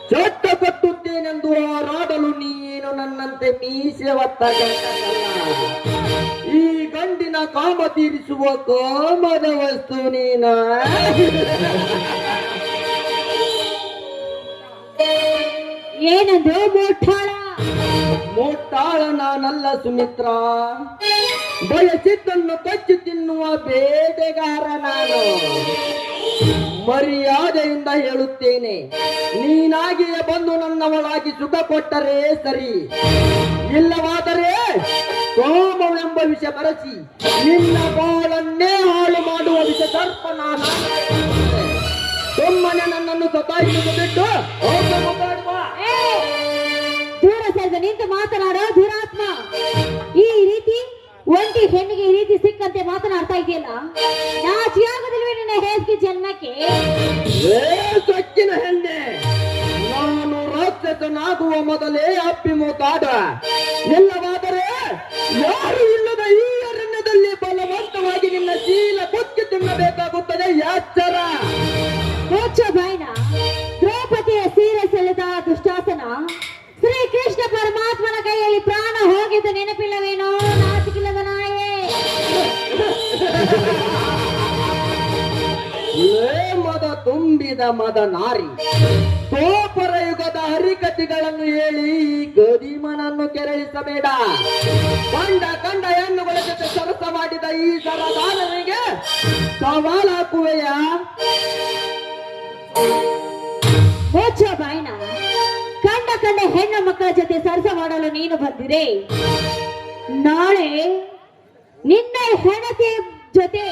ಚೊಟ್ಟ ಕಟ್ಟುತ್ತೇನೆಂದು ಹಾರಾಡಲು ನೀನು ನನ್ನಂತೆ ಮೀಸೆ ಹೊತ್ತ ಗಂಡಸಲ್ಲ. ಈ ಗಂಡಿನ ಕಾಮ ತೀರಿಸುವ ಕಾಮದ ವಸ್ತು ನೀನ. ಏನಂದು ಮುಟ್ಟಾಳ? ಮುಟ್ಟಾಳ ನಾನಲ್ಲ ಸುಮಿತ್ರ, ಬಯಸಿದ್ದನ್ನು ಕಚ್ಚಿ ತಿನ್ನುವ ಬೇಟೆಗಾರ ನಾನು. ಮರ್ಯಾದೆಯಿಂದ ಹೇಳುತ್ತೇನೆ, ನೀನಾಗಿಯೇ ಬಂದು ನನ್ನವಳಾಗಿ ಸುಖ ಕೊಟ್ಟರೆ ಸರಿ, ಇಲ್ಲವಾದರೆ ಸೋಮವೆಂಬ ವಿಷ ಬರಸಿ ನಿನ್ನ ಬಾಳನ್ನೇ ಹಾಳು ಮಾಡುವ ವಿಷ ಸರ್ಪ ನಾನು. ಸುಮ್ಮನೆ ನನ್ನನ್ನು ಸತಾಯಿಸುವುದು ಬಿಟ್ಟು ಹೋಗಿ ಮಾತಾಡುವ. ದೂರ ಸರಿದ ನಿಂತು ಮಾತನಾಡೋ ದುರಾತ್ಮ. ಈ ರೀತಿ ಒಂಟಿ ಹೆಣ್ಣಿಗೆ ಈ ರೀತಿ ಸಿಕ್ಕಂತೆ ಮಾತನಾಡ್ತಾ ಇದೆಯಲ್ಲ, ನಾಚಿಯಾಗದಿಲ್ವೇ ನಿನ್ನ ಹೇಸಿಗೆ ಜನ್ಮಕ್ಕೆ? ಸೊಕ್ಕಿನ ಹೆಣ್ಣೆ, ನಾನು ರಾಕ್ಷಸನಾಗುವ ಮೊದಲೇ ಅಪ್ಪಿ ಮೂತಾಡ, ಇಲ್ಲವಾದರೆ ಯಾರು ಇಲ್ಲದ ಈ ಅರಣ್ಯದಲ್ಲಿ ಬಲವಂತವಾಗಿ ನಿನ್ನ ಶೀಲ ಕುಚ್ಚಿ ತಿನ್ನಬೇಕಾಗುತ್ತದೆ. ಎಚ್ಚರ. ಮೋಕ್ಷ ಬಾಯ್ನ ದ್ರೌಪದಿಯ ಸೀರೆ ಸೆಳೆದ ದುಷ್ಟಾಸನ ಶ್ರೀ ಕೃಷ್ಣ ಪರಮಾತ್ಮನ ಕೈಯಲ್ಲಿ ಪ್ರಾಣ ಹೋಗಿದ್ದು ನೆನಪಿಲ್ಲವೇನೋ ನಾಚಿಕಿಲ್ಲದ ನಾಯೇ? ಮದ ತುಂಬಿದ ಮದ ನಾರಿ, ಸೋಪರ ಯುಗದ ಹರಿಕಥೆಗಳನ್ನು ಹೇಳಿ ಈ ಗದಿಮನನ್ನು ಕೆರಳಿಸಬೇಡ. ಕಂಡ ಹೆಣ್ಣುಗಳ ಜೊತೆ ಸರಸ ಮಾಡಿದ ಈ ಸರದಾರನಿಗೆ ಸವಾಲ್ ಹಾಕುವೆಯ? ಮೋಕ್ಷ ಬಾಯ್ನ ಕಂಡ ಹೆಣ್ಣು ಮಕ್ಕಳ ಜೊತೆ ಸರಸ ಮಾಡಲು ನೀನು ಬಂದಿರೆ, ನಾಳೆ ನಿನ್ನ ಹೆಣತಿ ಜೊತೆ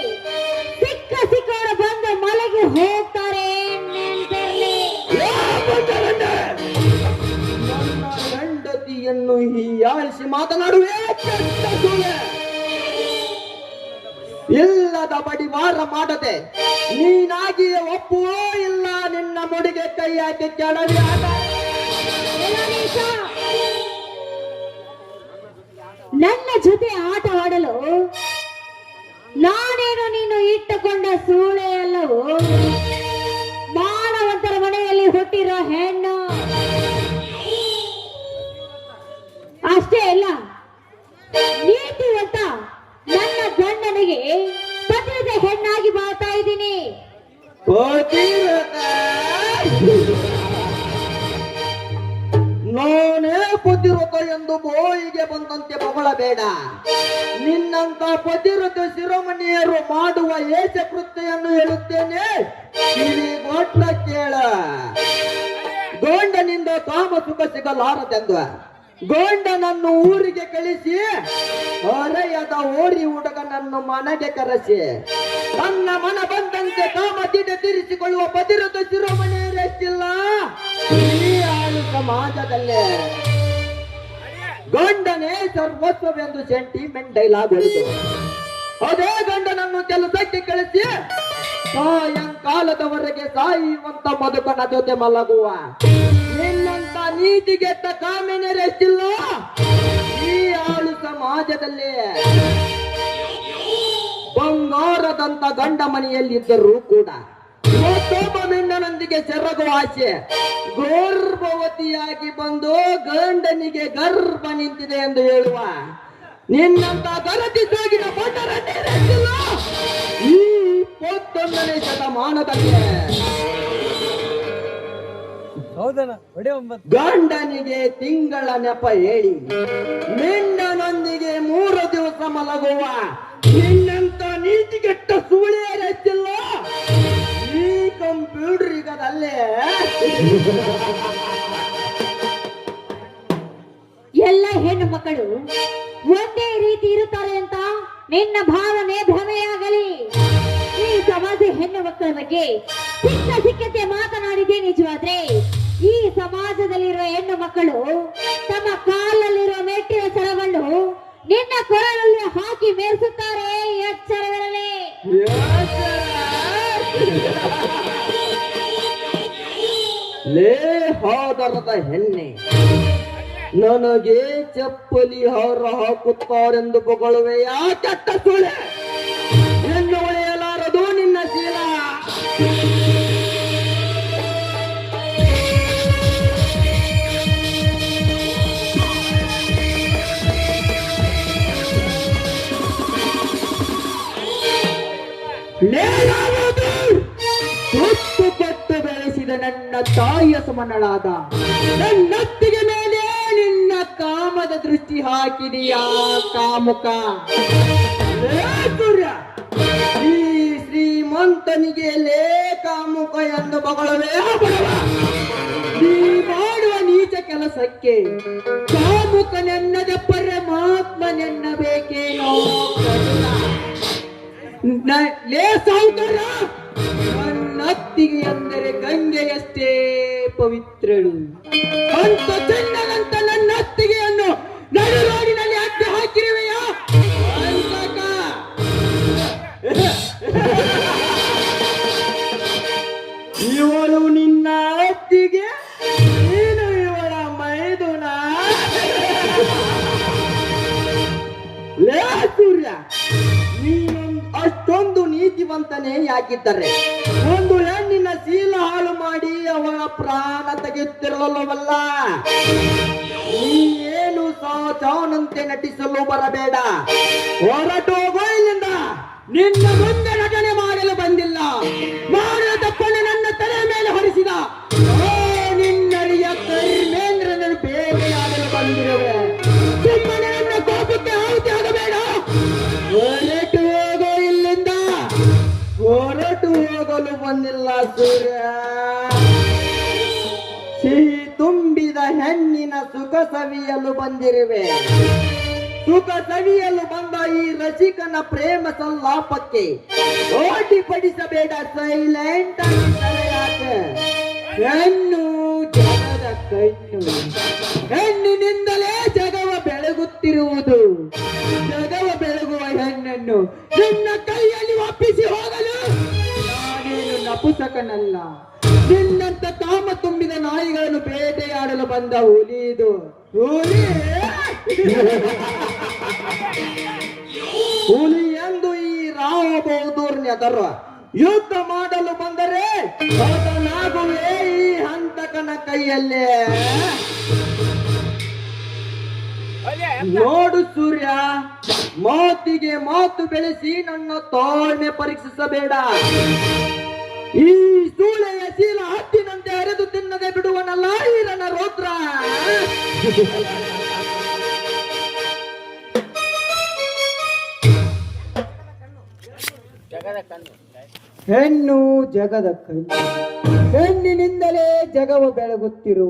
ಸಿಕ್ಕವರು ಬಂದು ಮಲೆಗೆ ಹೋಗ್ತಾರೆ. ನನ್ನ ಹೆಂಡತಿಯನ್ನು ಹೀಯಾಳಿಸಿ ಮಾತನಾಡುವೆ. ಇಲ್ಲದ ಬಡಿವಾರ ಮಾಡದೆ ನೀನಾಗಿಯೇ ಒಪ್ಪುವೋ ಇಲ್ಲ ನಿನ್ನ ಮುಡಿಗೆ ಕೈ ಹಾಕಿ ಕೆಳಗೆ ಆಟ. ನನ್ನ ಜೊತೆ ಆಟ ಆಡಲು ನಾನೇನು ನೀನು ಇಟ್ಟುಕೊಂಡ ಸೂಳೆ ಅಲ್ಲವೋ? ಮಾನವಂತರ ಮನೆಯಲ್ಲಿ ಹುಟ್ಟಿರೋ ಹೆಣ್ಣು. ಅಷ್ಟೇ ಅಲ್ಲ, ನೀತಿವಂತ ನನ್ನ ಗಂಡನಿಗೆ ಪತಿರದ ಹೆಣ್ಣಾಗಿ ಬಾಳ್ತಾ ಇದ್ದೀನಿ. ನಾನೇ ಪತಿವ್ರತ ಎಂದು ಬೋಯಿಗೆ ಬಂದಂತೆ ಬೊಗಳಬೇಡ. ನಿನ್ನಂತ ಪತಿವ್ರತ ಶಿರೋಮಣಿಯರು ಮಾಡುವ ಏಷ ಕೃತ್ಯವನ್ನು ಹೇಳುತ್ತೇನೆ, ಕಿವಿಗೊಟ್ಟ ಕೇಳ. ಗೋಂಡನಿಂದ ಕಾಮ ಸುಖ ಸಿಗಲಾರದೆಂದು ಗೋಂಡನನ್ನು ಊರಿಗೆ ಕಳಿಸಿ ಹೊರೆಯದ ಓರಿ ಹುಡುಗನನ್ನು ಮನೆಗೆ ಕರೆಸಿ ತನ್ನ ಮನ ಬಂದಂತೆ ಕಾಮ ತಿಡೆ ತೀರಿಸಿಕೊಳ್ಳುವ ಪತಿವ್ರತ ಶಿರೋಮಣಿಯರೆಷ್ಟಿಲ್ಲ ಈ ಆಳು ಸಮಾಜದಲ್ಲೇ. ಗಂಡನೇ ಸರ್ವಸ್ವವೆಂದು ಸೆಂಟಿಮೆಂಟ್ ಡೈಲಾಗ್ ಹೊಡೆದು ಅದೇ ಗಂಡನನ್ನು ಕೆಲಸಕ್ಕೆ ಕಳಿಸಿ ಸಾಯಂಕಾಲದವರೆಗೆ ಸಾಯುವಂತ ಮದುಕನ ಜೊತೆ ಮಲಗುವ ನಿನ್ನಂತ ನೀತಿಗೆಟ್ಟ ಕಾಮಿನರೆಷ್ಟಿಲ್ಲ ಈ ಆಳು ಸಮಾಜದಲ್ಲಿ. ಬಂಗಾರದಂತ ಗಂಡ ಮನೆಯಲ್ಲಿದ್ದರೂ ಕೂಡ ಮತ್ತೊಬ್ಬ ಮಿಂಡನೊಂದಿಗೆ ಸೆರಗುವ ಆಸೆ, ಗರ್ಭವತಿಯಾಗಿ ಬಂದು ಗಂಡನಿಗೆ ಗರ್ಭ ನಿಂತಿದೆ ಎಂದು ಹೇಳುವ ನಿನ್ನಂತ ಗರತಿ ಸೋಗಿನ ಬಂಡರನ್ನೇರಿಲ್ಲ ಈ 21ನೇ ಶತಮಾನದಲ್ಲಿ. ಗಂಡನಿಗೆ ತಿಂಗಳ ನೆಪ ಹೇಳಿ ಮಿಂಡನೊಂದಿಗೆ 3 ದಿವಸ ಮಲಗುವ ನಿನ್ನಂತ ನೀತಿಗೆಟ್ಟ ಸುಳಿಯರೆಚ್ಚಿಲ್ಲ ಈ ಕಂಪ್ಯೂಟರ್ ಯುಗದಲ್ಲೇ. ಎಲ್ಲ ಹೆಣ್ಣು ಮಕ್ಕಳು ಒಂದೇ ರೀತಿ ಇರುತ್ತಾರೆ ಅಂತ ನಿನ್ನ ಭಾವನೆ ಭ್ರಮೆಯಾಗಲಿ. ಈ ಸಮಾಜ ಹೆಣ್ಣು ಮಕ್ಕಳ ಬಗ್ಗೆ ಸಿಕ್ಕತೆ ಮಾತನಾಡಿದೆ ನಿಜವಾದ್ರೆ ಈ ಸಮಾಜದಲ್ಲಿರುವ ಹೆಣ್ಣು ಮಕ್ಕಳು ತಮ್ಮ ಕಾಲಲ್ಲಿರುವ ಮೆಟ್ಟಿನ ಸರವನ್ನು ನಿನ್ನ ಕೊರಳಲ್ಲಿ ಹಾಕಿ ಮೇರಿಸುತ್ತಾರೆ. ಎಚ್ಚರವಿರಲಿ. ಲೇ ಹಾದರದ ಹೆಣ್ಣೆ, ನನಗೆ ಚಪ್ಪಲಿ ಹಾರ ಹಾಕುತ್ತಾರೆಂದು ಬೊಗಳುವೆಯ ಕೆಟ್ಟ ಸುಳೆ. ಹೆಣ್ಣು ಒಳೆಯಲಾರದು ನಿನ್ನ ಶೀಲ. ತಾಯಿಯ ಸಮನಳಾದ ನನ್ನತ್ತಿಗೆ ಮೇಲೆ ನಿನ್ನ ಕಾಮದ ದೃಷ್ಟಿ ಹಾಕಿದೀಯಾ ಕಾಮುಕ. ಲೇ ಸೂರ್ಯ, ಈ ಶ್ರೀಮಂತನಿಗೆ ಲೇ ಕಾಮುಕ ಎಂದು ಬಗಳವೇ ಬಡವ. ನೀ ಮಾಡುವ ನೀಚ ಕೆಲಸಕ್ಕೆ ಕಾಮುಕನೆನ್ನದ ಪರಮಾತ್ಮನೆನ್ನಬೇಕೇನೋ. ಲೇ ಸಾವುಕಾರ, ನನ್ನತ್ತಿಗೆ ಎಂದರೆ ಗಂಗೆಯಷ್ಟೇ ಪವಿತ್ರಳು. ಅಂತ ಚೆನ್ನದಂತ ನನ್ನ ಅತ್ತಿಗೆಯನ್ನು ನಡು ರೋಡಿನಲ್ಲಿ ಅಡ್ಡ ಹಾಕಿರುವೆಯಾ ಅಂತಕ? ಇವಳು ನಿನ್ನ ಅತ್ತಿಗೆ, ನೀನು ಇವಳ ಮೈದುನ. ಲೇ ಸೂರ್ಯ, ನೀನೊಂದು ಅಷ್ಟೊಂದು ನೀತಿವಂತನೇ ಯಾಕಿದ್ದರೆ ಒಂದು ಹೆಣ್ಣಿನ ಶೀಲ ಹಾಳು ಮಾಡಿ ಅವಳ ಪ್ರಾಣ ತೆಗೆಯುತ್ತಿರಲವಲ್ಲ. ನೀನು ಸಾಚಾನಂತೆ ನಟಿಸಲು ಬರಬೇಡ. ಹೊರಟು ಹೋಗೋ ಇಲ್ಲಿಂದ. ನಿನ್ನ ಮುಂದೆ ನಟನೆ ಮಾಡಲು ಬಂದಿಲ್ಲ. ಮಾಡಿದ ತಪ್ಪನ್ನು ನನ್ನ ತಲೆ ಮೇಲೆ ಹೊರಿಸಿದ ನಿನ್ನರಿಯ ಕೈಮೇಂದ್ರನನ್ನು ಬೇಟೆಯಾಡಲು ಬಂದಿರುವೆ. ಸುಮ್ಮನೆ ನನ್ನ ಕೋಪಕ್ಕೆ ಆಹುತಿ ಆಗಬೇಡ. ಹೊರಟು ಹೋಗೋ ಇಲ್ಲಿಂದ. ಹೊರಟು ಹೋಗಲು ಬಂದಿಲ್ಲ ಸೂರ್ಯ. ಸಿಹಿ ತುಂಬಿದ ಹೆಣ್ಣಿನ ಸುಖ ಸವಿಯಲು ಬಂದಿರುವೆ. ಸುಖ ಸವಿಯಲು ಬಂದ ಈ ರಸಿಕನ ಪ್ರೇಮ ಸಲ್ಲಾಪಕ್ಕೆ ಓಟಿಪಡಿಸಬೇಡ. ಸೈಲೆಂಟ್ ಆಗಿ ತಲೆಯಾಕ. ಹೆಣ್ಣು ಜಗದ ಕಣ್ಣು. ಹೆಣ್ಣಿನಿಂದಲೇ ಜಗವ ಬೆಳಗುತ್ತಿರುವುದು. ಜಗವ ಬೆಳಗುವ ಹೆಣ್ಣನ್ನು ನಿನ್ನ ಕೈಯಲ್ಲಿ ಒಪ್ಪಿಸಿ ಹೋಗಲು ನಾನೇನು ನಪುಸಕನಲ್ಲ. ನಿನ್ನಂತ ಕಾಮ ತುಂಬಿದ ನಾಯಿಗಳನ್ನು ಬೇಟೆಯಾಡಲು ಬಂದ ಹುಲಿ ಇದು. ಹುಲಿ ಹುಲಿ ಎಂದು ಈ ರಾವ ಬೌದೂರ್ನ್ಯದರ ಯುದ್ಧ ಮಾಡಲು ಬಂದರೆ ಹತನಾಗುವೆ ಈ ಹಂತಕನ ಕೈಯಲ್ಲೇ. ನೋಡು ಸೂರ್ಯ, ಮಾತಿಗೆ ಮಾತು ಬೆಳೆಸಿ ನನ್ನ ತಾಳ್ಮೆ ಪರೀಕ್ಷಿಸಬೇಡ. ಈ ಸೂಳೆಯ ಶೀಲ ಹತ್ತಿನಂತೆ ಹರಿದು ತಿನ್ನದೆ ಬಿಡುವನಲ್ಲ ಈ ನನ್ನ ರುದ್ರ. ಹೆಣ್ಣು ಜಗದ ಕಣ್ಣು. ಹೆಣ್ಣಿನಿಂದಲೇ ಜಗವು ಬೆಳಗುತ್ತಿರುವುದು.